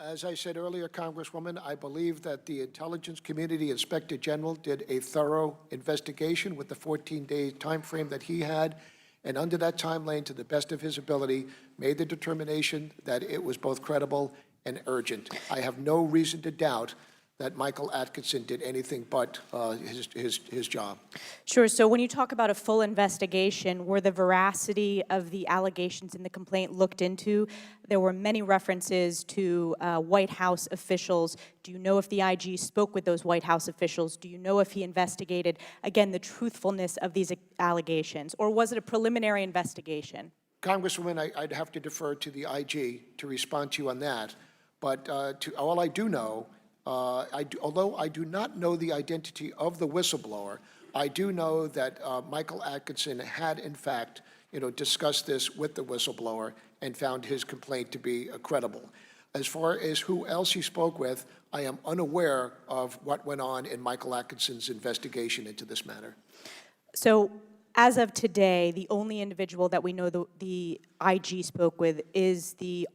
As I said earlier, Congresswoman, I believe that the Intelligence Community Inspector General did a thorough investigation with the 14-day time frame that he had, and under that timeline, to the best of his ability, made the determination that it was both credible and urgent. I have no reason to doubt that Michael Atkinson did anything but his job. Sure. So when you talk about a full investigation, were the veracity of the allegations in the complaint looked into? There were many references to White House officials. Do you know if the IG spoke with those White House officials? Do you know if he investigated, again, the truthfulness of these allegations? Or was it a preliminary investigation? Congresswoman, I'd have to defer to the IG to respond to you on that. But all I do know, although I do not know the identity of the whistleblower, I do know that Michael Atkinson had, in fact, discussed this with the whistleblower and found his complaint to be credible. As far as who else he spoke with, I am unaware of what went on in Michael Atkinson's investigation into this matter. So as of today, the only individual that we know the IG spoke with is the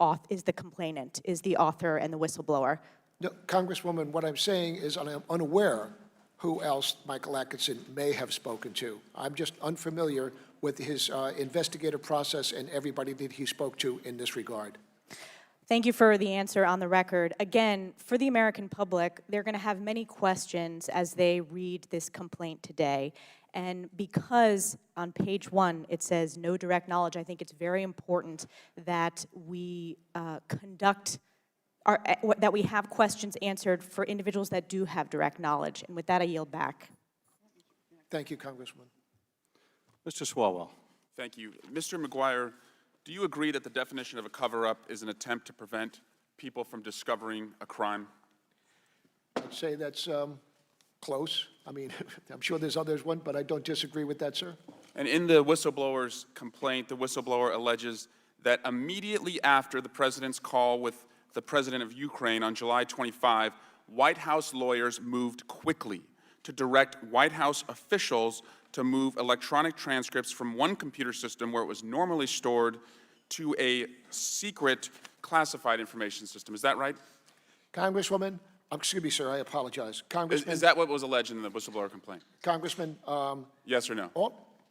complainant, is the author and the whistleblower. No, Congresswoman, what I'm saying is I am unaware who else Michael Atkinson may have spoken to. I'm just unfamiliar with his investigative process and everybody that he spoke to in this regard. Thank you for the answer on the record. Again, for the American public, they're going to have many questions as they read this complaint today. And because on page 1 it says no direct knowledge, I think it's very important that we that we have questions answered for individuals that do have direct knowledge. And with that, I yield back. Thank you, Congressman. Mr. Swalwell. Thank you. Mr. McGuire, do you agree that the definition of a cover-up is an attempt to prevent people from discovering a crime? I'd say that's close. I mean, I'm sure there's others one, but I don't disagree with that, sir. And in the whistleblower's complaint, the whistleblower alleges that immediately after the president's call with the president of Ukraine on July 25, White House lawyers moved quickly to direct White House officials to move electronic transcripts from one computer system where it was normally stored to a secret classified information system. Is that right? Congresswoman, excuse me, sir, I apologize. Congressman, is that what was alleged in the whistleblower complaint? Congressman, yes or no?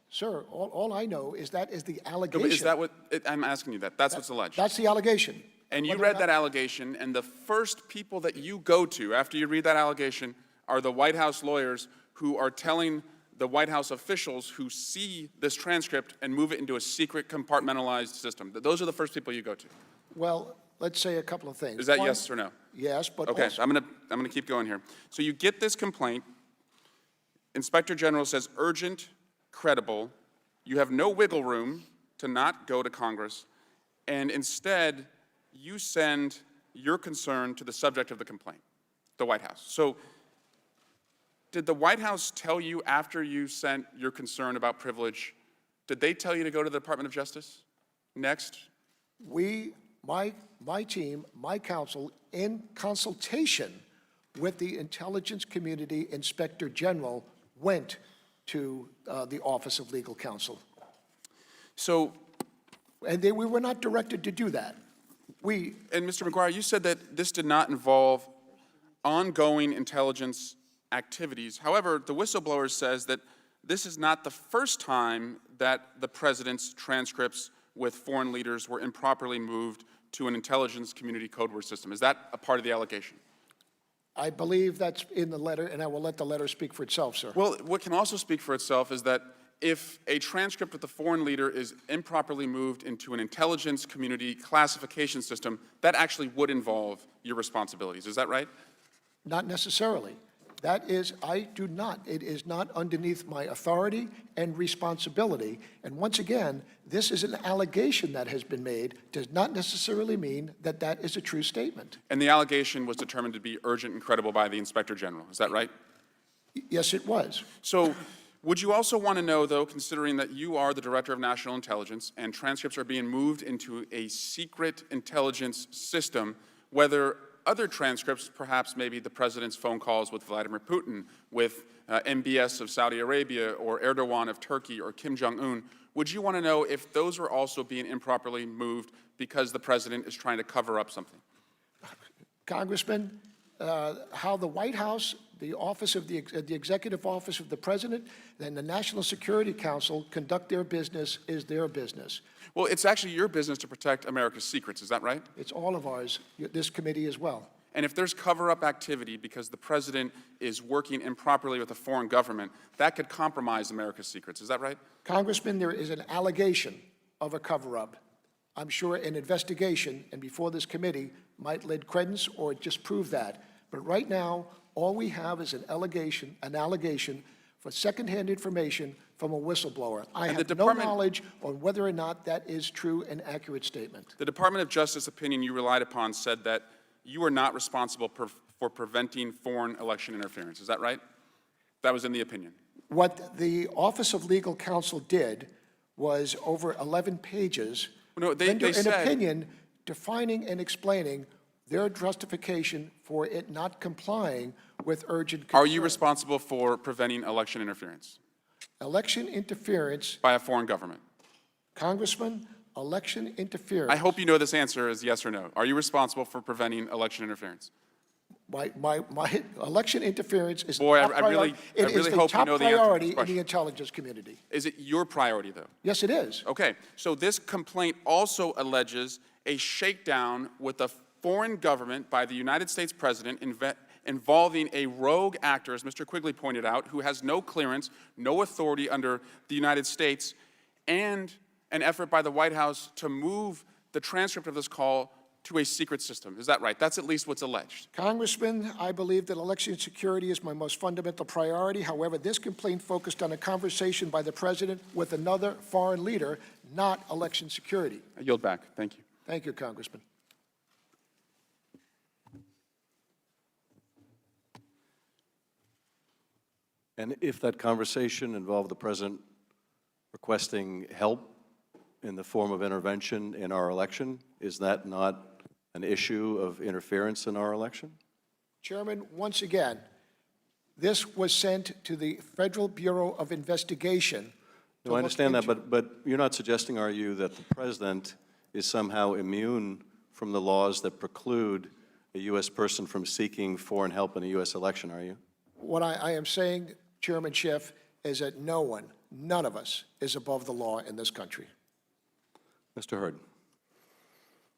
Sir, all I know is that is the allegation. Is that what, I'm asking you that. That's what's alleged. That's the allegation. And you read that allegation, and the first people that you go to after you read that allegation are the White House lawyers who are telling the White House officials who see this transcript and move it into a secret compartmentalized system. Those are the first people you go to. Well, let's say a couple of things. Is that yes or no? Yes, but okay, also, I'm gonna keep going here. So you get this complaint. Inspector General says urgent, credible. You have no wiggle room to not go to Congress, and instead you send your concern to the subject of the complaint, the White House. So did the White House tell you after you sent your concern about privilege, did they tell you to go to the Department of Justice next? my team, my counsel, in consultation with the Intelligence Community Inspector General, went to the Office of Legal Counsel. So, and we were not directed to do that. And Mr. McGuire, you said that this did not involve ongoing intelligence activities. However, the whistleblower says that this is not the first time that the president's transcripts with foreign leaders were improperly moved to an intelligence community code word system. Is that a part of the allegation? I believe that's in the letter, and I will let the letter speak for itself, sir. Well, what can also speak for itself is that if a transcript with a foreign leader is improperly moved into an intelligence community classification system, that actually would involve your responsibilities. Is that right? Not necessarily. That is, it is not underneath my authority and responsibility. And once again, this is an allegation that has been made, does not necessarily mean that that is a true statement. And the allegation was determined to be urgent and credible by the Inspector General. Is that right? Yes, it was. So, would you also want to know, though, considering that you are the Director of National Intelligence and transcripts are being moved into a secret intelligence system, whether other transcripts, perhaps maybe the president's phone calls with Vladimir Putin, with MBS of Saudi Arabia, or Erdogan of Turkey, or Kim Jong-un, would you want to know if those are also being improperly moved because the president is trying to cover up something? Congressman, how the White House, the office of the executive office of the president, and the National Security Council conduct their business is their business. Well, it's actually your business to protect America's secrets, is that right? It's all of ours, this committee as well. And if there's cover-up activity because the president is working improperly with a foreign government, that could compromise America's secrets, is that right? Congressman, there is an allegation of a cover-up. I'm sure an investigation, and before this committee, might lend credence or just prove that. But right now, all we have is an allegation for secondhand information from a whistleblower. I have no knowledge on whether or not that is true and accurate statement. The Department of Justice opinion you relied upon said that you are not responsible for preventing foreign election interference. Is that right? That was in the opinion. What the Office of Legal Counsel did was over 11 pages render an opinion defining and explaining their justification for it not complying with urgent concern. Are you responsible for preventing election interference? Election interference. By a foreign government? Congressman, election interference. I hope you know this answer is yes or no. Are you responsible for preventing election interference? My election interference is Boy, top priority. I really hope you know the answer to this priority in question. the intelligence community. Is it your priority, though? Yes, it is. Okay, so this complaint also alleges a shakedown with a foreign government by the United States president involving a rogue actor, as Mr. Quigley pointed out, who has no clearance, no authority under the United States, and an effort by the White House to move the transcript of this call to a secret system. Is that right? That's at least what's alleged. Congressman, I believe that election security is my most fundamental priority. However, this complaint focused on a conversation by the president with another foreign leader, not election security. I yield back. Thank you. Thank you, Congressman. And if that conversation involved the president requesting help in the form of intervention in our election, is that not an issue of interference in our election? Chairman, once again, this was sent to the Federal Bureau of Investigation. No, I understand that, but you're not suggesting, are you, that the president is somehow immune from the laws that preclude a U.S. person from seeking foreign help in a U.S. election, are you? What I am saying, Chairman Schiff, is that no one, none of us, is above the law in this country. Mr. Hurd.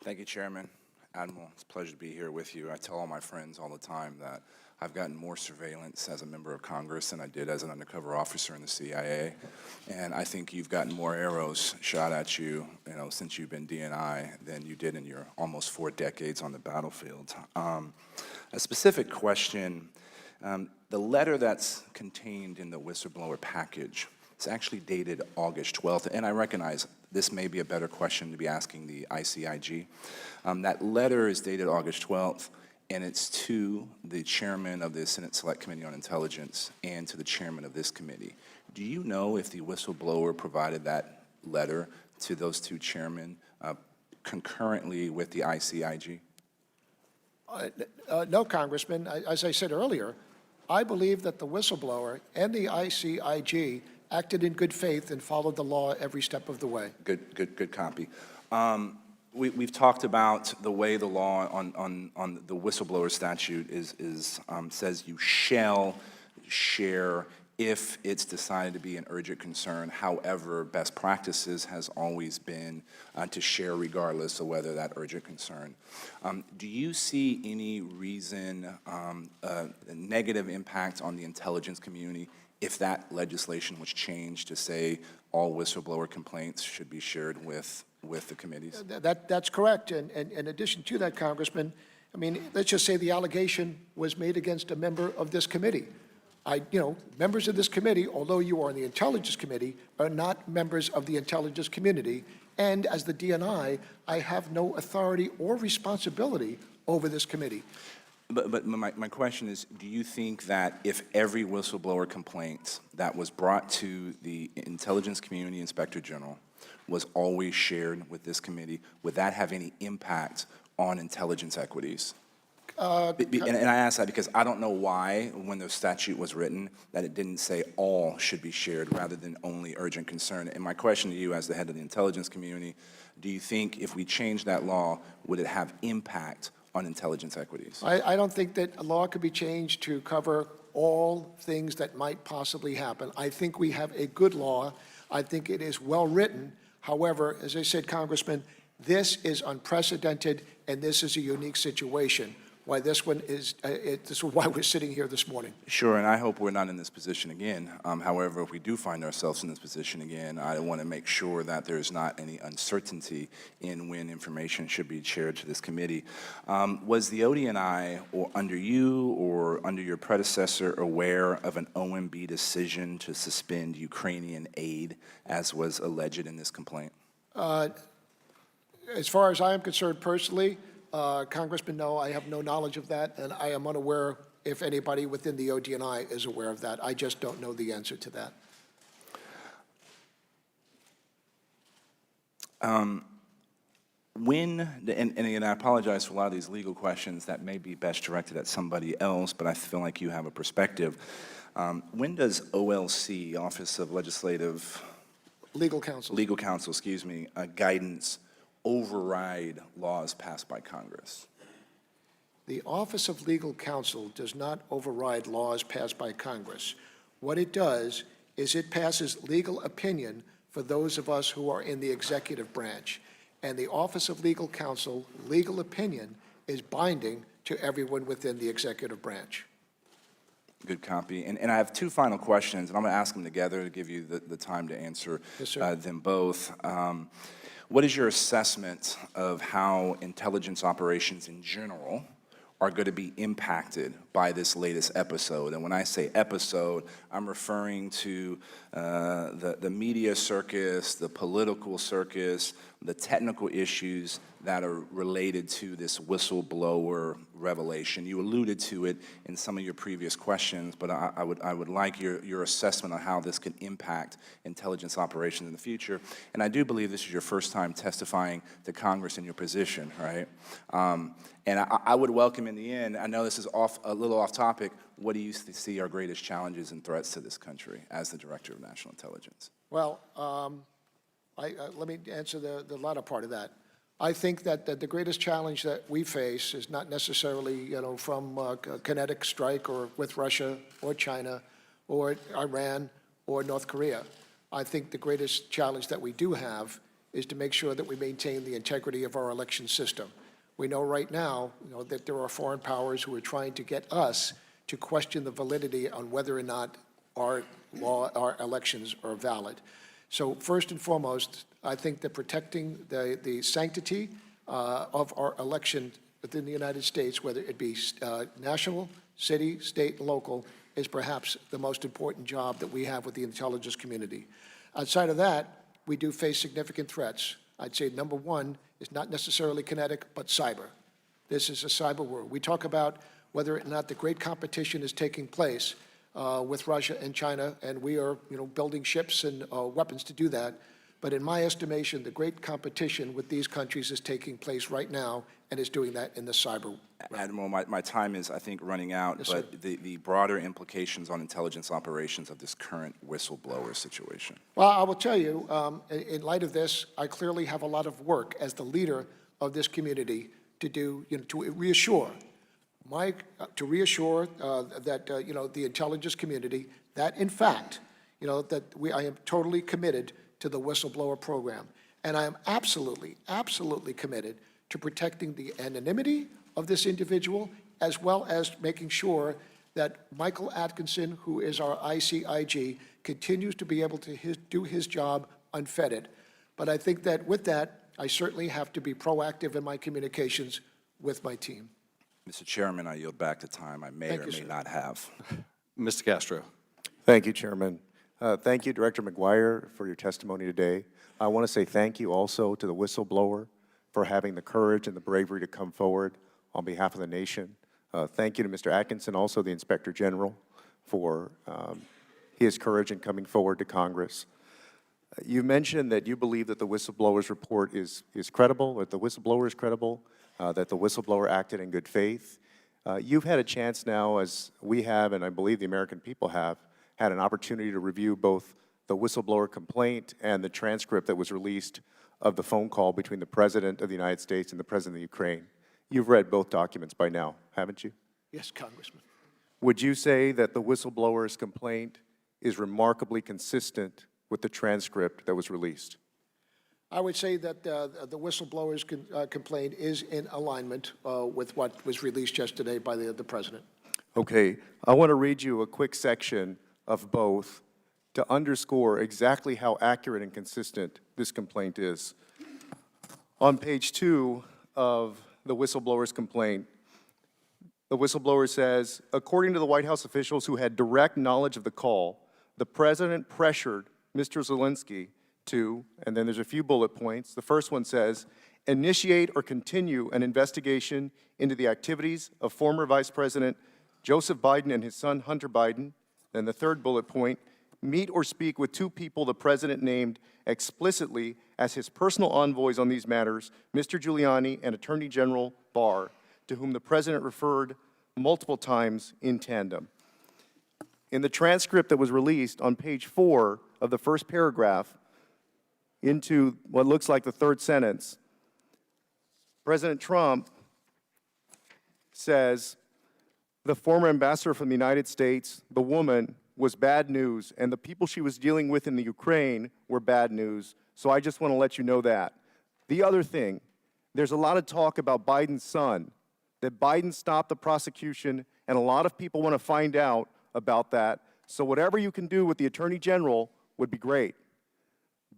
Thank you, Chairman. Admiral, it's a pleasure to be here with you. I tell all my friends all the time that I've gotten more surveillance as a member of Congress than I did as an undercover officer in the CIA. And I think you've gotten more arrows shot at you, since you've been DNI than you did in your almost 4 decades on the battlefield. A specific question, the letter that's contained in the whistleblower package is actually dated August 12th, and I recognize this may be a better question to be asking the ICIG. That letter is dated August 12th, and it's to the chairman of the Senate Select Committee on Intelligence and to the chairman of this committee. Do you know if the whistleblower provided that letter to those 2 chairmen concurrently with the ICIG? No, Congressman. As I said earlier, I believe that the whistleblower and the ICIG acted in good faith and followed the law every step of the way. Good copy. We've talked about the way the law on the whistleblower statute says you shall share if it's decided to be an urgent concern. However, best practices has always been to share regardless of whether that urgent concern. Do you see any reason, negative impact on the intelligence community if that legislation was changed to say all whistleblower complaints should be shared with the committees? That's correct. And in addition to that, Congressman, I mean, let's just say the allegation was made against a member of this committee. Members of this committee, although you are on the Intelligence Committee, are not members of the intelligence community. And as the DNI, I have no authority or responsibility over this committee. But my question is, do you think that if every whistleblower complaint that was brought to the Intelligence Community Inspector General was always shared with this committee, would that have any impact on intelligence equities? And I ask that because I don't know why, when the statute was written, that it didn't say all should be shared rather than only urgent concern. And my question to you as the head of the intelligence community, do you think if we change that law, would it have impact on intelligence equities? I don't think that a law could be changed to cover all things that might possibly happen. I think we have a good law. I think it is well-written. However, as I said, Congressman, this is unprecedented, and this is a unique situation. Why this one is, this is why we're sitting here this morning. Sure, and I hope we're not in this position again. However, if we do find ourselves in this position again, I want to make sure that there's not any uncertainty in when information should be shared to this committee. Was the ODNI, or under you or under your predecessor, aware of an OMB decision to suspend Ukrainian aid, as was alleged in this complaint? As far as I am concerned personally, Congressman, no, I have no knowledge of that, and I am unaware if anybody within the ODNI is aware of that. I just don't know the answer to that. And again, I apologize for a lot of these legal questions that may be best directed at somebody else, but I feel like you have a perspective. When does OLC, Office of Legal Counsel, excuse me, guidance override laws passed by Congress? The Office of Legal Counsel does not override laws passed by Congress. What it does is it passes legal opinion for those of us who are in the executive branch. And the Office of Legal Counsel, legal opinion, is binding to everyone within the executive branch. Good copy. And I have two final questions, and I'm going to ask them together to give you the time to answer them both. What is your assessment of how intelligence operations in general are going to be impacted by this latest episode? And when I say episode, I'm referring to the media circus, the political circus, the technical issues that are related to this whistleblower revelation. You alluded to it in some of your previous questions, but I would like your assessment on how this could impact intelligence operations in the future. And I do believe this is your first time testifying to Congress in your position, right? And I would welcome in the end, I know this is a little off topic, what do you see are greatest challenges and threats to this country as the Director of National Intelligence? Well, let me answer the latter part of that. I think that the greatest challenge that we face is not necessarily, from a kinetic strike or with Russia or China or Iran or North Korea. I think the greatest challenge that we do have is to make sure that we maintain the integrity of our election system. We know right now, that there are foreign powers who are trying to get us to question the validity on whether or not our elections are valid. So first and foremost, I think that protecting the sanctity of our election within the United States, whether it be national, city, state, and local, is perhaps the most important job that we have with the intelligence community. Outside of that, we do face significant threats. I'd say number one is not necessarily kinetic, but cyber. This is a cyber world. We talk about whether or not the great competition is taking place with Russia and China, and we are, building ships and weapons to do that. But in my estimation, the great competition with these countries is taking place right now, and is doing that in the cyber realm. Admiral, my time is, I think, running out, Yes, but sir. the broader implications on intelligence operations of this current whistleblower situation. Well, I will tell you, in light of this, I clearly have a lot of work as the leader of this community to do, to reassure that, the intelligence community that, in fact, that I am totally committed to the whistleblower program. And I am absolutely, absolutely committed to protecting the anonymity of this individual, as well as making sure that Michael Atkinson, who is our ICIG, continues to be able to do his job unfettered. But I think that with that, I certainly have to be proactive in my communications with my team. Mr. Chairman, I yield back the time I may Thank or you, may sir. not have. Mr. Castro. Thank you, Chairman. Thank you, Director McGuire, for your testimony today. I want to say thank you also to the whistleblower for having the courage and the bravery to come forward on behalf of the nation. Thank you to Mr. Atkinson, also the Inspector General, for his courage in coming forward to Congress. You mentioned that you believe that the whistleblower's report is credible, that the whistleblower is credible, that the whistleblower acted in good faith. You've had a chance now, as we have, and I believe the American people have, had an opportunity to review both the whistleblower complaint and the transcript that was released of the phone call between the President of the United States and the President of Ukraine. You've read both documents by now, haven't you? Yes, Congressman. Would you say that the whistleblower's complaint is remarkably consistent with the transcript that was released? I would say that the whistleblower's complaint is in alignment with what was released yesterday by the President. Okay, I want to read you a quick section of both to underscore exactly how accurate and consistent this complaint is. On page 2 of the whistleblower's complaint, the whistleblower says, according to the White House officials who had direct knowledge of the call, the President pressured Mr. Zelensky to, and then there's a few bullet points. The first one says, initiate or continue an investigation into the activities of former Vice President Joseph Biden and his son Hunter Biden. Then the third bullet point, meet or speak with two people the President named explicitly as his personal envoys on these matters, Mr. Giuliani and Attorney General Barr, to whom the President referred multiple times in tandem. In the transcript that was released on page 4 of the first paragraph, into what looks like the third sentence, President Trump says, the former ambassador from the United States, the woman, was bad news, and the people she was dealing with in the Ukraine were bad news, so I just want to let you know that. The other thing, there's a lot of talk about Biden's son, that Biden stopped the prosecution, and a lot of people want to find out about that, so whatever you can do with the Attorney General would be great.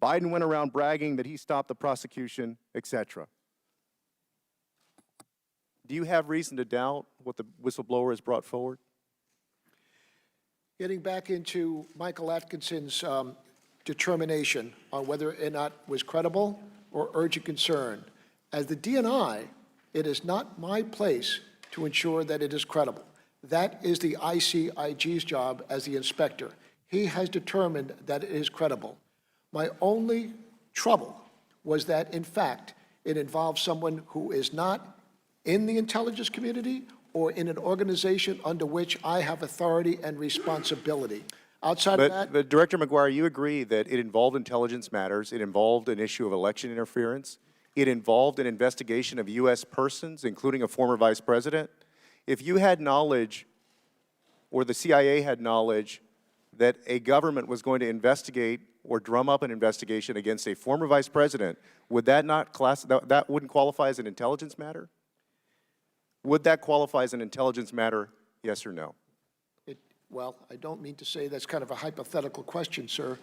Biden went around bragging that he stopped the prosecution, etc. Do you have reason to doubt what the whistleblower has brought forward? Getting back into Michael Atkinson's determination on whether or not it was credible or urgent concern, as the DNI, it is not my place to ensure that it is credible. That is the ICIG's job as the inspector. He has determined that it is credible. My only trouble was that, in fact, it involved someone who is not in the intelligence community or in an organization under which I have authority and responsibility. Outside of that— But Director McGuire, you agree that it involved intelligence matters, it involved an issue of election interference, it involved an investigation of U.S. persons, including a former vice president. If you had knowledge, or the CIA had knowledge, that a government was going to investigate or drum up an investigation against a former vice president, would that not that wouldn't qualify as an intelligence matter? Would that qualify as an intelligence matter, yes or no? Well, I don't mean to say that's kind of a hypothetical question, sir.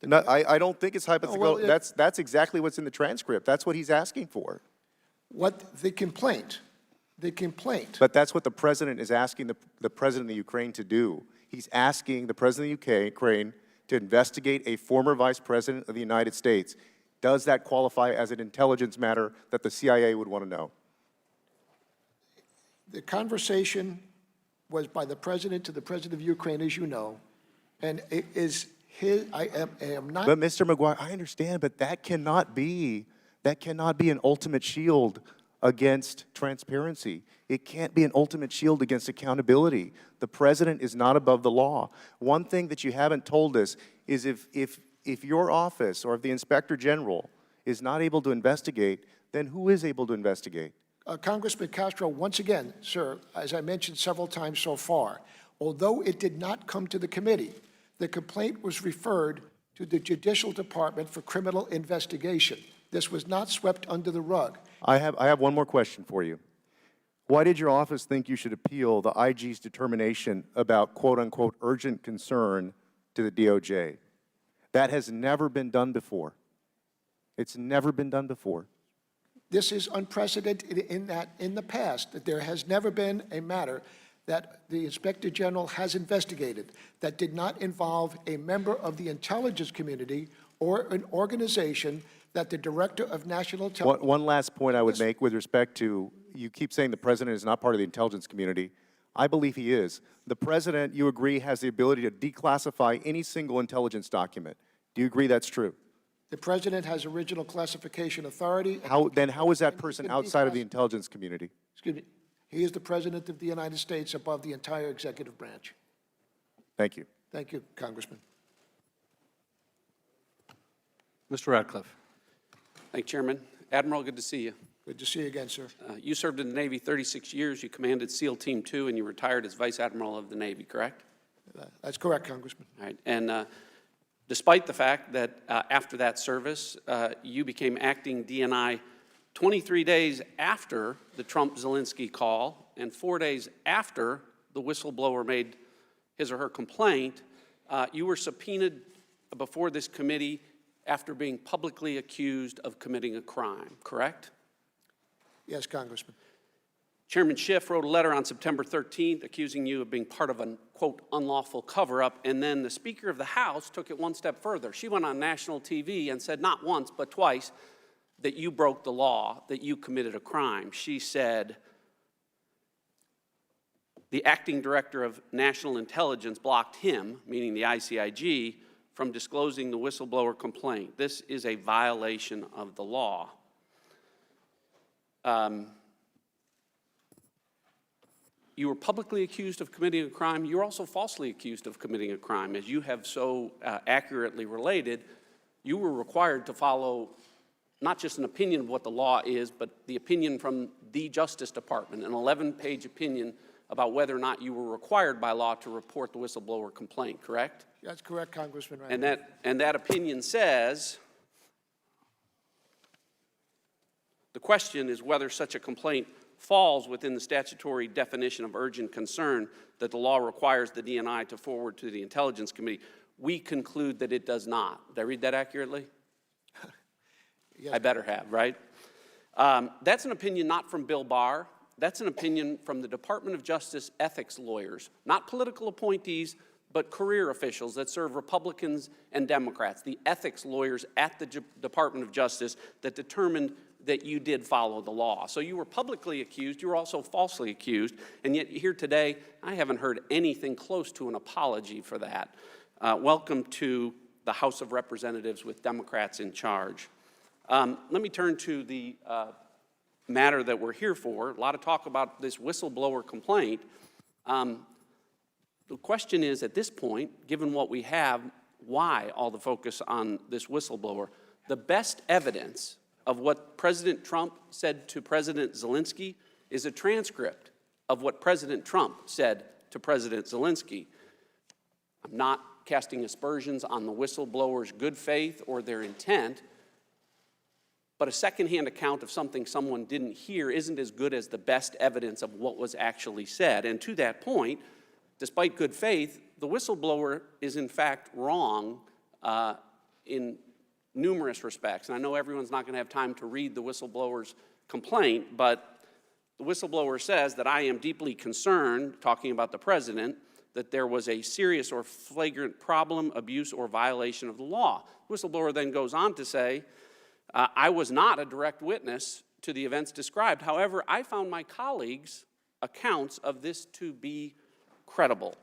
No, I don't think it's hypothetical. well, That's exactly what's in the transcript. That's what he's asking for. What the complaint, But that's what the President is asking the President of Ukraine to do. He's asking the President of Ukraine to investigate a former Vice President of the United States. Does that qualify as an intelligence matter that the CIA would want to know? the conversation was by the President to the President of Ukraine, as you know, and it is his, I am not— But Mr. McGuire, I understand, but that cannot be an ultimate shield against transparency. It can't be an ultimate shield against accountability. The President is not above the law. One thing that you haven't told us is if your office or if the Inspector General is not able to investigate, then who is able to investigate? Congressman Castro, once again, sir, as I mentioned several times so far, although it did not come to the committee, the complaint was referred to the Judicial Department for criminal investigation. This was not swept under the rug. I have one more question for you. Why did your office think you should appeal the IG's determination about quote-unquote urgent concern to the DOJ? That has never been done before. It's never been done before. This is unprecedented in that in the past that there has never been a matter that the Inspector General has investigated that did not involve a member of the intelligence community or an organization that the Director of National Intelligence— One last point I would make with respect to, you keep saying the President is not part of the intelligence community. I believe he is. The President, you agree, has the ability to declassify any single intelligence document. Do you agree that's true? The President has original classification authority. Then how is that person outside of the intelligence community? Excuse me. He is the President of the United States above the entire executive branch. Thank you. Thank you, Congressman. Mr. Radcliffe. Thank you, Chairman. Admiral, good to see you. Good to see you again, sir. You served in the Navy 36 years. You commanded SEAL Team 2, and you retired as Vice Admiral of the Navy, correct? That's correct, Congressman. All right. And despite the fact that after that service, you became acting DNI 23 days after the Trump-Zelensky call and 4 days after the whistleblower made his or her complaint, you were subpoenaed before this committee after being publicly accused of committing a crime, correct? Yes, Congressman. Chairman Schiff wrote a letter on September 13th accusing you of being part of a, quote, unlawful cover-up, and then the Speaker of the House took it one step further. She went on national TV and said not once but twice that you broke the law, that you committed a crime. She said the acting director of national intelligence blocked him, meaning the ICIG, from disclosing the whistleblower complaint. This is a violation of the law. You were publicly accused of committing a crime. You were also falsely accused of committing a crime. As you have so accurately related, you were required to follow not just an opinion of what the law is, but the opinion from the Justice Department, an 11-page opinion about whether or not you were required by law to report the whistleblower complaint, correct? That's correct, Congressman. And that opinion says, the question is whether such a complaint falls within the statutory definition of urgent concern that the law requires the DNI to forward to the Intelligence Committee. We conclude that it does not. Did I read that accurately? Yes. I better have, right? That's an opinion not from Bill Barr. That's an opinion from the Department of Justice ethics lawyers, not political appointees, but career officials that serve Republicans and Democrats, the ethics lawyers at the Department of Justice that determined that you did follow the law. So you were publicly accused, you were also falsely accused, and yet here today, I haven't heard anything close to an apology for that. Welcome to the House of Representatives with Democrats in charge. Let me turn to the matter that we're here for. A lot of talk about this whistleblower complaint. The question is, at this point, given what we have, why all the focus on this whistleblower? The best evidence of what President Trump said to President Zelensky is a transcript of what President Trump said to President Zelensky. I'm not casting aspersions on the whistleblower's good faith or their intent, but a secondhand account of something someone didn't hear isn't as good as the best evidence of what was actually said. And to that point, despite good faith, the whistleblower is in fact wrong in numerous respects. And I know everyone's not going to have time to read the whistleblower's complaint, but the whistleblower says that I am deeply concerned, talking about the president, that there was a serious or flagrant problem, abuse, or violation of the law. The whistleblower then goes on to say, I was not a direct witness to the events described. However, I found my colleagues' accounts of this to be credible.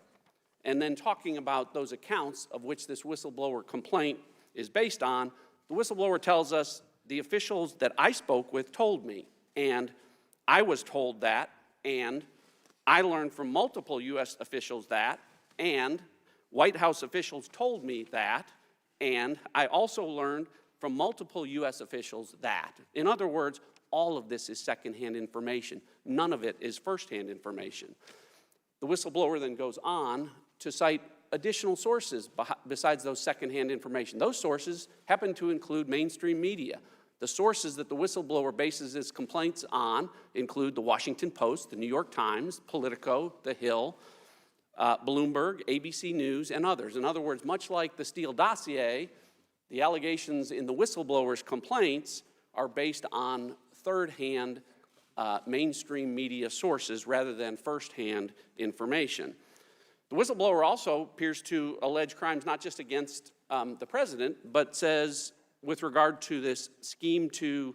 And then talking about those accounts of which this whistleblower complaint is based on, the whistleblower tells us the officials that I spoke with told me, and I was told that, and I learned from multiple U.S. officials that, and White House officials told me that, and I also learned from multiple U.S. officials that. In other words, all of this is secondhand information. None of it is firsthand information. The whistleblower then goes on to cite additional sources besides those secondhand information. Those sources happen to include mainstream media. The sources that the whistleblower bases his complaints on include the Washington Post, the New York Times, Politico, The Hill, Bloomberg, ABC News, and others. In other words, much like the Steele dossier, the allegations in the whistleblower's complaints are based on third-hand mainstream media sources rather than first-hand information. The whistleblower also appears to allege crimes not just against the president, but says with regard to this scheme to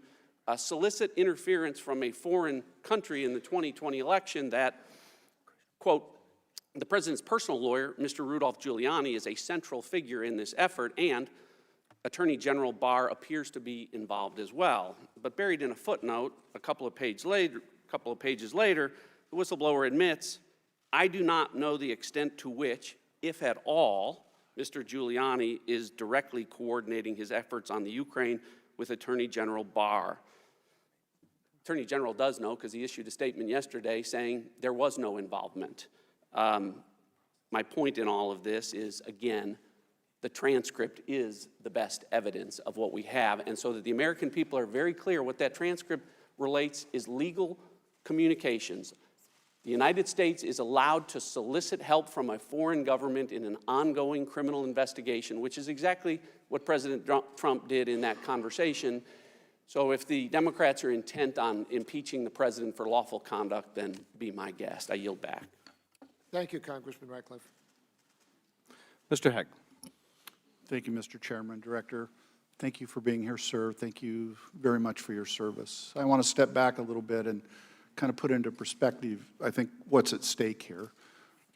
solicit interference from a foreign country in the 2020 election that, quote, the president's personal lawyer, Mr. Rudolph Giuliani, is a central figure in this effort, and Attorney General Barr appears to be involved as well. But buried in a footnote, a couple of pages later, the whistleblower admits, I do not know the extent to which, if at all, Mr. Giuliani is directly coordinating his efforts on the Ukraine with Attorney General Barr. Attorney General does know because he issued a statement yesterday saying there was no involvement. My point in all of this is, again, the transcript is the best evidence of what we have, and so that the American people are very clear what that transcript relates is legal communications. The United States is allowed to solicit help from a foreign government in an ongoing criminal investigation, which is exactly what President Trump did in that conversation. So if the Democrats are intent on impeaching the president for lawful conduct, then be my guest. I yield back. Thank you, Congressman Ratcliffe. Mr. Heck. Thank you, Mr. Chairman. Director, thank you for being here, sir. Thank you very much for your service. I want to step back a little bit and kind of put into perspective, I think, what's at stake here.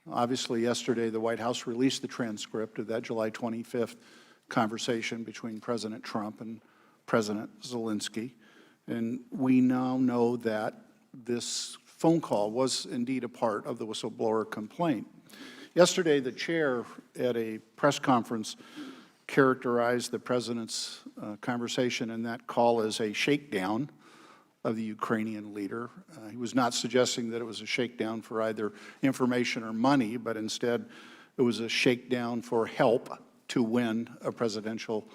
Obviously, yesterday, the White House released the transcript of that July 25th conversation between President Trump and President Zelensky. And we now know that this phone call was indeed a part of the whistleblower complaint. Yesterday, the chair at a press conference characterized the president's conversation in that call as a shakedown of the Ukrainian leader. He was not suggesting that it was a shakedown for either information or money, but instead it was a shakedown for help to win a presidential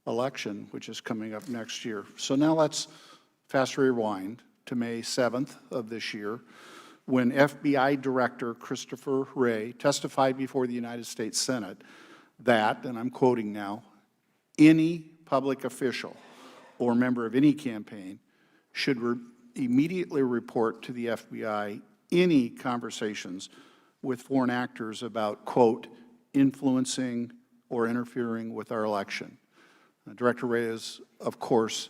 election, which is coming up next year. So now let's fast rewind to May 7th of this year, when FBI Director Christopher Wray testified before the United States Senate that, and I'm quoting now, any public official or member of any campaign should immediately report to the FBI any conversations with foreign actors about, quote, influencing or interfering with our election. Director Wray is, of course,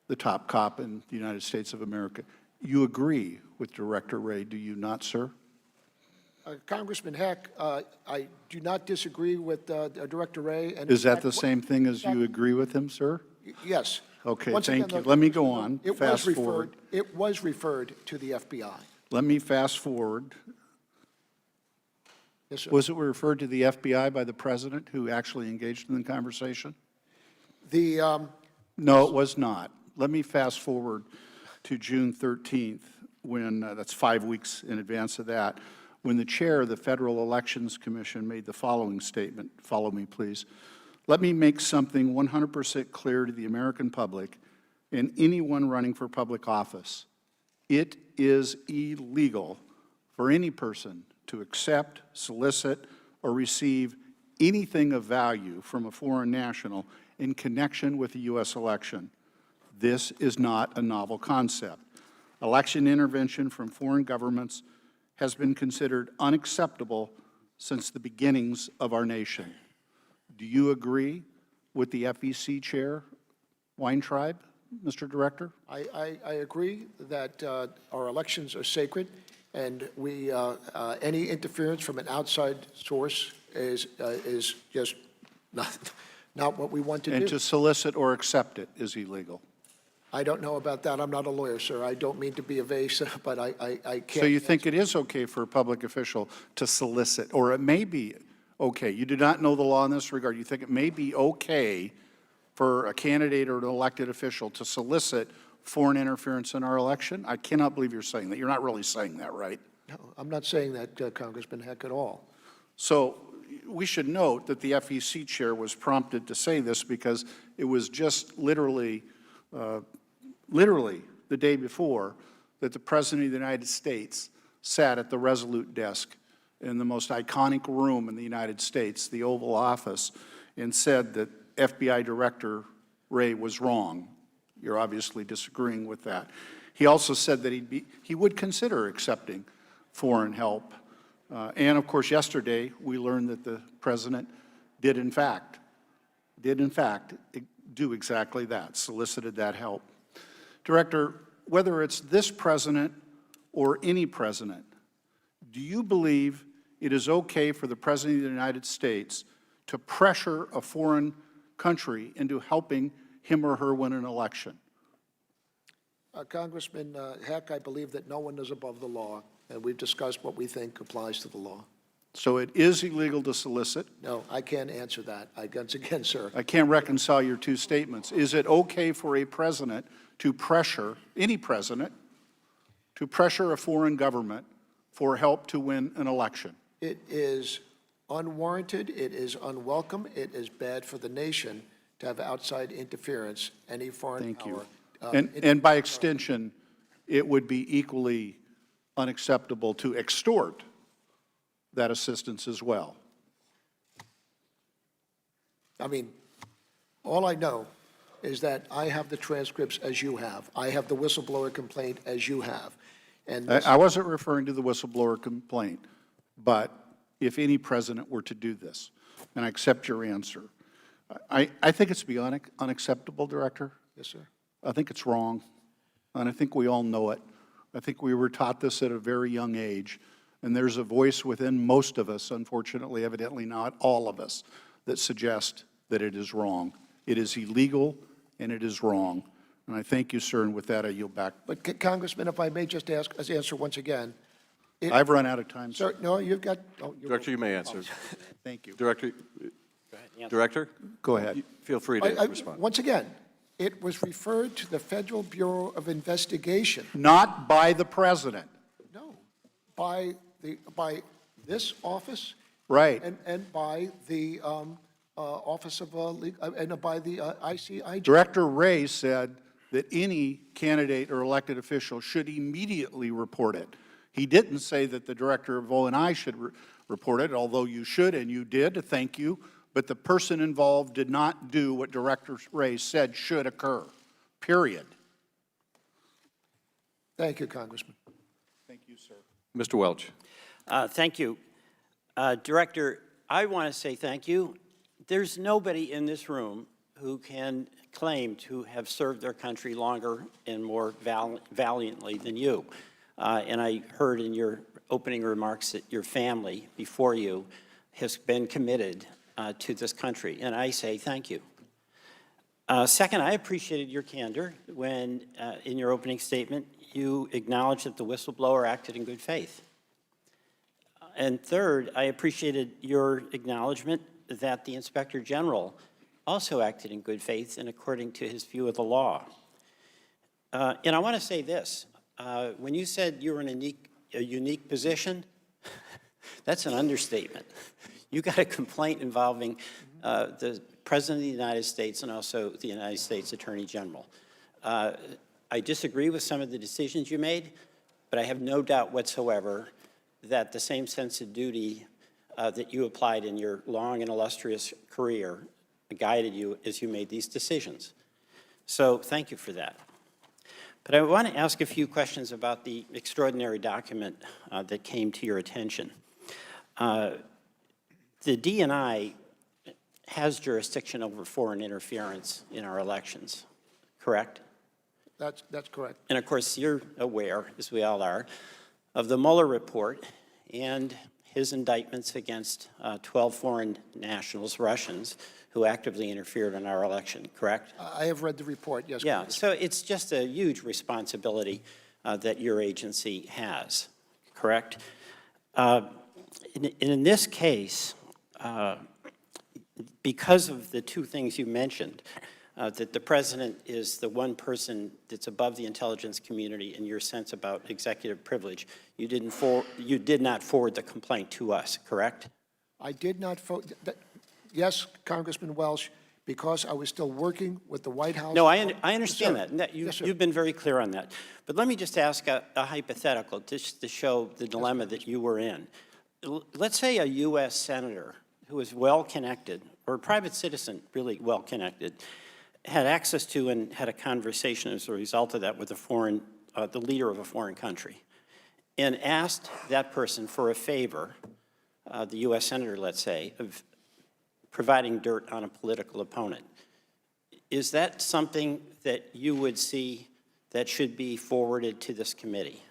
the top cop in the United States of America. You agree with Director Wray, do you not, sir? Congressman Heck, I do not disagree with Director Wray. And Is that the same thing as you agree with him, sir? Yes. Okay, Once thank again, you. Let me go on. It Fast was forward. It was referred to the FBI. Let me fast forward. Yes, sir. Was it referred to the FBI by the president who actually engaged in the conversation? No, it was not. Let me fast forward to June 13th, when, that's 5 weeks in advance of that, when the chair of the Federal Elections Commission made the following statement. Follow me, please. Let me make something 100% clear to the American public and anyone running for public office. It is illegal for any person to accept, solicit, or receive anything of value from a foreign national in connection with the U.S. election. This is not a novel concept. Election intervention from foreign governments has been considered unacceptable since the beginnings of our nation. Do you agree with the FEC chair, Weintraub, Mr. Director? I agree that our elections are sacred, and we any interference from an outside source is just not what we want to do. And to solicit or accept it is illegal. I don't know about that. I'm not a lawyer, sir. I don't mean to be evasive, but I can't. So you think it is okay for a public official to solicit, or it may be okay? You do not know the law in this regard. You think it may be okay for a candidate or an elected official to solicit foreign interference in our election? I cannot believe you're saying that. You're not really saying that, right? No, I'm not saying that, Congressman Heck, at all. So we should note that the FEC chair was prompted to say this because it was just literally the day before that the President of the United States sat at the Resolute desk in the most iconic room in the United States, the Oval Office, and said that FBI Director Wray was wrong. You're obviously disagreeing with that. He also said that he would consider accepting foreign help. And of course, yesterday we learned that the President did in fact do exactly that, solicited that help. Director, whether it's this president or any president, do you believe it is okay for the President of the United States to pressure a foreign country into helping him or her win an election? Congressman Heck, I believe that no one is above the law, and we've discussed what we think applies to the law. So it is illegal to solicit? No, I can't answer that. Once again, sir. I can't reconcile your two statements. Is it okay for a president to pressure, any president, to pressure a foreign government for help to win an election? It is unwarranted, it is unwelcome, it is bad for the nation to have outside interference, any foreign Thank you. power. And by extension, it would be equally unacceptable to extort that assistance as well. I mean, all I know is that I have the transcripts as you have. I have the whistleblower complaint as you have. And I wasn't referring to the whistleblower complaint, but if any president were to do this, and I accept your answer, I think it's beyond unacceptable, Director. Yes, sir. I think it's wrong, and I think we all know it. I think we were taught this at a very young age, and there's a voice within most of us, unfortunately, evidently not all of us, that suggest that it is wrong. It is illegal, and it is wrong. And I thank you, sir, and with that, I yield back. But Congressman, if I may just answer once again. I've run out of time, sir. Sir, no, you've got, oh, Director, you may answer. Thank you. Director, Go ahead. feel free to respond. Once again, it was referred to the Federal Bureau of Investigation. Not by the president. No, by this office. Right. And by the Office of and by the ICIG. Director Wray said that any candidate or elected official should immediately report it. He didn't say that the Director of O&I should report it, although you should and you did, thank you, but the person involved did not do what Director Wray said should occur, period. Thank you, Congressman. Thank you, sir. Mr. Welch. Thank you. Director, I want to say thank you. There's nobody in this room who can claim to have served their country longer and more valiantly than you. And I heard in your opening remarks that your family before you has been committed to this country, and I say thank you. Second, I appreciated your candor when, in your opening statement, you acknowledged that the whistleblower acted in good faith. And third, I appreciated your acknowledgement that the Inspector General also acted in good faith and according to his view of the law. And I want to say this. When you said you were in a unique position, that's an understatement. You got a complaint involving the President of the United States and also the United States Attorney General. I disagree with some of the decisions you made, but I have no doubt whatsoever that the same sense of duty that you applied in your long and illustrious career guided you as you made these decisions. So thank you for that. But I want to ask a few questions about the extraordinary document that came to your attention. The DNI has jurisdiction over foreign interference in our elections, correct? That's correct. And of course, you're aware, as we all are, of the Mueller report and his indictments against 12 foreign nationals, Russians, who actively interfered in our election, correct? I have read the report, yes. Yeah, so it's just a huge responsibility that your agency has, correct? In this case, because of the two things you mentioned, that the president is the one person that's above the intelligence community in your sense about executive privilege, you did not forward the complaint to us, correct? I did not, yes, Congressman Welch, because I was still working with the White House. No, I understand Yes, that. Yes, You've been very clear on that. But let me just ask a hypothetical, just to show the dilemma that you were in. Let's say a U.S. senator who is well-connected, or a private citizen really well-connected, had access to and had a conversation as a result of that with the leader of a foreign country, and asked that person for a favor, the U.S. senator, let's say, of providing dirt on a political opponent. Is that something that you would see that should be forwarded to this committee?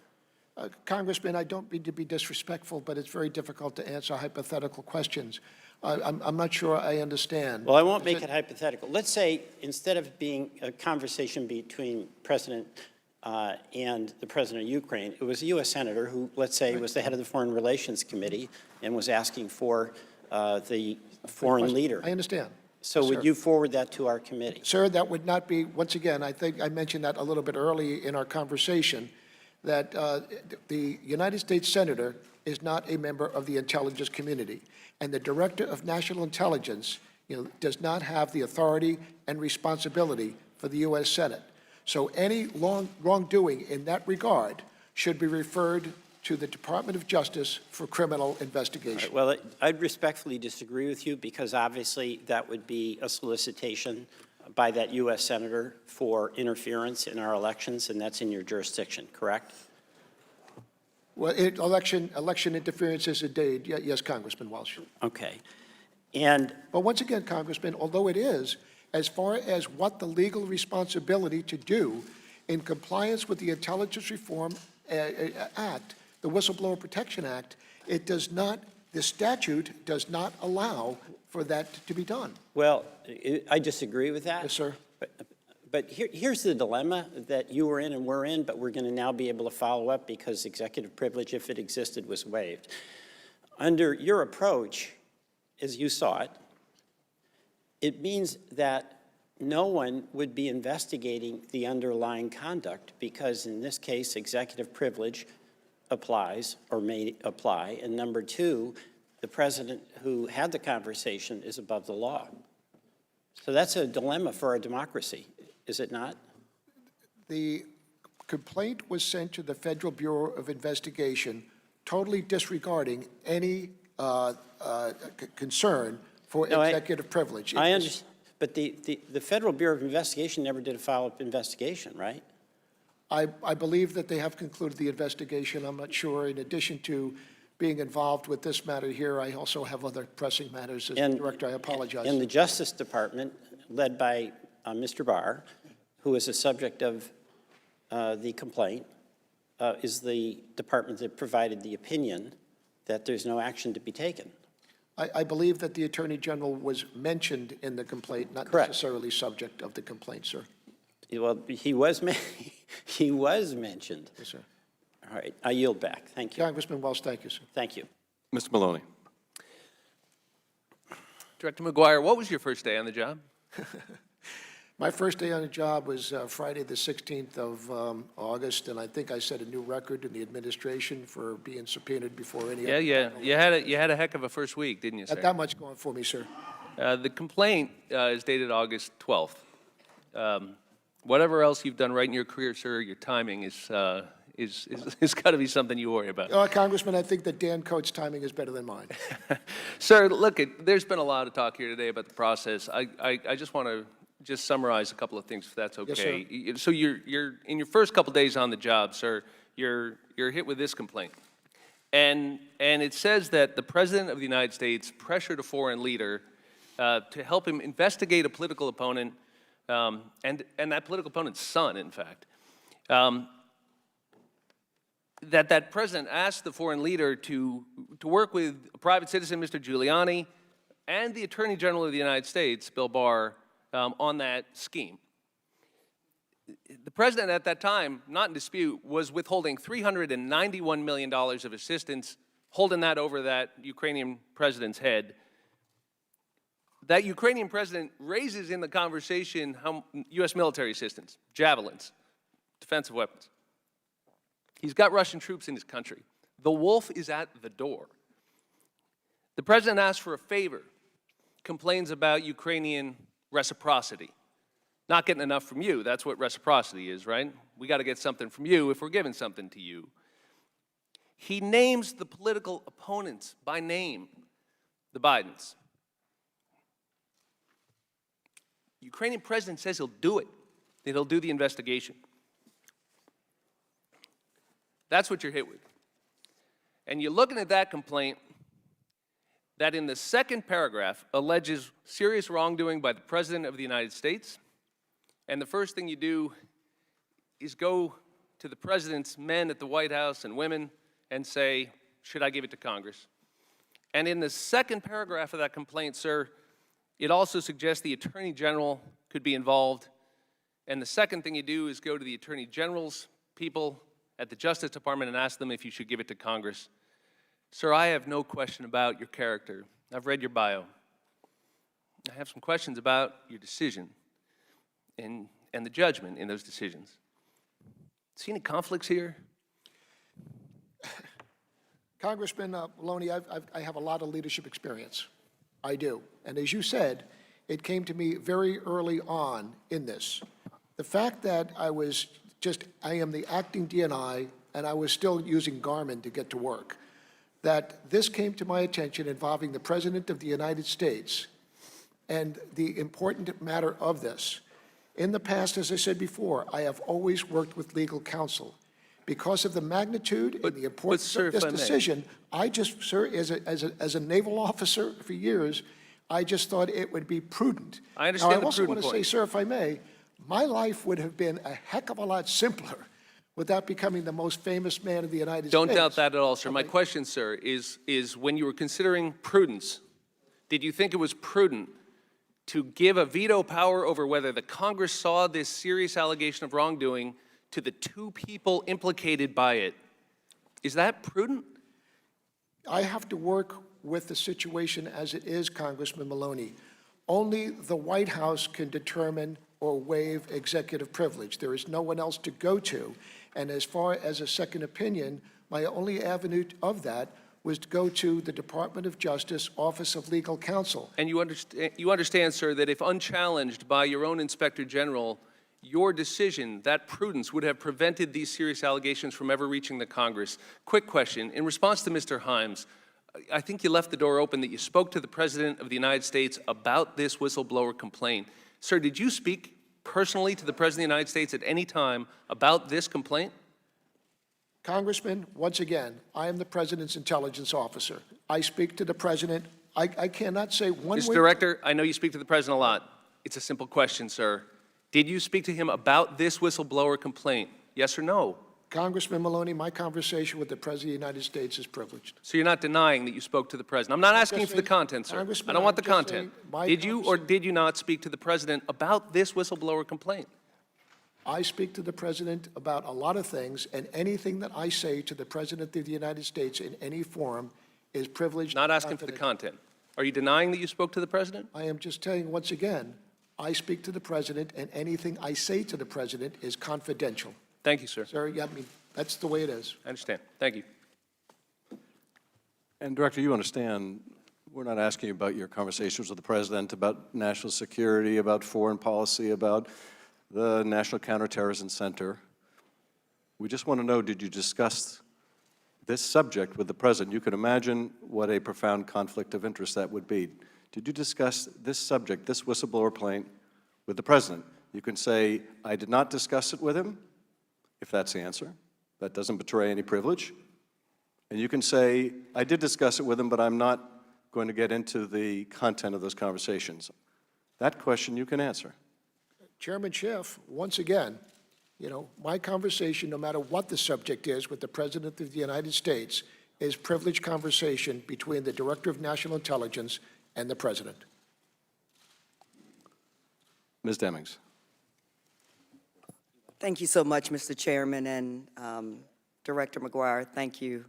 Congressman, I don't mean to be disrespectful, but it's very difficult to answer hypothetical questions. I'm not sure I understand. Well, I won't make it hypothetical. Let's say instead of being a conversation between President and the president of Ukraine. It was a U.S. senator who, let's say, was the head of the Foreign Relations Committee and was asking for the foreign leader. I understand. So Yes, would sir. you forward that to our committee? Sir, that would not be, once again, I think I mentioned that a little bit early in our conversation, that the United States Senator is not a member of the intelligence community. And the Director of National Intelligence, does not have the authority and responsibility for the U.S. Senate. So any wrongdoing in that regard should be referred to the Department of Justice for criminal investigation. Well, I'd respectfully disagree with you because obviously that would be a solicitation by that U.S. Senator for interference in our elections, and that's in your jurisdiction, correct? Well, election interference is indeed, yes, Congressman Walsh. Okay. But once again, Congressman, although it is, as far as what the legal responsibility to do in compliance with the Intelligence Reform Act, the Whistleblower Protection Act, it does not, the statute does not allow for that to be done. Well, I disagree with that. Yes, sir. But here's the dilemma that you were in and we're in, but we're going to now be able to follow up because executive privilege, if it existed, was waived. Under your approach, as you saw it, it means that no one would be investigating the underlying conduct because in this case, executive privilege applies or may apply. And number two, the president who had the conversation is above the law. So that's a dilemma for our democracy, is it not? The complaint was sent to the Federal Bureau of Investigation, totally disregarding any concern for executive privilege. I understand, but the Federal Bureau of Investigation never did a follow-up investigation, right? I believe that they have concluded the investigation. I'm not sure. In addition to being involved with this matter here, I also have other pressing matters. As Director, I apologize. And the Justice Department, led by Mr. Barr, who is the subject of the complaint, is the department that provided the opinion that there's no action to be taken. I believe that the Attorney General was mentioned in the complaint, not necessarily subject of the complaint, sir. Well, he was mentioned. Yes, sir. All right, I yield back. Thank you. Congressman Wells, thank you, sir. Thank you. Mr. Maloney. Director McGuire, what was your first day on the job? My first day on the job was Friday, the 16th of August, and I think I set a new record in the administration for being subpoenaed before any other. You had a heck of a first week, didn't you, sir? Not that much going for me, sir. The complaint is dated August 12th. Whatever else you've done right in your career, sir, your timing is got to be something you worry about. Congressman, I think that Dan Coates' timing is better than mine. Sir, look, there's been a lot of talk here today about the process. I just want to summarize a couple of things, if that's okay. Yes, sir. So you're in your first couple days on the job, sir, you're hit with this complaint. And it says that the President of the United States pressured a foreign leader to help him investigate a political opponent, and that political opponent's son, in fact. That president asked the foreign leader to work with a private citizen, Mr. Giuliani, and the Attorney General of the United States, Bill Barr, on that scheme. The president at that time, not in dispute, was withholding $391 million of assistance, holding that over that Ukrainian president's head. That Ukrainian president raises in the conversation U.S. military assistance, javelins, defensive weapons. He's got Russian troops in his country. The wolf is at the door. The president asks for a favor, complains about Ukrainian reciprocity. Not getting enough from you, that's what reciprocity is, right? We got to get something from you if we're giving something to you. He names the political opponents by name, the Bidens. Ukrainian president says he'll do it, that he'll do the investigation. That's what you're hit with. And you're looking at that complaint that in the second paragraph alleges serious wrongdoing by the President of the United States. And the first thing you do is go to the President's men at the White House and women and say, should I give it to Congress? And in the second paragraph of that complaint, sir, it also suggests the Attorney General could be involved. And the second thing you do is go to the Attorney General's people at the Justice Department and asked them if you should give it to Congress. Sir, I have no question about your character. I've read your bio. I have some questions about your decision and the judgment in those decisions. See any conflicts here? Congressman Maloney, I have a lot of leadership experience. I do. And as you said, it came to me very early on in this. The fact that I am the acting DNI, and I was still using Garmin to get to work, that this came to my attention involving the President of the United States and the important matter of this. In the past, as I said before, I have always worked with legal counsel. Because of the magnitude and the importance sir, of this if I may. decision, I just, sir, as a naval officer for years, I just thought it would be prudent. I understand now, the I also prudent want to say, point. sir, if I may, my life would have been a heck of a lot simpler without becoming the most famous man in the United Don't States. doubt that at all, sir. My question, sir, is when you were considering prudence, did you think it was prudent to give a veto power over whether the Congress saw this serious allegation of wrongdoing to the two people implicated by it? Is that prudent? I have to work with the situation as it is, Congressman Maloney. Only the White House can determine or waive executive privilege. There is no one else to go to. And as far as a second opinion, my only avenue of that was to go to the Department of Justice Office of Legal Counsel. And you understand, sir, that if unchallenged by your own Inspector General, your decision, that prudence, would have prevented these serious allegations from ever reaching the Congress. Quick question. In response to Mr. Hmmm, I think you left the door open that you spoke to the President of the United States about this whistleblower complaint. Sir, did you speak personally to the President of the United States at any time about this complaint? Congressman, once again, I am the President's intelligence officer. I speak to the President. I cannot say one Mr. way. Director, I know you speak to the President a lot. It's a simple question, sir. Did you speak to him about this whistleblower complaint? Yes or no? Congressman Maloney, my conversation with the President of the United States is privileged. So you're not denying that you spoke to the President? I'm not asking just for the saying- content, sir. Congressman, I don't want the I'm just content. saying my Did you or did you not speak to the President about this whistleblower complaint? I speak to the President about a lot of things, and anything that I say to the President of the United States in any forum is privileged. Not and asking for the confidential. content. Are you denying that you spoke to the President? I am just telling you once again, I speak to the President, and anything I say to the President is confidential. Thank you, sir. Sir, yeah, I mean, that's the way it is. I understand. Thank you. And Director, you understand, we're not asking you about your conversations with the President about national security, about foreign policy, about the National Counterterrorism Center. We just want to know, did you discuss this subject with the President? You can imagine what a profound conflict of interest that would be. Did you discuss this subject, this whistleblower complaint, with the President? You can say, I did not discuss it with him, if that's the answer. That doesn't betray any privilege. And you can say, I did discuss it with him, but I'm not going to get into the content of those conversations. That question you can answer. Chairman Schiff, once again, you know, my conversation, no matter what the subject is with the President of the United States, is privileged conversation between the Director of National Intelligence and the President. Ms. Demings. Thank you so much, Mr. Chairman, and Director McGuire, thank you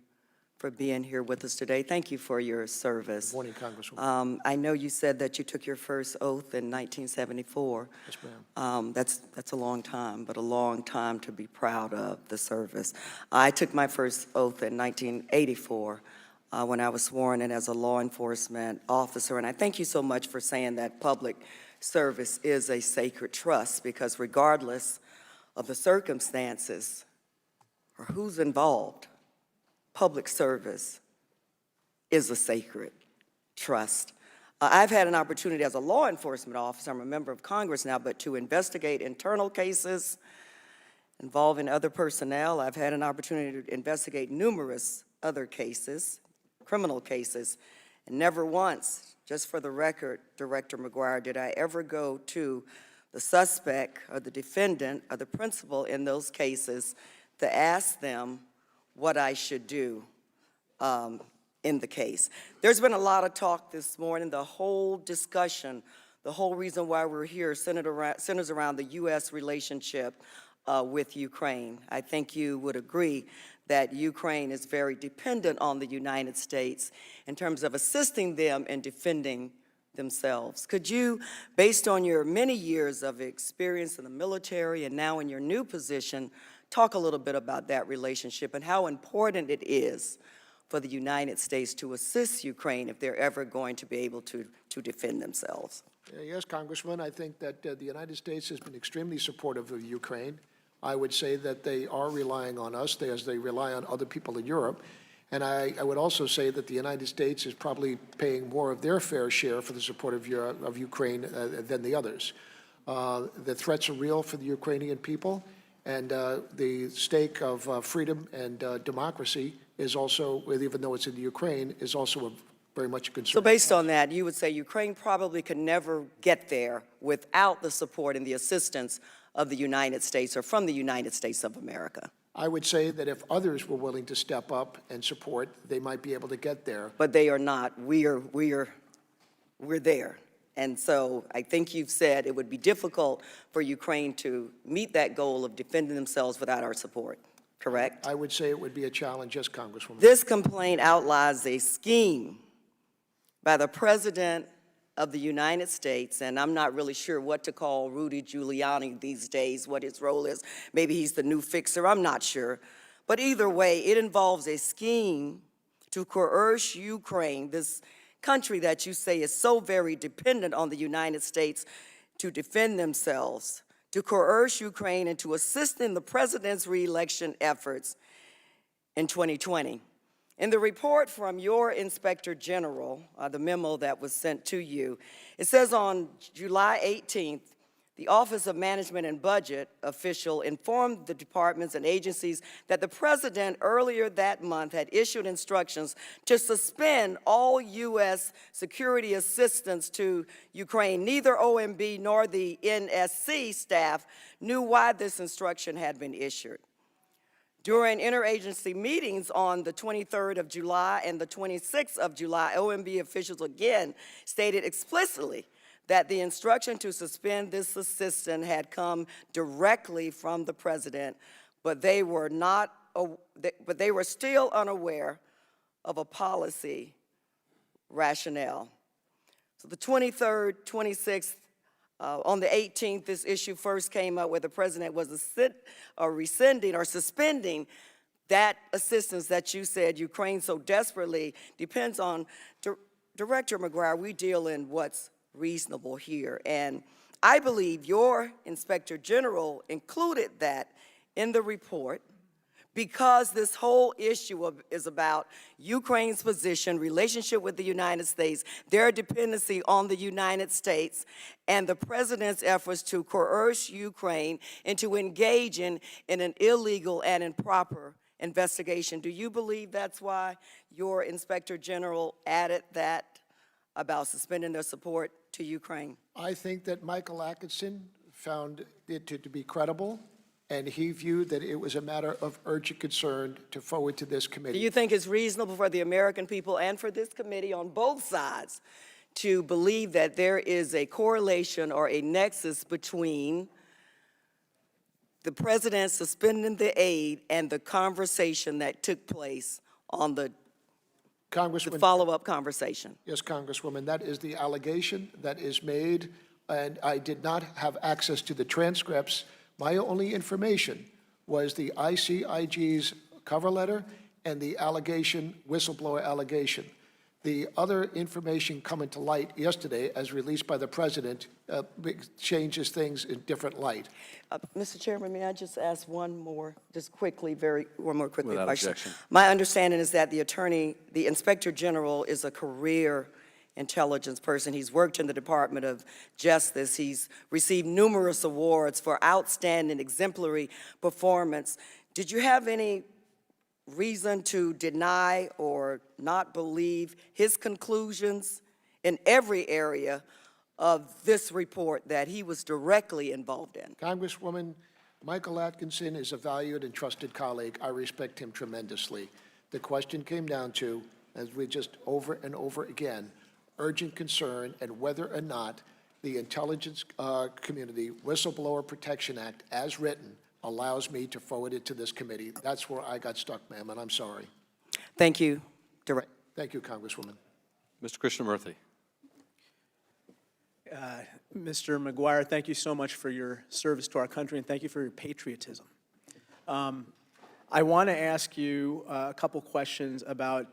for being here with us today. Thank you for your service. Good morning, Congresswoman. I know you said that you took your first oath in 1974. Yes, ma'am. That's a long time, but a long time to be proud of the service. I took my first oath in 1984 when I was sworn in as a law enforcement officer, and I thank you so much for saying that public service is a sacred trust, because regardless of the circumstances or who's involved, public service is a sacred trust. I've had an opportunity as a law enforcement officer, I'm a member of Congress now, but to investigate internal cases involving other personnel. I've had an opportunity to investigate numerous other cases, criminal cases, and never once, just for the record, Director McGuire, did I ever go to the suspect or the defendant or the principal in those cases to ask them what I should do in the case. There's been a lot of talk this morning. The whole discussion, the whole reason why we're here centers around the U.S. relationship with Ukraine. I think you would agree that Ukraine is very dependent on the United States in terms of assisting them in defending themselves. Could you, based on your many years of experience in the military and now in your new position, talk a little bit about that relationship and how important it is for the United States to assist Ukraine if they're ever going to be able to defend themselves? Yes, Congressman, I think that the United States has been extremely supportive of Ukraine. I would say that they are relying on us as they rely on other people in Europe. And I would also say that the United States is probably paying more of their fair share for the support of Ukraine than the others. The threats are real for the Ukrainian people, and the stake of freedom and democracy is also, even though it's in the Ukraine, is also very much a concern. So based on that, you would say Ukraine probably could never get there without the support and the assistance of the United States or from the United States of America. I would say that if others were willing to step up and support, they might be able to get there. But they are not. We're there. And so I think you've said it would be difficult for Ukraine to meet that goal of defending themselves without our support, correct? I would say it would be a challenge, yes, Congresswoman. This complaint outlines a scheme by the President of the United States, and I'm not really sure what to call Rudy Giuliani these days, what his role is. Maybe he's the new fixer, I'm not sure. But either way, it involves a scheme to coerce Ukraine, this country that you say is so very dependent on the United States to defend themselves, to coerce Ukraine into assisting the president's re-election efforts in 2020. In the report from your Inspector General, the memo that was sent to you, it says on July 18th, the Office of Management and Budget official informed the departments and agencies that the President earlier that month had issued instructions to suspend all U.S. security assistance to Ukraine. Neither OMB nor the NSC staff knew why this instruction had been issued. During interagency meetings on the 23rd of July and the 26th of July, OMB officials again stated explicitly that the instruction to suspend this assistance had come directly from the President, but they were still unaware of a policy rationale. So the 23rd, 26th, on the 18th, this issue first came up where the President was rescinding or suspending that assistance that you said Ukraine so desperately depends on. Director McGuire, we deal in what's reasonable here. And I believe your Inspector General included that in the report because this whole issue is about Ukraine's position, relationship with the United States, their dependency on the United States, and the President's efforts to coerce Ukraine into engaging in an illegal and improper investigation. Do you believe that's why your Inspector General added that about suspending their support to Ukraine? I think that Michael Atkinson found it to be credible, and he viewed that it was a matter of urgent concern to forward to this committee. Do you think it's reasonable for the American people and for this committee on both sides to believe that there is a correlation or a nexus between the President suspending the aid and the conversation that took place on the follow-up conversation? Yes, Congresswoman, that is the allegation that is made, and I did not have access to the transcripts. My only information was the ICIG's cover letter and the allegation, whistleblower allegation. The other information coming to light yesterday, as released by the President, changes things in different light. Mr. Chairman, may I just ask one more question? Without objection. My understanding is that the Inspector General is a career intelligence person. He's worked in the Department of Justice. He's received numerous awards for outstanding, exemplary performance. Did you have any reason to deny or not believe his conclusions in every area of this report that he was directly involved in? Congresswoman, Michael Atkinson is a valued and trusted colleague. I respect him tremendously. The question came down to, as we just over and over again, urgent concern and whether or not the intelligence community Whistleblower Protection Act, as written, allows me to forward it to this committee. That's where I got stuck, ma'am, and I'm sorry. Thank you, Director. Thank you, Congresswoman. Mr. Krishnamurthy. Mr. McGuire, thank you so much for your service to our country, and thank you for your patriotism. I want to ask you a couple questions about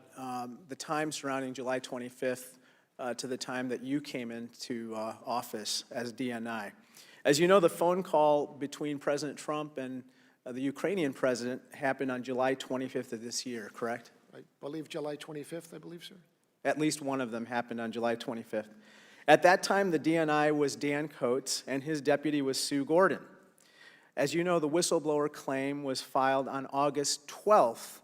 the time surrounding July 25th to the time that you came into office as DNI. As you know, the phone call between President Trump and the Ukrainian president happened on July 25th of this year, correct? I believe July 25th, I believe, sir. At least one of them happened on July 25th. At that time, the DNI was Dan Coates, and his deputy was Sue Gordon. As you know, the whistleblower claim was filed on August 12th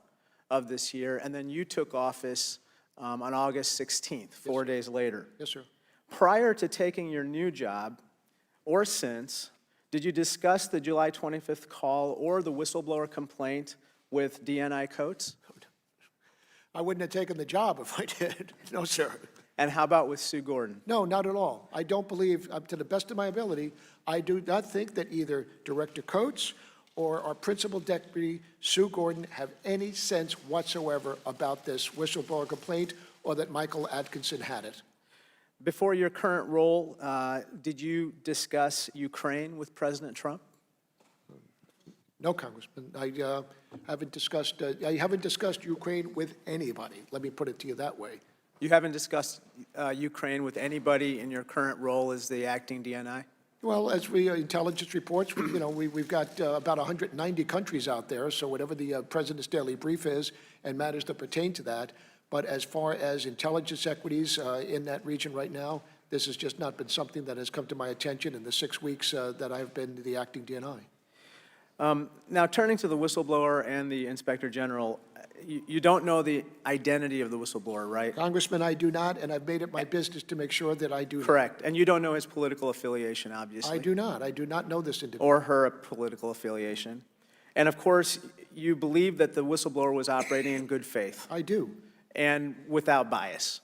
of this year, and then you took office on August 16th, 4 days later. Yes, sir. Prior to taking your new job, or since, did you discuss the July 25th call or the whistleblower complaint with DNI Coates? I wouldn't have taken the job if I did. No, sir. And how about with Sue Gordon? No, not at all. I don't believe, to the best of my ability, I do not think that either Director Coates or our principal deputy, Sue Gordon, have any sense whatsoever about this whistleblower complaint or that Michael Atkinson had it. Before your current role, did you discuss Ukraine with President Trump? No, Congressman. I haven't discussed Ukraine with anybody. Let me put it to you that way. You haven't discussed Ukraine with anybody in your current role as the acting DNI? Well, as we intelligence reports, we've got about 190 countries out there, so whatever the President's daily brief is and matters that pertain to that. But as far as intelligence equities in that region right now, this has just not been something that has come to my attention in the 6 weeks that I've been the acting DNI. Now, turning to the whistleblower and the Inspector General, you don't know the identity of the whistleblower, right? Congressman, I do not, and I've made it my business to make sure that I do. Correct. And you don't know his political affiliation, obviously. I do not. I do not know this individual. Or her political affiliation. And of course, you believe that the whistleblower was operating in good faith. I do. And without bias.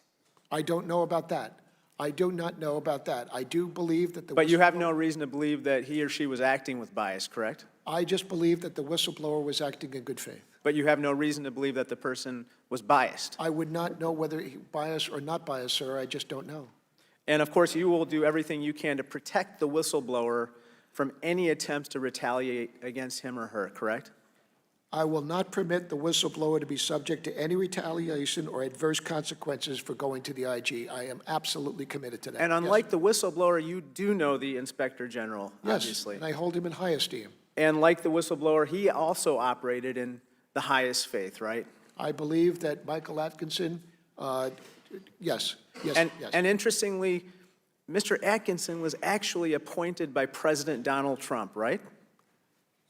I don't know about that. I do not know about that. I do believe that the But you have no reason to believe that he or she was acting with bias, correct? I just believe that the whistleblower was acting in good faith. But you have no reason to believe that the person was biased. I would not know whether he biased or not biased, sir. I just don't know. And of course, you will do everything you can to protect the whistleblower from any attempts to retaliate against him or her, correct? I will not permit the whistleblower to be subject to any retaliation or adverse consequences for going to the IG. I am absolutely committed to that. And unlike the whistleblower, you do know the Inspector General, yes, obviously. and I hold him in high esteem. And like the whistleblower, he also operated in the highest faith, right? I believe that Michael Atkinson, yes. And interestingly, Mr. Atkinson was actually appointed by President Donald Trump, right?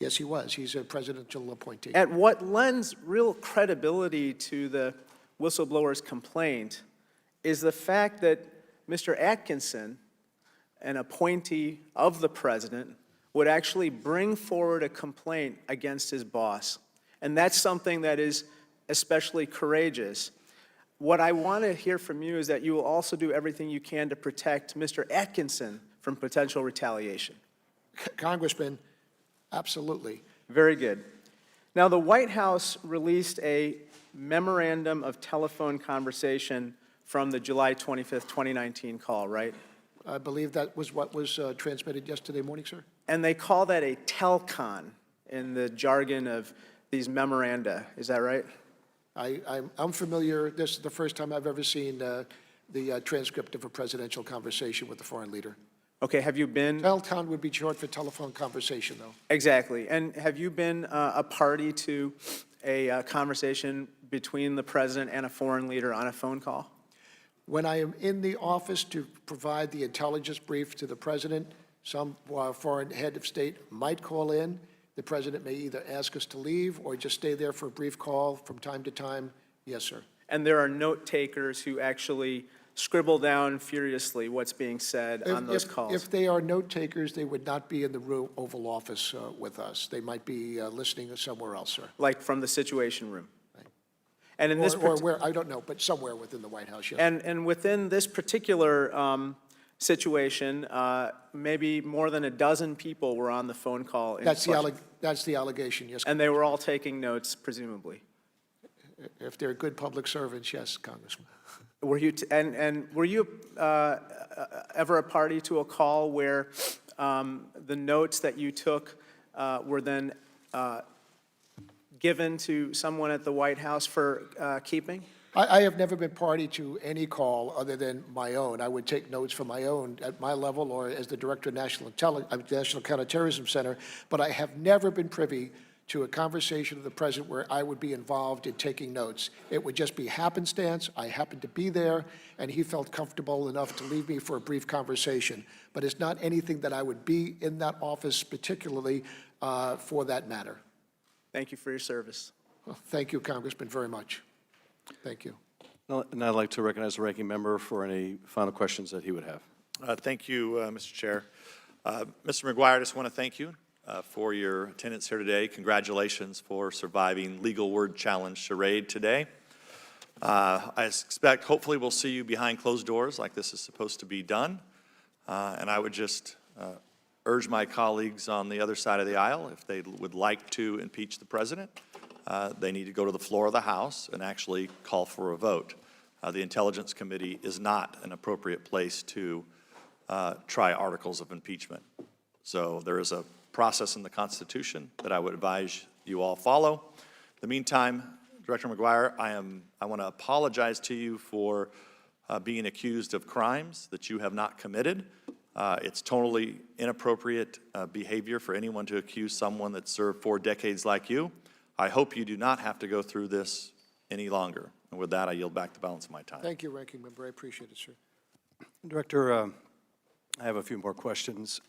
Yes, he was. He's a presidential appointee. At what lends real credibility to the whistleblower's complaint is the fact that Mr. Atkinson, an appointee of the president, would actually bring forward a complaint against his boss. And that's something that is especially courageous. What I want to hear from you is that you will also do everything you can to protect Mr. Atkinson from potential retaliation. Congressman, absolutely. Very good. Now, the White House released a memorandum of telephone conversation from the July 25th, 2019 call, right? I believe that was what was transmitted yesterday morning, sir. And they call that a telcon in the jargon of these memoranda. Is that right? I'm familiar. This is the first time I've ever seen the transcript of a presidential conversation with a foreign leader. Okay, have you been? Telcon would be short for telephone conversation, though. Exactly. And have you been a party to a conversation between the president and a foreign leader on a phone call? When I am in the office to provide the intelligence brief to the president, some foreign head of state might call in. The president may either ask us to leave or just stay there for a brief call from time to time. Yes, sir. And there are note takers who actually scribble down furiously what's being said on those calls. If they are note takers, they would not be in the Oval Office with us. They might be listening somewhere else, sir. Like from the Situation Room. Right. And in or where, I don't know, but somewhere within the White House, yes. And within this particular situation, maybe more than a dozen people were on the phone call in question. That's the allegation, yes. And they were all taking notes, presumably. If they're good public servants, yes, Congressman. Were you, and were you ever a party to a call where the notes that you took were then given to someone at the White House for keeping? I have never been party to any call other than my own. I would take notes from my own at my level or as the Director of National Counterterrorism Center, but I have never been privy to a conversation with the President where I would be involved in taking notes. It would just be happenstance. I happened to be there, and he felt comfortable enough to leave me for a brief conversation. But it's not anything that I would be in that office particularly for that matter. Thank you for your service. Well, thank you, Congressman, very much. Thank you. And I'd like to recognize the ranking member for any final questions that he would have. Thank you, Mr. Chair. Mr. McGuire, I just want to thank you for your attendance here today. Congratulations for surviving legal word challenge charade today. I expect, hopefully, we'll see you behind closed doors like this is supposed to be done. And I would just urge my colleagues on the other side of the aisle, if they would like to impeach the president, they need to go to the floor of the House and actually call for a vote. The Intelligence Committee is not an appropriate place to try articles of impeachment. So there is a process in the Constitution that I would advise you all follow. In the meantime, Director McGuire, I want to apologize to you for being accused of crimes that you have not committed. It's totally inappropriate behavior for anyone to accuse someone that served 4 decades like you. I hope you do not have to go through this any longer. And with that, I yield back the balance of my time. Thank you, Ranking Member. I appreciate it, sir. Director, I have a few more questions.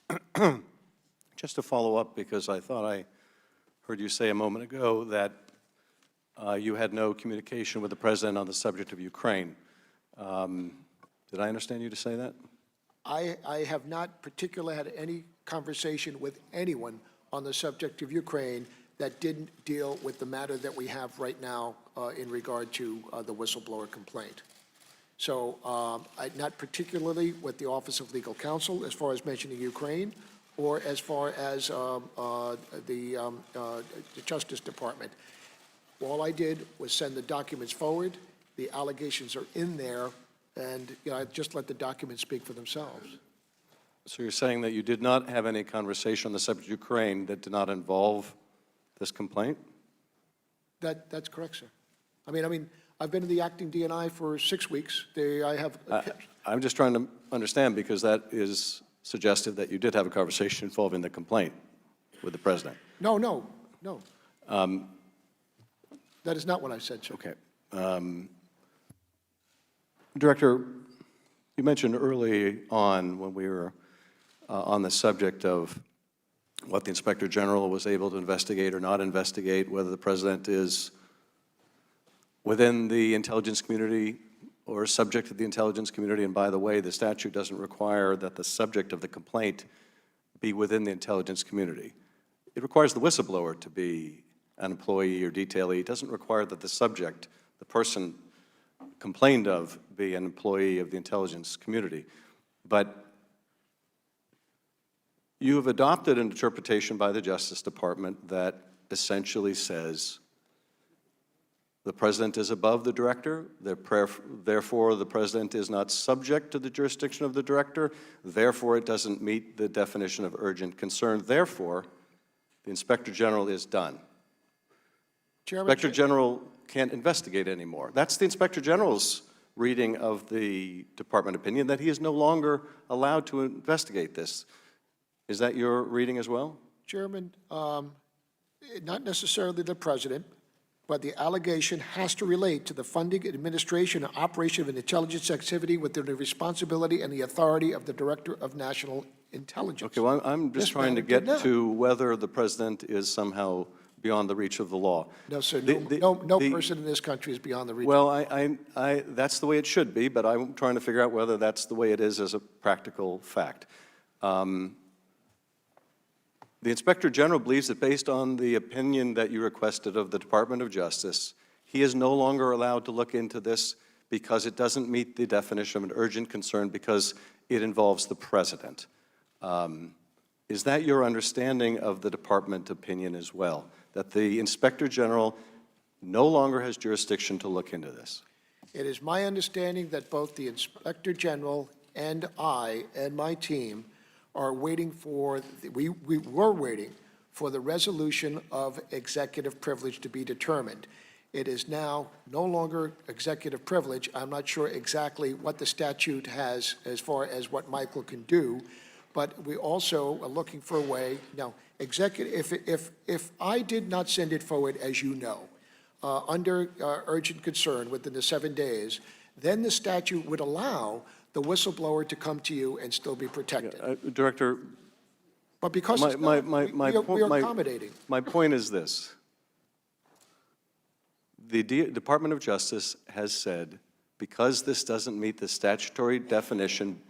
Just to follow up, because I thought I heard you say a moment ago that you had no communication with the President on the subject of Ukraine. Did I understand you to say that? I have not particularly had any conversation with anyone on the subject of Ukraine that didn't deal with the matter that we have right now in regard to the whistleblower complaint. So not particularly with the Office of Legal Counsel as far as mentioning Ukraine or as far as the Justice Department. All I did was send the documents forward. The allegations are in there, and I just let the documents speak for themselves. So you're saying that you did not have any conversation on the subject of Ukraine that did not involve this complaint? That's correct, sir. I mean, I've been in the acting DNI for 6 weeks. I'm just trying to understand, because that is suggestive that you did have a conversation involving the complaint with the President. No. That is not what I said, sir. Okay. Director, you mentioned early on when we were on the subject of what the Inspector General was able to investigate or not investigate, whether the President is within the intelligence community or subject to the intelligence community. And by the way, the statute doesn't require that the subject of the complaint be within the intelligence community. It requires the whistleblower to be an employee or detailee. It doesn't require that the subject, the person complained of, be an employee of the intelligence community. But you have adopted an interpretation by the Justice Department that essentially says the President is above the Director, therefore the President is not subject to the jurisdiction of the Director, therefore it doesn't meet the definition of urgent concern, therefore the Inspector General is done. Inspector General can't investigate anymore. That's the Inspector General's reading of the Department opinion, that he is no longer allowed to investigate this. Is that your reading as well? Chairman, not necessarily the President, but the allegation has to relate to the funding, administration, and operation of an intelligence activity within the responsibility and the authority of the Director of National Intelligence. Okay, well, I'm just trying to get to whether the President is somehow beyond the reach of the law. No, sir, no person in this country is beyond the reach. Well, that's the way it should be, but I'm trying to figure out whether that's the way it is as a practical fact. The Inspector General believes that based on the opinion that you requested of the Department of Justice, he is no longer allowed to look into this because it doesn't meet the definition of an urgent concern because it involves the president. Is that your understanding of the department opinion as well, that the Inspector General no longer has jurisdiction to look into this? It is my understanding that both the Inspector General and I and my team are waiting for, we were waiting for the resolution of executive privilege to be determined. It is now no longer executive privilege. I'm not sure exactly what the statute has as far as what Michael can do, but we also are looking for a way. Now, if I did not send it forward, as you know, under urgent concern within the 7 days, then the statute would allow the whistleblower to come to you and still be protected. Director, But because it's not, we are accommodating. my point is this. The Department of Justice has said, because this doesn't meet the statutory definition,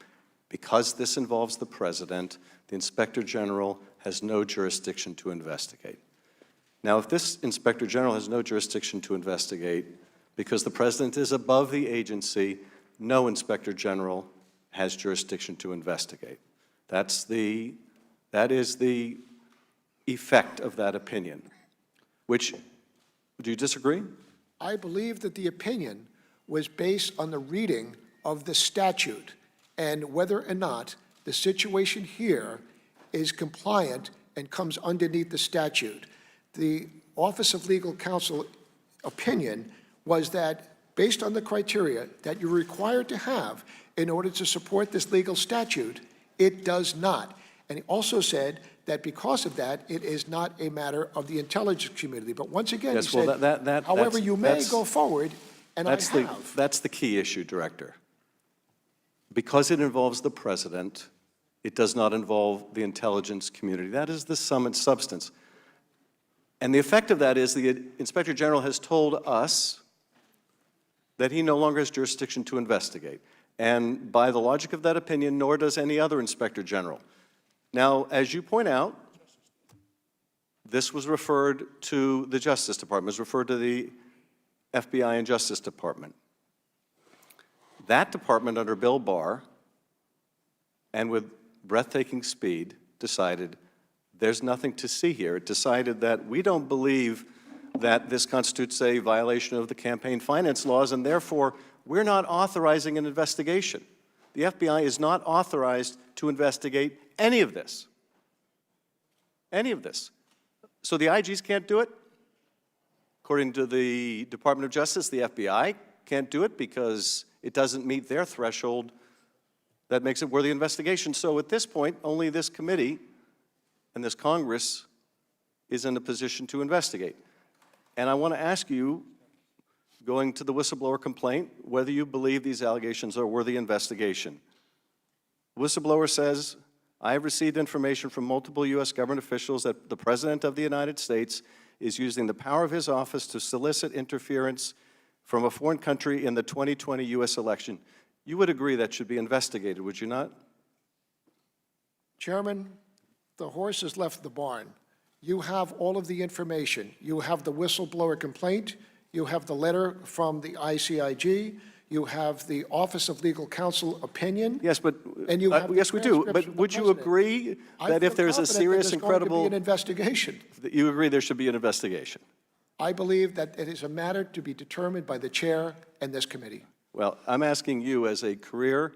because this involves the president, the Inspector General has no jurisdiction to investigate. Now, if this Inspector General has no jurisdiction to investigate because the president is above the agency, no Inspector General has jurisdiction to investigate. That is the effect of that opinion, which, do you disagree? I believe that the opinion was based on the reading of the statute and whether or not the situation here is compliant and comes underneath the statute. The Office of Legal Counsel opinion was that based on the criteria that you're required to have in order to support this legal statute, it does not. And he also said that because of that, it is not a matter of the intelligence community. But once again, Yes, he said, well, however, you may go forward, and I have. That's the key issue, Director. Because it involves the president, it does not involve the intelligence community. That is the sum and substance. And the effect of that is the Inspector General has told us that he no longer has jurisdiction to investigate. And by the logic of that opinion, nor does any other Inspector General. Now, as you point out, this was referred to the Justice Department, was referred to the FBI and Justice Department. That department under Bill Barr, and with breathtaking speed, decided there's nothing to see here. It decided that we don't believe that this constitutes a violation of the campaign finance laws, and therefore we're not authorizing an investigation. The FBI is not authorized to investigate any of this. Any of this. So the IGs can't do it. According to the Department of Justice, the FBI can't do it because it doesn't meet their threshold that makes it worthy of investigation. So at this point, only this committee and this Congress is in a position to investigate. And I want to ask you, going to the whistleblower complaint, whether you believe these allegations are worthy of investigation. Whistleblower says, I have received information from multiple U.S. government officials that the President of the United States is using the power of his office to solicit interference from a foreign country in the 2020 U.S. election. You would agree that should be investigated, would you not? Chairman, the horse has left the barn. You have all of the information. You have the whistleblower complaint. You have the letter from the ICIG. You have the Office of Legal Counsel opinion. Yes, but and you have yes, we do. But would you agree that if there's a serious and credible, an investigation, that you agree there should be an investigation? I believe that it is a matter to be determined by the chair and this committee. Well, I'm asking you as a career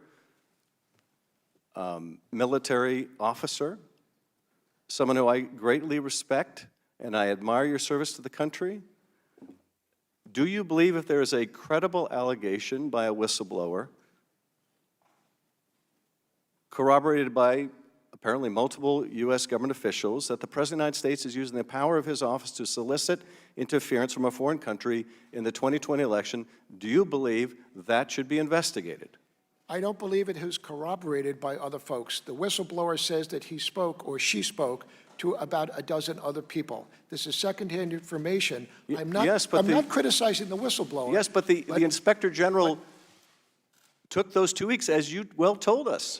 military officer, someone who I greatly respect and I admire your service to the country. Do you believe if there is a credible allegation by a whistleblower, corroborated by apparently multiple U.S. government officials, that the President of the United States is using the power of his office to solicit interference from a foreign country in the 2020 election, do you believe that should be investigated? I don't believe it is corroborated by other folks. The whistleblower says that he spoke or she spoke to about a dozen other people. This is secondhand information. I'm not criticizing the whistleblower. Yes, but the Inspector General took those 2 weeks, as you well told us,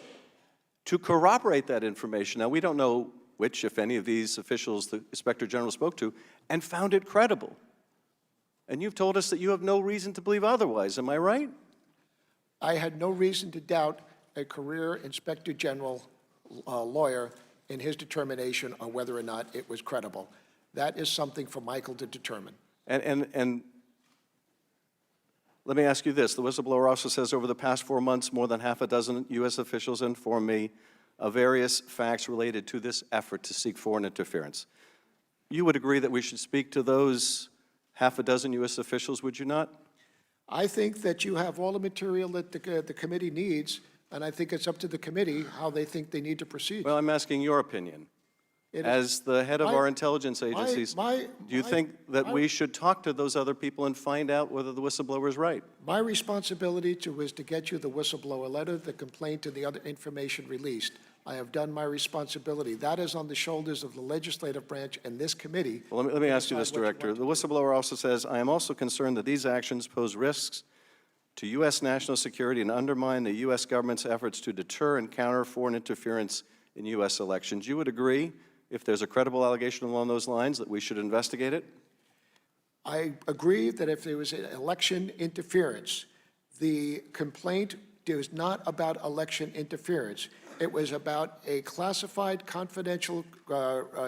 to corroborate that information. Now, we don't know which, if any, of these officials the Inspector General spoke to, and found it credible. And you've told us that you have no reason to believe otherwise. Am I right? I had no reason to doubt a career Inspector General lawyer in his determination on whether or not it was credible. That is something for Michael to determine. And let me ask you this. The whistleblower also says over the past 4 months, more than half a dozen U.S. officials informed me of various facts related to this effort to seek foreign interference. You would agree that we should speak to those half a dozen U.S. officials, would you not? I think that you have all the material that the committee needs, and I think it's up to the committee how they think they need to proceed. Well, I'm asking your opinion. As the head of our intelligence agencies, do you think that we should talk to those other people and find out whether the whistleblower is right? My responsibility was to get you the whistleblower letter, the complaint, and the other information released. I have done my responsibility. That is on the shoulders of the legislative branch and this committee. Well, let me ask you this, Director. The whistleblower also says, I am also concerned that these actions pose risks to U.S. national security and undermine the U.S. government's efforts to deter and counter foreign interference in U.S. elections. You would agree, if there's a credible allegation along those lines, that we should investigate it? I agree that if there was election interference, the complaint was not about election interference. It was about a classified, confidential,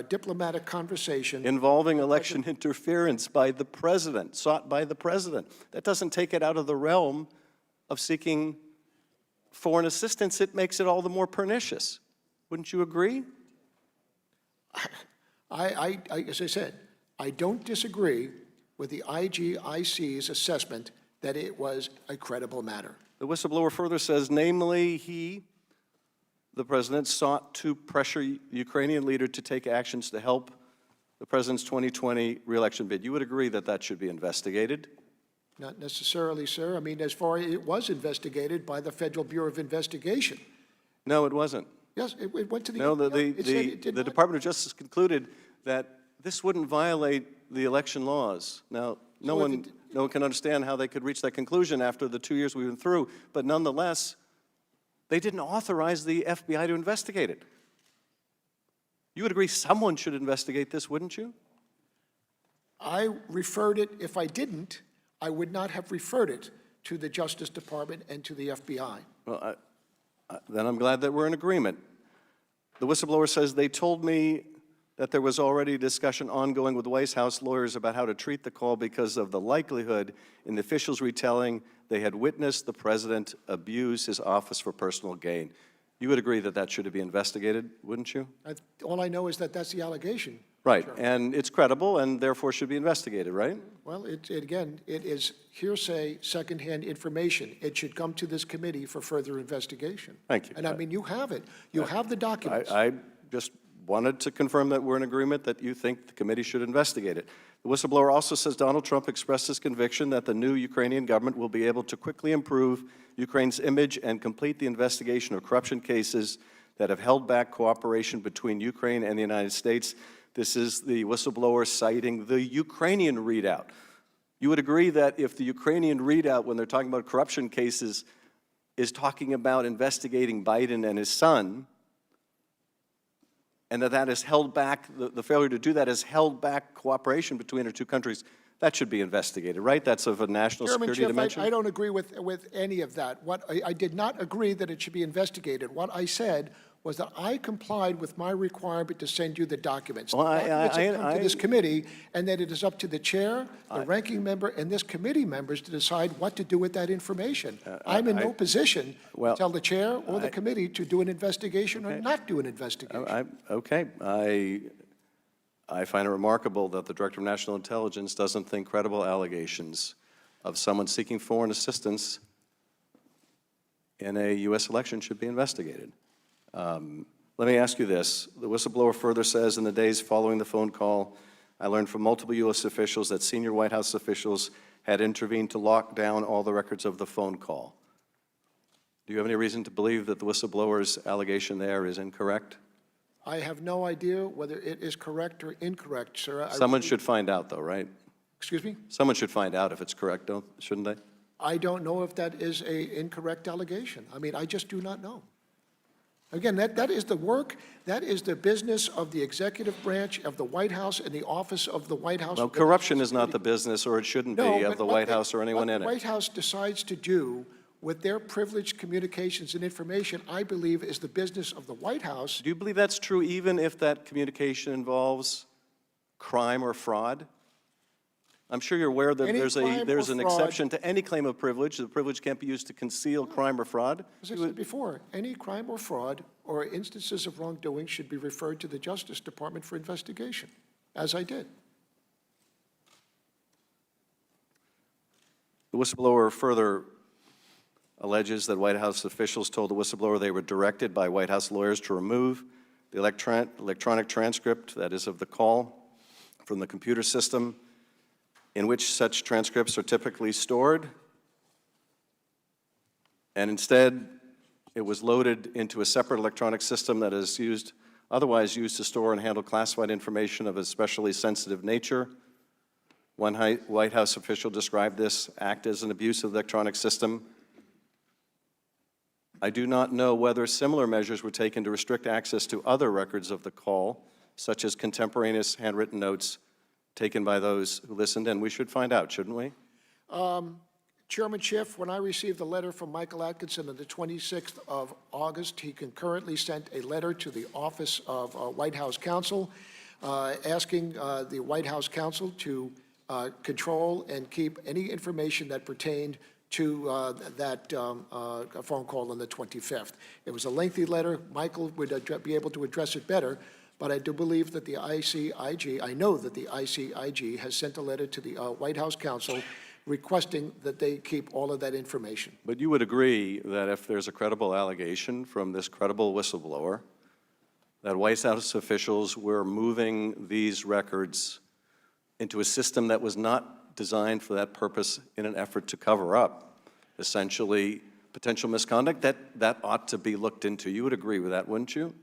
diplomatic conversation involving election interference by the president, sought by the president. That doesn't take it out of the realm of seeking foreign assistance. It makes it all the more pernicious. Wouldn't you agree? As I said, I don't disagree with the IGIC's assessment that it was a credible matter. The whistleblower further says, namely, the president, sought to pressure the Ukrainian leader to take actions to help the president's 2020 re-election bid. You would agree that that should be investigated? Not necessarily, sir. I mean, as far as it was investigated by the Federal Bureau of Investigation. No, it wasn't. Yes, it went to the... No, it said it did the not. Department of Justice concluded that this wouldn't violate the election laws. Now, no one can understand how they could reach that conclusion after the 2 years we went through, but nonetheless, they didn't authorize the FBI to investigate it. You would agree someone should investigate this, wouldn't you? I referred it, if I didn't, I would not have referred it to the Justice Department and to the FBI. Well, then I'm glad that we're in agreement. The whistleblower says they told me that there was already discussion ongoing with White House lawyers about how to treat the call because of the likelihood in the officials retelling they had witnessed the president abuse his office for personal gain. You would agree that that should be investigated, wouldn't you? All I know is that that's the allegation. Right, Sure. and it's credible and therefore should be investigated, right? Well, again, it is hearsay, secondhand information. It should come to this committee for further investigation. Thank you. And I mean, you have it. You have the documents. I just wanted to confirm that we're in agreement that you think the committee should investigate it. The whistleblower also says Donald Trump expressed his conviction that the new Ukrainian government will be able to quickly improve Ukraine's image and complete the investigation of corruption cases that have held back cooperation between Ukraine and the United States. This is the whistleblower citing the Ukrainian readout. You would agree that if the Ukrainian readout, when they're talking about corruption cases, is talking about investigating Biden and his son, and that has held back, the failure to do that has held back cooperation between our two countries, that should be investigated, right? That's of a national security dimension? I don't agree with any of that. I did not agree that it should be investigated. What I said was that I complied with my requirement to send you the documents. Well, The documents have come to this committee, and that it is up to the chair, the ranking member, and this committee members to decide what to do with that information. I'm in no position to tell the chair or the committee to do an investigation or not do an investigation. Okay. I find it remarkable that the Director of National Intelligence doesn't think credible allegations of someone seeking foreign assistance in a U.S. election should be investigated. Let me ask you this. The whistleblower further says, in the days following the phone call, I learned from multiple U.S. officials that senior White House officials had intervened to lock down all the records of the phone call. Do you have any reason to believe that the whistleblower's allegation there is incorrect? I have no idea whether it is correct or incorrect, sir. Someone should find out, though, right? Excuse me? Someone should find out if it's correct, shouldn't they? I don't know if that is an incorrect allegation. I mean, I just do not know. Again, that is the work, that is the business of the executive branch of the White House and the office of the White House. Well, corruption is not the business, or it shouldn't be, of the White House or anyone in What the it. White House decides to do with their privileged communications and information, I believe is the business of the White House. Do you believe that's true even if that communication involves crime or fraud? I'm sure you're aware that Any there's crime or an fraud- exception to any claim of privilege. The privilege can't be used to conceal crime or fraud. As I said before, any crime or fraud or instances of wrongdoing should be referred to the Justice Department for investigation, as I did. The whistleblower further alleges that White House officials told the whistleblower they were directed by White House lawyers to remove the electronic transcript, that is, of the call, from the computer system in which such transcripts are typically stored, and instead it was loaded into a separate electronic system that is otherwise used to store and handle classified information of a especially sensitive nature. One White House official described this act as an abuse of the electronic system. I do not know whether similar measures were taken to restrict access to other records of the call, such as contemporaneous handwritten notes taken by those who listened, and we should find out, shouldn't we? Chairman Schiff, when I received a letter from Michael Atkinson on the 26th of August, he concurrently sent a letter to the Office of White House Counsel asking the White House Counsel to control and keep any information that pertained to that phone call on the 25th. It was a lengthy letter. Michael would be able to address it better, but I do believe that the ICIG, I know that the ICIG has sent a letter to the White House Counsel requesting that they keep all of that information. But you would agree that if there's a credible allegation from this credible whistleblower that White House officials were moving these records into a system that was not designed for that purpose in an effort to cover up, essentially, potential misconduct, that ought to be looked into. You would agree with that, wouldn't you?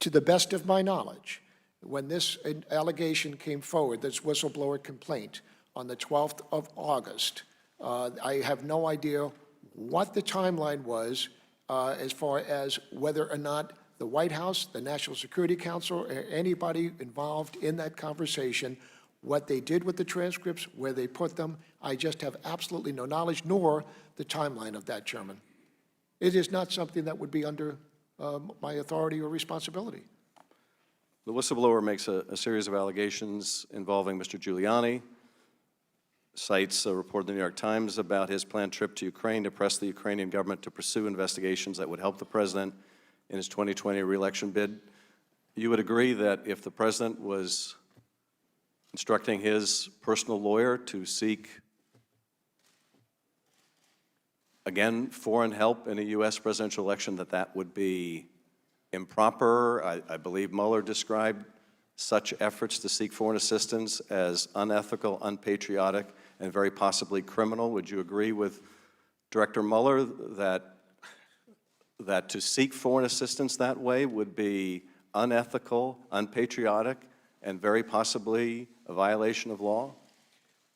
To the best of my knowledge, when this allegation came forward, this whistleblower complaint, on the 12th of August, I have no idea what the timeline was as far as whether or not the White House, the National Security Council, or anybody involved in that conversation, what they did with the transcripts, where they put them. I just have absolutely no knowledge, nor the timeline of that, Chairman. It is not something that would be under my authority or responsibility. The whistleblower makes a series of allegations involving Mr. Giuliani, cites a report in the New York Times about his planned trip to Ukraine to press the Ukrainian government to pursue investigations that would help the president in his 2020 re-election bid. You would agree that if the president was instructing his personal lawyer to seek, again, foreign help in a U.S. presidential election, that would be improper? I believe Mueller described such efforts to seek foreign assistance as unethical, unpatriotic, and very possibly criminal. Would you agree with Director Mueller that to seek foreign assistance that way would be unethical, unpatriotic, and very possibly a violation of law?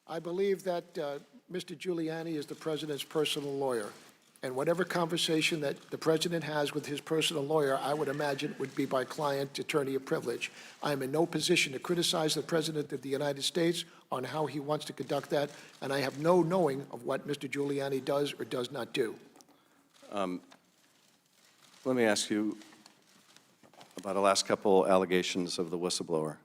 I believe that Mr. Giuliani is the president's personal lawyer, and whatever conversation that the president has with his personal lawyer, I would imagine would be by client attorney of privilege. I am in no position to criticize the President of the United States on how he wants to conduct that, and I have no knowing of what Mr. Giuliani does or does not do. Let me ask you about the last couple allegations of the whistleblower.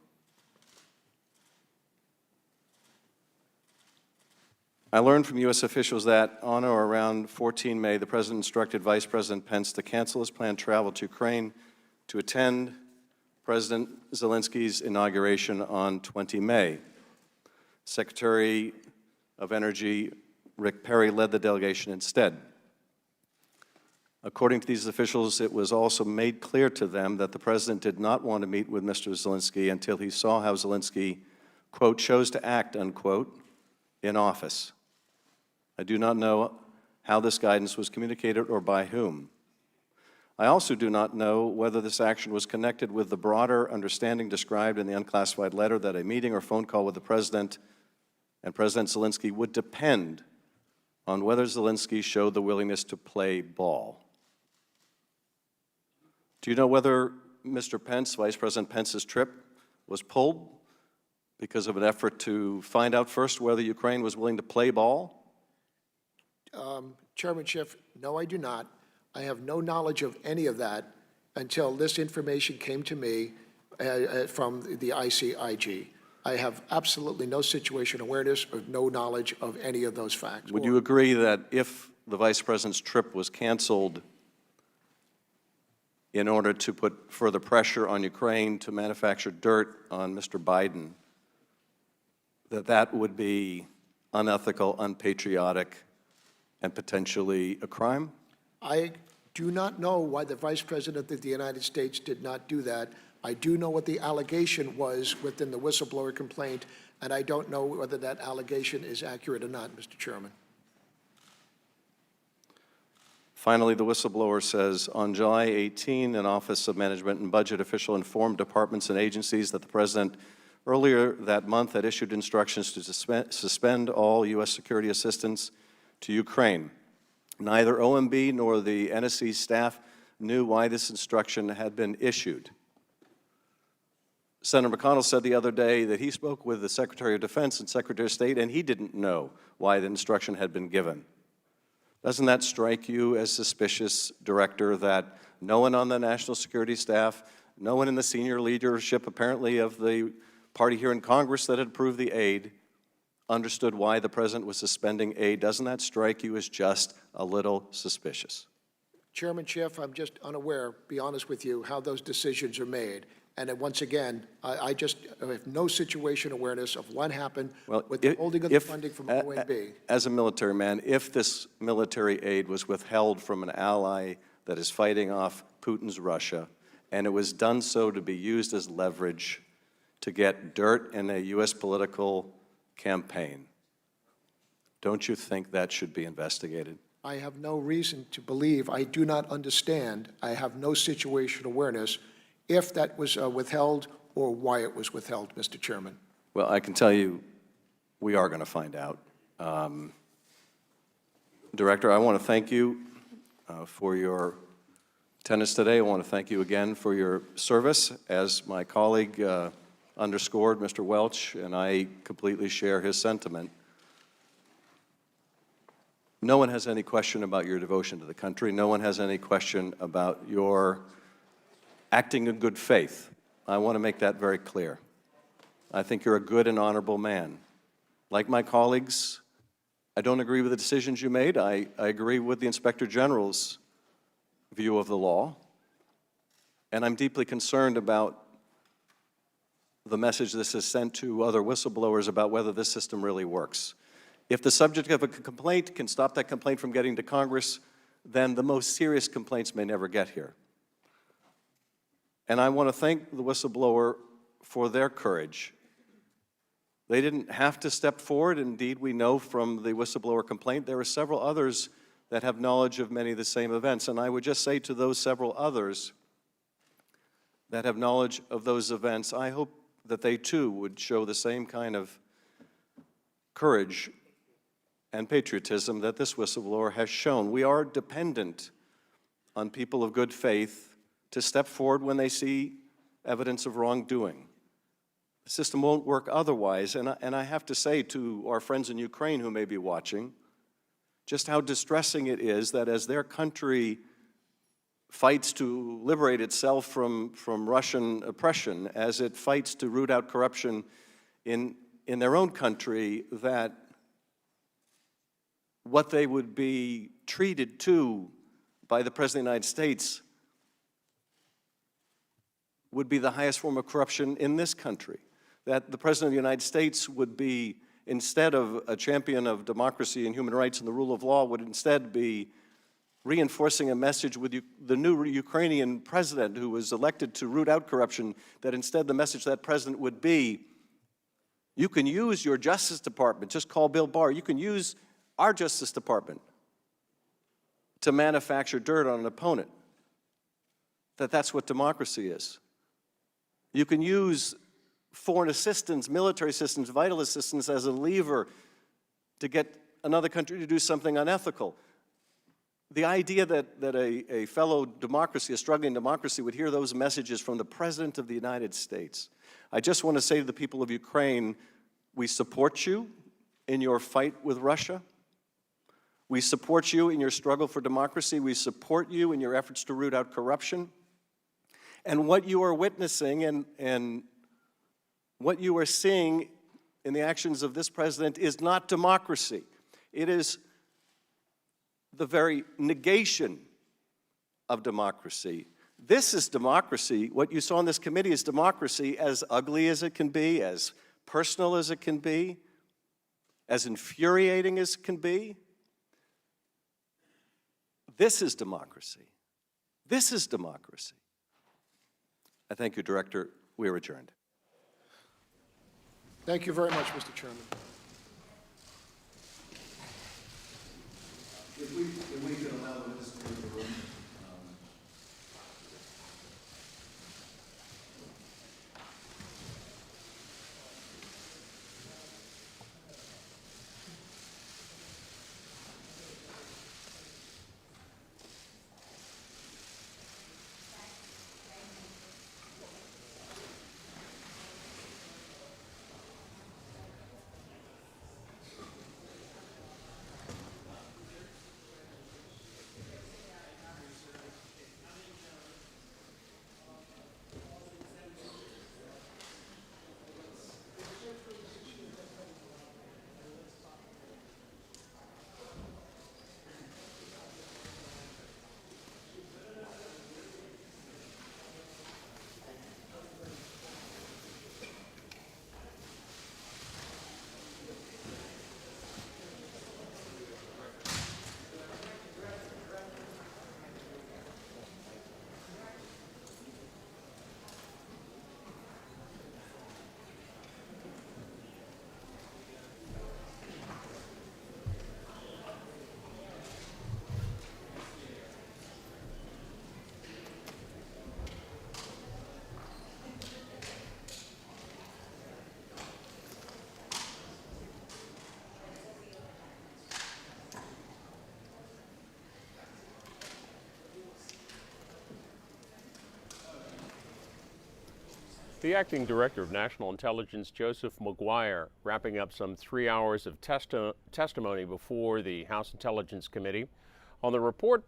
I learned from U.S. officials that on or around 14 May, the President instructed Vice President Pence to cancel his planned travel to Ukraine to attend President Zelensky's inauguration on 20 May. Secretary of Energy Rick Perry led the delegation instead. According to these officials, it was also made clear to them that the President did not want to meet with Mr. Zelensky until he saw how Zelensky, quote, chose to act, unquote, in office. I do not know how this guidance was communicated or by whom. I also do not know whether this action was connected with the broader understanding described in the unclassified letter that a meeting or phone call with the President and President Zelensky would depend on whether Zelensky showed the willingness to play ball. Do you know whether Mr. Pence, Vice President Pence's trip, was pulled because of an effort to find out first whether Ukraine was willing to play ball? Chairman Schiff, no, I do not. I have no knowledge of any of that until this information came to me from the ICIG. I have absolutely no situation awareness or no knowledge of any of those facts. Would you agree that if the Vice President's trip was canceled in order to put further pressure on Ukraine to manufacture dirt on Mr. Biden, that that would be unethical, unpatriotic, and potentially a crime? I do not know why the Vice President of the United States did not do that. I do know what the allegation was within the whistleblower complaint, and I don't know whether that allegation is accurate or not, Mr. Chairman. Finally, the whistleblower says, on July 18, an Office of Management and Budget official informed departments and agencies that the President earlier that month had issued instructions to suspend all U.S. security assistance to Ukraine. Neither OMB nor the NSC staff knew why this instruction had been issued. Senator McConnell said the other day that he spoke with the Secretary of Defense and Secretary of State, and he didn't know why the instruction had been given. Doesn't that strike you as suspicious, Director, that no one on the national security staff, no one in the senior leadership, apparently of the party here in Congress that had approved the aid, understood why the President was suspending aid? Doesn't that strike you as just a little suspicious? Chairman Schiff, I'm just unaware, be honest with you, how those decisions are made. And then once again, I just have no situation awareness of what happened with the holding of the funding from OMB. As a military man, if this military aid was withheld from an ally that is fighting off Putin's Russia, and it was done so to be used as leverage to get dirt in a U.S. political campaign, don't you think that should be investigated? I have no reason to believe, I do not understand, I have no situation awareness if that was withheld or why it was withheld, Mr. Chairman. Well, I can tell you we are going to find out. Director, I want to thank you for your attendance today. I want to thank you again for your service. As my colleague underscored, Mr. Welch, and I completely share his sentiment. No one has any question about your devotion to the country. No one has any question about your acting in good faith. I want to make that very clear. I think you're a good and honorable man. Like my colleagues, I don't agree with the decisions you made. I agree with the Inspector General's view of the law. And I'm deeply concerned about the message this has sent to other whistleblowers about whether this system really works. If the subject of a complaint can stop that complaint from getting to Congress, then the most serious complaints may never get here. And I want to thank the whistleblower for their courage. They didn't have to step forward. Indeed, we know from the whistleblower complaint there are several others that have knowledge of many of the same events. And I would just say to those several others that have knowledge of those events, I hope that they too would show the same kind of courage and patriotism that this whistleblower has shown. We are dependent on people of good faith to step forward when they see evidence of wrongdoing. The system won't work otherwise, and I have to say to our friends in Ukraine who may be watching, just how distressing it is that as their country fights to liberate itself from Russian oppression, as it fights to root out corruption in their own country, that what they would be treated to by the President of the United States would be the highest form of corruption in this country. That the President of the United States would be, instead of a champion of democracy and human rights and the rule of law, would instead be reinforcing a message with the new Ukrainian president who was elected to root out corruption, that instead the message of that president would be, you can use your Justice Department, just call Bill Barr, you can use our Justice Department to manufacture dirt on an opponent. That's what democracy is. You can use foreign assistance, military assistance, vital assistance as a lever to get another country to do something unethical. The idea that a fellow democracy, a struggling democracy, would hear those messages from the President of the United States. I just want to say to the people of Ukraine, we support you in your fight with Russia. We support you in your struggle for democracy. We support you in your efforts to root out corruption. And what you are witnessing and what you are seeing in the actions of this president is not democracy. It is the very negation of democracy. This is democracy. What you saw in this committee is democracy, as ugly as it can be, as personal as it can be, as infuriating as it can be. This is democracy. This is democracy. I thank you, Director. We are adjourned. Thank you very much, Mr. Chairman. If we could allow this to leave the room. The acting director of national intelligence, Joseph McGuire, wrapping up some 3 hours of testimony before the House Intelligence Committee on the report